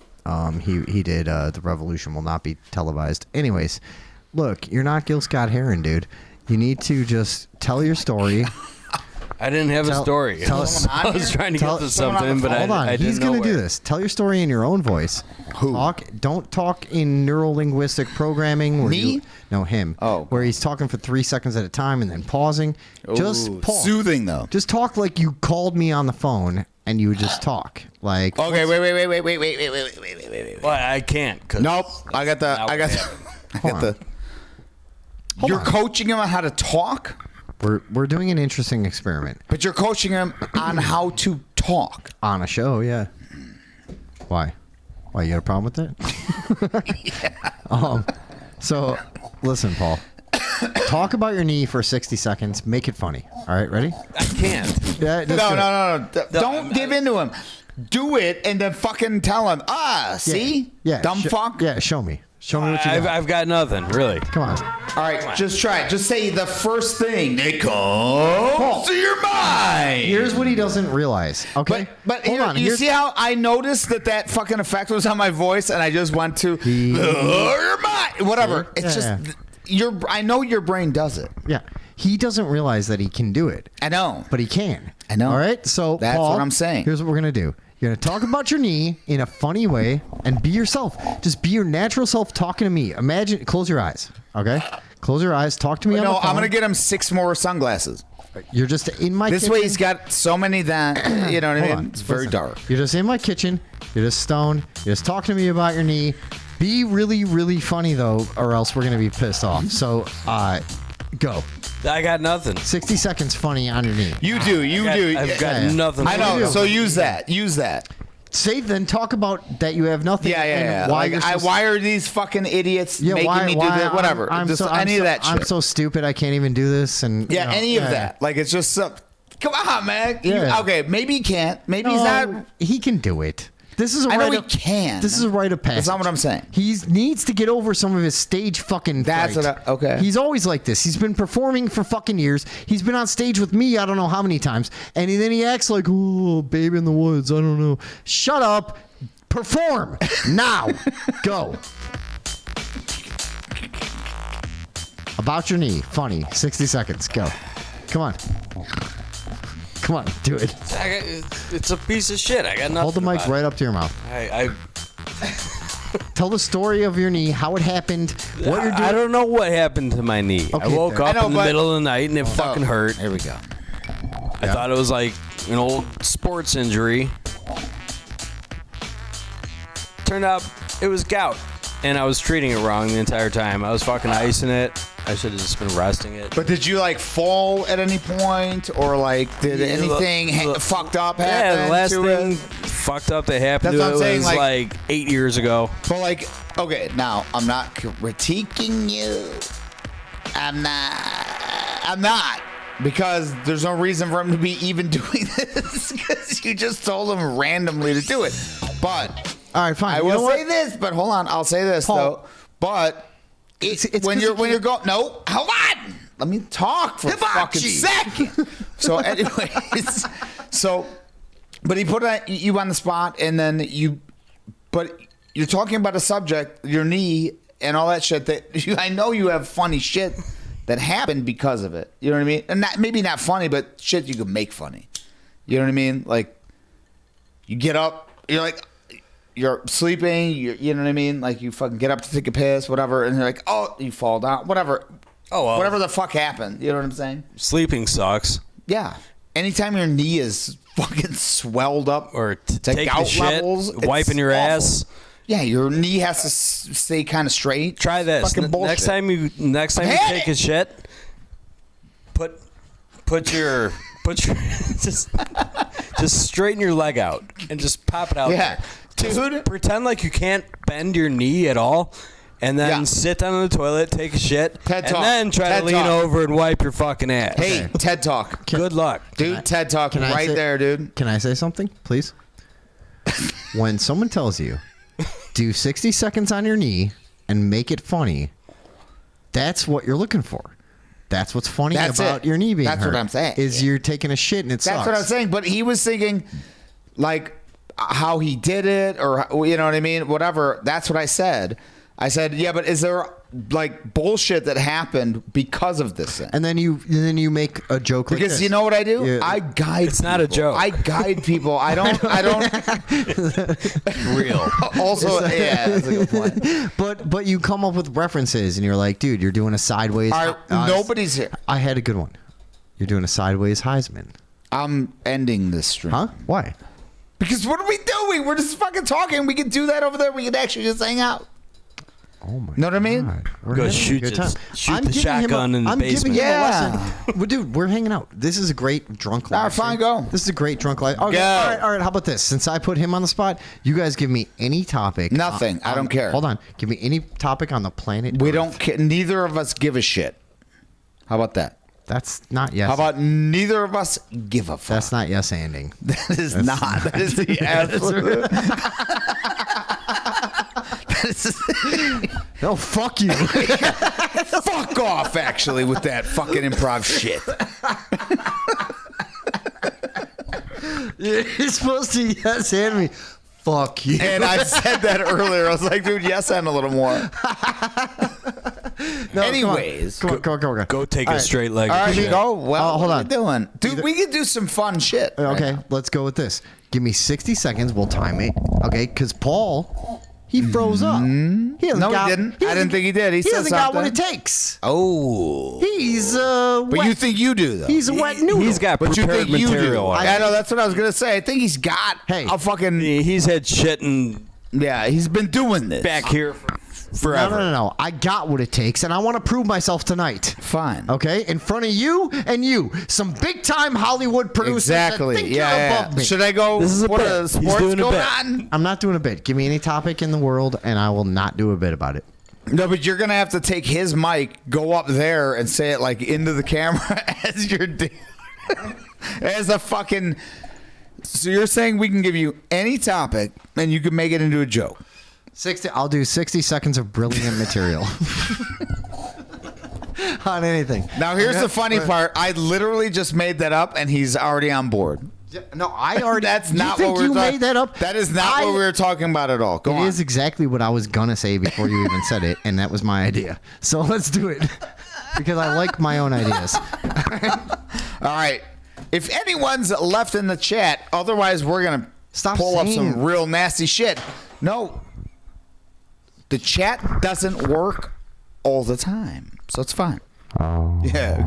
He did The Revolution Will Not Be Televised. Anyways, look, you're not Gil Scott Heron, dude. You need to just tell your story. I didn't have a story. I was trying to get to something, but hold on. I didn't He's know gonna do where. this. Tell your story in your own voice. Don't talk in neurolinguistic programming. Where no, him. Oh. Where he's talking for 3 seconds at a time and then pausing. Just Ooh, pause. soothing, though. Just talk like you called me on the phone and you would just talk. Like Okay, wait. Well, I can't. Nope. I got the. You're coaching him on how to talk? We're doing an interesting experiment. But you're coaching him on how to talk. On a show, yeah. Why? Why, you got a problem with that? So, listen, Paul. Talk about your knee for 60 seconds. Make it funny. All right, ready? I can't. No. Don't give in to him. Do it and then fucking tell him. See? Yeah. Dumb fuck. Yeah, show me. Show me what you got. I've got nothing, really. Come on. All right, just try it. Just say the first thing that comes to your mind. Here's what he doesn't realize. Okay, But you see how I noticed that fucking effect was on my voice, and I just went to your mind. Whatever. It's just I know your brain does it. Yeah. He doesn't realize that he can do it. I know, but he can. I know. All right. So that's Paul, what I'm saying. Here's what we're gonna do. You're going to talk about your knee in a funny way and be yourself. Just be your natural self talking to me. Imagine, close your eyes, okay? Close your eyes, talk to me on the phone. I'm going to get him 6 more sunglasses. You're just in my kitchen. This way he's got so many that, you know what I mean? It's very dark. You're just in my kitchen. You're just stoned. You're just talking to me about your knee. Be really, really funny, though, or else we're going to be pissed off. So, go. I got nothing. 60 seconds funny on your knee. You do. I've got nothing. I know. So use that. Then talk about that you have nothing. Yeah. Why are these fucking idiots making me do this? Whatever. Any of that shit. I'm so stupid. I can't even do this. And any of that. Like it's just come on, man. Okay, maybe he can't. Maybe he's not. He can do it. This is a I know rite he of, can. This is a rite of passage. That's not what I'm saying. He needs to get over some of his stage fucking That's fright. okay. He's always like this. He's been performing for fucking years. He's been on stage with me I don't know how many times. And then he acts like, oh, baby in the woods. I don't know. Shut up. Perform. Now. Go. About your knee. Funny. 60 seconds. Go. Come on. Come on, do it. It's a piece of shit. I got nothing. Hold the mic right up to your mouth. Tell the story of your knee, how it happened, what you're doing. I don't know what happened to my knee. Okay, I woke up in the middle of the night and it fucking hurt. Here we go. I thought it was like an old sports injury. Turned out it was gout, and I was treating it wrong the entire time. I was fucking icing it. I should have just been resting it. But did you like fall at any point, or like did anything fucked up happen? Yeah, the last to thing it? fucked up that happened That's to what I'm it saying, was like 8 years ago. But like, okay, now I'm not critiquing you. I'm not. Because there's no reason for him to be even doing this, because you just told him randomly to do it. But all right, fine. I will say this, but hold on, I'll say this though. But when you're going, no, hold on, let me talk for a fucking second. So, anyways, but he put you on the spot, and then but you're talking about a subject, your knee, and all that shit. I know you have funny shit that happened because of it. You know what I mean? And maybe not funny, but shit you could make funny. You know what I mean? Like, you get up, you're sleeping, you know what I mean? Like, you fucking get up to take a piss, whatever, and you're like, oh, you fall down, whatever. Oh, well. Whatever the fuck happened. You know what I'm saying? Sleeping sucks. Yeah. Anytime your knee is fucking swelled up or to take gout the shit, levels, wiping your awful. ass. Yeah, your knee has to stay kind of straight. Try this. Fucking bullshit. Next time you take a shit, put your just straighten your leg out and just pop it out. Yeah, there. dude. Just pretend like you can't bend your knee at all, and then sit down on the toilet, take a shit, TED and Talk. then try TED to lean Talk. over and wipe your fucking ass. Hey, TED Talk. Good luck, dude. TED Talk right there, dude. Can I say something, please? When someone tells you, do 60 seconds on your knee and make it funny, that's what you're looking for. That's what's funny about your knee being That's hurt. what I'm saying. Is you're taking a shit and it sucks. That's what I'm saying. But he was thinking, like, how he did it, or you know what I mean? Whatever. That's what I said. I said, yeah, but is there like bullshit that happened because of this thing? And then you make a joke like because this. you know what I do? Yeah. I guide. It's not a joke. I guide people. I don't. Real. Also, yeah, that's a good point. But you come up with references and you're like, dude, you're doing a sideways. All right, nobody's here. I had a good one. You're doing a sideways Heisman. I'm ending this stream. Huh? Why? Because what are we doing? We're just fucking talking. We can do that over there. We can actually just hang out. Oh my! Know what I mean? We're Go having a shoot good the- time. shoot I'm the giving him shotgun in the I'm basement. giving him a Yeah. lesson. Well, dude, we're hanging out. This is a great drunk live. Fine, stream. go. This is a great drunk live. Okay, Go. all right. How about this? Since I put him on the spot, you guys give me any topic. Nothing. I don't care. Hold on. Give me any topic on the planet. We Earth. don't care. Neither of us give a shit. How about that? That's not yes. How about neither of us give a fuck? That's not yes anding. That is not. That is the absolute. No, fuck you. Fuck off, actually, with that fucking improv shit. You're supposed to yes and me. Fuck you. And I said that earlier. I was like, dude, yes and a little more. No, anyways. Come on. Go take a straight leg. All right, you go. Well, hold what on. are we doing? Dude, we could do some fun shit. Okay, let's go with this. Give me 60 seconds. We'll time it. Okay, because Paul, he froze up. No, he didn't. I didn't think he did. He said hasn't got what it something. takes. Oh. He's But wet. you think you do, though. He's a wet noodle. He's got But you prepared think you do. material. I know, that's what I was going to say. I think he's got a fucking... He's had shit and Yeah, he's been doing this. back here forever. No. I got what it takes, and I want to prove myself tonight. Fine. Okay? In front of you and you. Some big-time Hollywood producers Exactly. that think Yeah. you're above me. Should I go This is a put bit. a He's sports doing a going bit. on? I'm not doing a bit. Give me any topic in the world, and I will not do a bit about it. No, but you're going to have to take his mic, go up there, and say it like into the camera as you're as a fucking... So you're saying we can give you any topic, and you can make it into a joke? 60. I'll do 60 seconds of brilliant material. On anything. Now, here's the funny part. I literally just made that up, and he's already on board. No, I already... That's you not think what we were you talking made that up? That is not what we were talking about at all. Go on. It is exactly what I was going to say before you even said it, and that was my idea. So let's do it. Because I like my own ideas. All right. If anyone's left in the chat, otherwise we're going to pull up some real nasty shit. No. The chat doesn't work all the time, so it's fine. Yeah.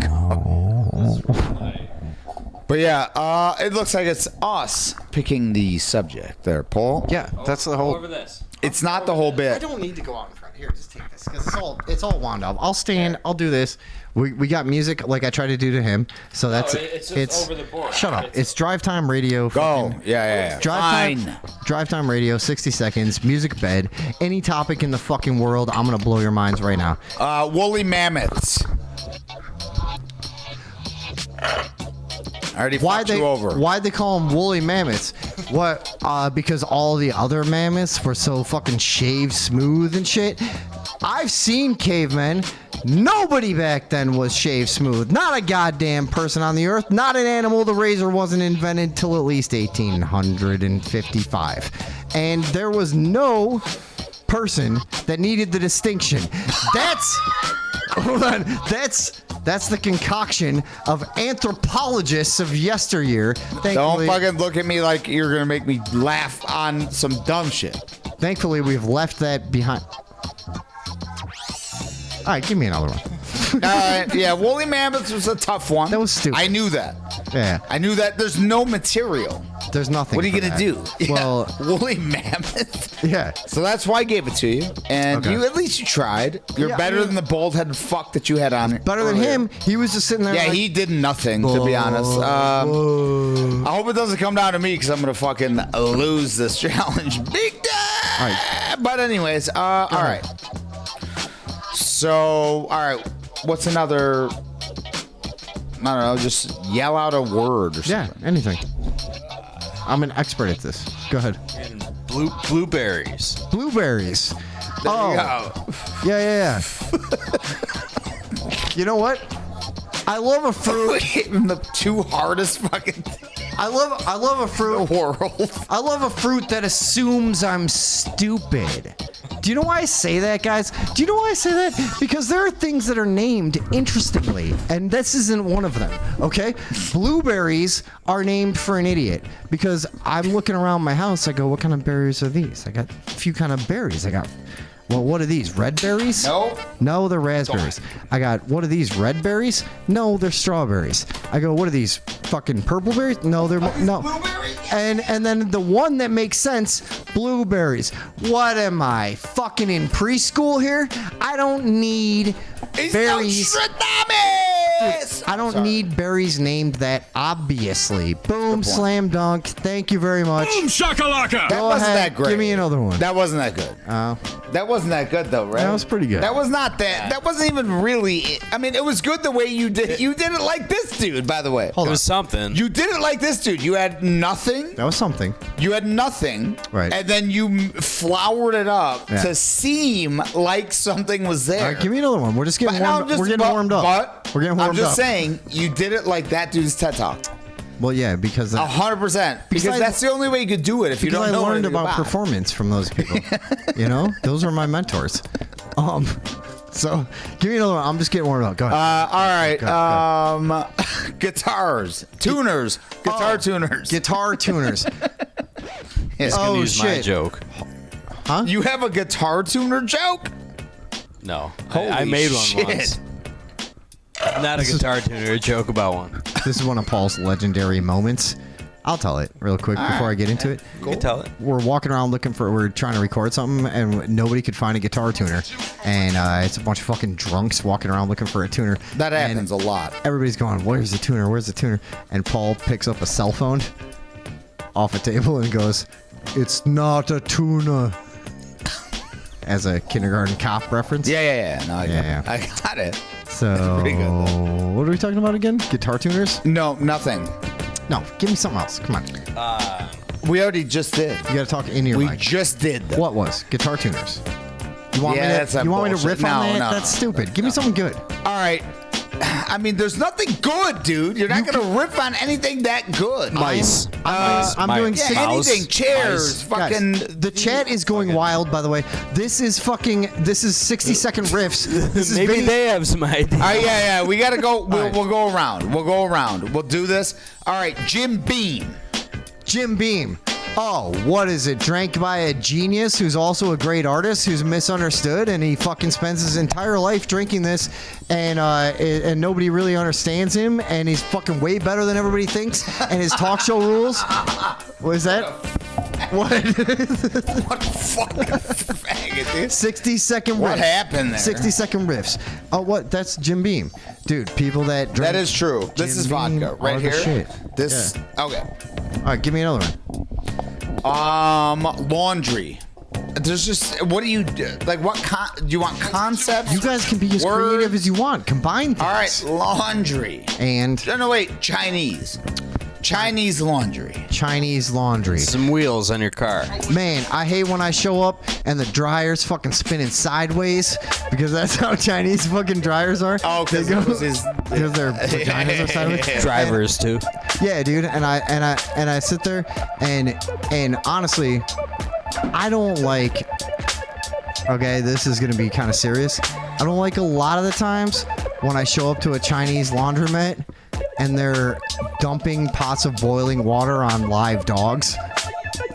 But yeah, it looks like it's us picking the subject there, Paul. Yeah, that's the whole... Over this. It's not the whole bit. I don't need to go out in front. Here, just take this, because it's all wound up. I'll stand. I'll do this. We got music like I try to do to him. So that's it's just over the board. Shut up. It's Drive Time Radio. Go. Yeah. Drive Time Radio. 60 seconds. Music bed. Any topic in the fucking world. I'm gonna blow your minds right now. Woolly mammoths. I already fucked you over. Why'd they call them woolly mammoths? What? Because all the other mammoths were so fucking shaved smooth and shit. I've seen cavemen. Nobody back then was shaved smooth. Not a goddamn person on the earth. Not an animal. The razor wasn't invented till at least 1855. And there was no person that needed the distinction. That's... Hold on. That's the concoction of anthropologists of yesteryear. Don't fucking look at me like you're going to make me laugh on some dumb shit. Thankfully, we've left that behind. All right, give me another one. Yeah, woolly mammoths was a tough one. That was stupid. I knew that. Yeah. I knew that. There's no material. There's nothing. What are you for going to that. do? Well, Yeah, woolly mammoth. Yeah. So that's why I gave it to you. And Okay. at least you tried. You're Yeah, better than the bald-headed fuck that you had on it. Better than him. He was just sitting there. Yeah, like, he did nothing, to be honest. I hope it doesn't come down to me because I'm going to fucking lose this challenge big time. All right. But anyways, all right. So, all right. What's another... I don't know, just yell out a word or something. Yeah, anything. I'm an expert at this. Go ahead. And blueberries. Blueberries. There Oh. you go. Yeah. You know what? I love a fruit. Gave him the two hardest fucking I love a fruit. in the world. I love a fruit that assumes I'm stupid. Do you know why I say that, guys? Do you know why I say that? Because there are things that are named interestingly, and this isn't one of them, okay? Blueberries are named for an idiot because I'm looking around my house. I go, what kind of berries are these? I got a few kind of berries. Well, what are these? Red berries? No, they're raspberries. I got, what are these? Red berries? No, they're strawberries. I go, what are these? Fucking purple berries? No, they're no. Blueberries? And then the one that makes sense, blueberries. What am I, fucking in preschool here? I don't need berries. I don't need berries named that, obviously. Boom, slam dunk. Thank you very much. Boom shakalaka. That wasn't that great. Give me another one. That wasn't that good. Oh. That wasn't that good though, right? That was pretty good. That was not that. That wasn't even really it. I mean, it was good the way you did it. You did it like this dude, by the way. It was something. You did it like this dude. You had nothing. That was something. You had nothing. Right. And then you flowered it up to seem like something was there. All right, give me another one. We're just getting warmed up. We're getting warmed up. But We're getting warmed up. I'm just saying, you did it like that dude's TED Talk. Well, yeah, because 100%. Because that's the only way you could do it if you don't know I learned anything about performance from those people. You know, those are my mentors. So give me another one. I'm just getting warmed up. Go ahead. All right. Guitars, tuners, guitar tuners, guitar tuners. He's gonna use my joke. Huh? You have a guitar tuner joke? No, Holy I made one shit. once. Not a guitar tuner. A joke about one. This is one of Paul's legendary moments. I'll tell it real quick before I get into it. You can tell it. We're walking around we're trying to record something, and nobody could find a guitar tuner. And it's a bunch of fucking drunks walking around looking for a tuner. That happens a lot. Everybody's going, where's the tuner? Where's the tuner? And Paul picks up a cell phone off a table and goes, it's not a tuner. As a kindergarten cop reference. Yeah. No, I got it. So, pretty good, what are we talking about again? Guitar tuners? No, nothing. No, give me something else. Come on. We already just did. You got to talk in your We mic. just did. Though. What was? Guitar tuners. You want that's me to bullshit. riff on that? No, That's stupid. Give me something good. All right. I mean, there's nothing good, dude. You're not going to riff on anything that good. Mice. I'm doing anything. Chairs. Fucking. Guys, the chat is going wild, by the way. This is 60-second riffs. This is Maybe they have some ideas. All right, yeah. We got to go. We'll go around. We'll do this. All right, Jim Beam. Jim Beam. Oh, what is it? Drank by a genius who's also a great artist who's misunderstood, and he fucking spends his entire life drinking this, and nobody really understands him, and he's fucking way better than everybody thinks, and his talk show rules. What is that? What? What fucking faggot, dude? 60-second riffs. What happened there? 60-second riffs. Oh, what? That's Jim Beam. Dude, people that drink That is true. This is vodka right are the here. shit. This. Yeah. Okay. All right, give me another one. Laundry. There's just what do you do? Like what? Do you want concepts? You guys can be as creative as you want. Combine things. All right, laundry. And no, wait, Chinese laundry. Chinese laundry. Some wheels on your car. Man, I hate when I show up and the dryer's fucking spinning sideways because that's how Chinese fucking dryers are. Oh, because their vaginas are sideways. Drivers too. Yeah, dude. And I sit there and honestly, I don't like. Okay, this is gonna be kind of serious. I don't like a lot of the times when I show up to a Chinese laundromat and they're dumping pots of boiling water on live dogs.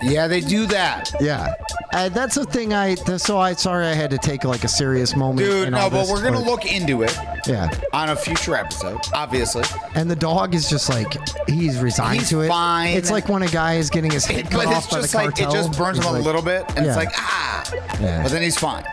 Yeah, they do that. Yeah. That's a thing sorry I had to take like a serious moment. Dude, in no, all but this, we're going to look into it. Yeah. On a future episode, obviously. And the dog is just like, he's resigned to it. Fine. It's like when a guy is getting his head cut off by the cartel. It just burns him a little bit, and it's like, Yeah. But then he's fine.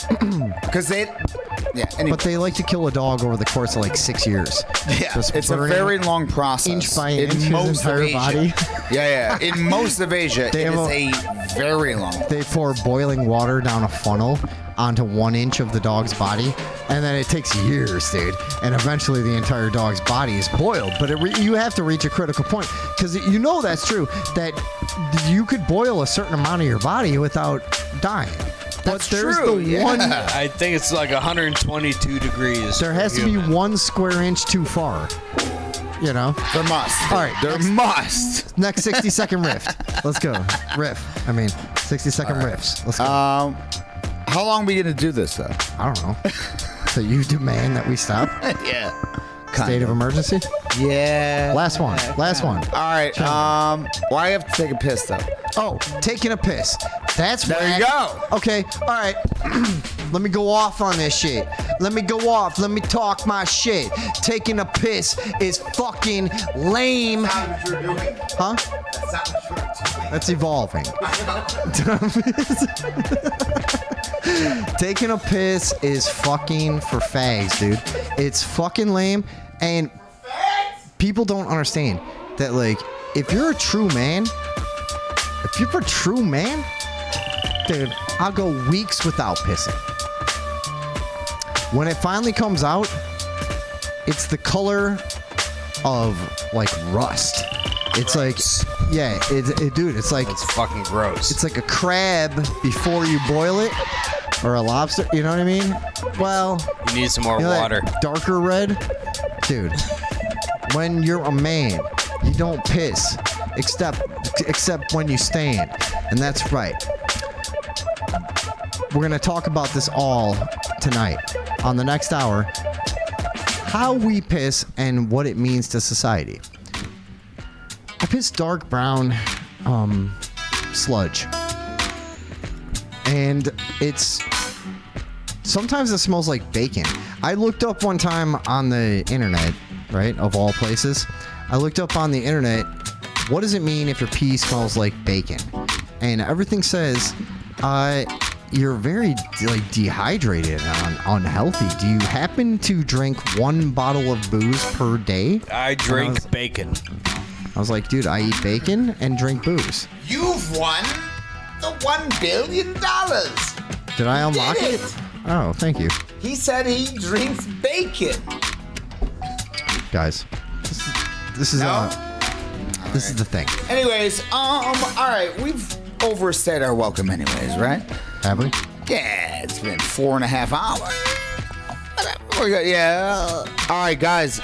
Because anyway. But they like to kill a dog over the course of like 6 years. Yeah, Just it's a burning very long process. Inch by inch, his entire body. Yeah. In most of Asia, it is a very long. They pour boiling water down a funnel onto 1 inch of the dog's body, and then it takes years, dude. And eventually, the entire dog's body is boiled. But you have to reach a critical point because you know that's true. That you could boil a certain amount of your body without dying. That's there's true. The one. I think it's like 122 degrees. There has to be 1 square inch too far. You know? There must. All right. There must. Next 60-second riff. Let's go. 60-second riffs. Let's go. How long are we going to do this, though? I don't know. So you demand that we stop? Yeah. State of emergency? Yeah. Last one. All right. Well, I have to take a piss, though. Oh, taking a piss. That's there whack. you go. Okay. All right. Let me go off on this shit. Let me go off. Let me talk my shit. Taking a piss is fucking lame. That's not what you're doing. Huh? That's not what you're doing. That's evolving. Taking a piss is fucking for fags, dude. It's fucking lame, and people don't understand that, like, if you're a true man, dude, I'll go weeks without pissing. When it finally comes out, it's the color of like rust. It's like, yeah, dude, it's like, it's fucking gross. It's like a crab before you boil it, or a lobster. You know what I mean? Well, you need some more you know water. That darker red, dude. When you're a man, you don't piss, except when you stand, and that's right. We're gonna talk about this all tonight on the next hour. How we piss and what it means to society. I piss dark brown sludge. And sometimes it smells like bacon. I looked up one time on the internet, right, of all places. I looked up on the internet, what does it mean if your pee smells like bacon? And everything says, you're very dehydrated and unhealthy. Do you happen to drink 1 bottle of booze per day? I drink bacon. I was like, dude, I eat bacon and drink booze. You've won the $1 billion. Did I unlock it? Oh, thank you. He said he drinks bacon. Guys, this is the thing. Anyways, all right, we've overstayed our welcome anyways, right? Have we? Yeah, it's been 4.5 hours. Yeah. All right, guys.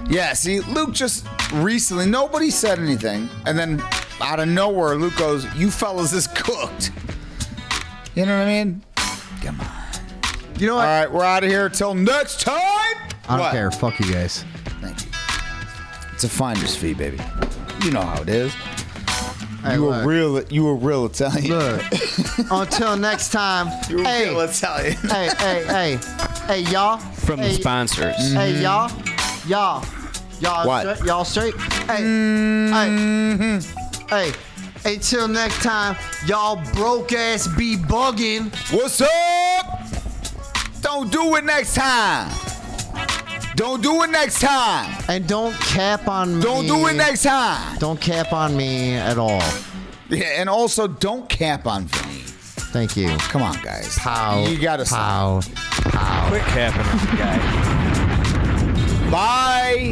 Yeah, see, Luke just recently, nobody said anything, and then out of nowhere, Luke goes, "You fellas is cooked." You know what I mean? Come on. You know what? All right, we're out of here till next time. I don't care. Fuck you guys. Thank you. It's a finder's fee, baby. You know how it is. Hey, you were real Italian. Look, until next time. You were real Italian. Hey, y'all. From the sponsors. Hey, y'all. What? Y'all straight? Hey, until next time, y'all broke ass be bugging. What's up? Don't do it next time. Don't do it next time. And don't cap on me. Don't do it next time. Don't cap on me at all. Yeah, and also don't cap on me. Thank you. Come on, guys. Pow. You gotta pow. stop. Pow. Quit capping on the guy. Bye.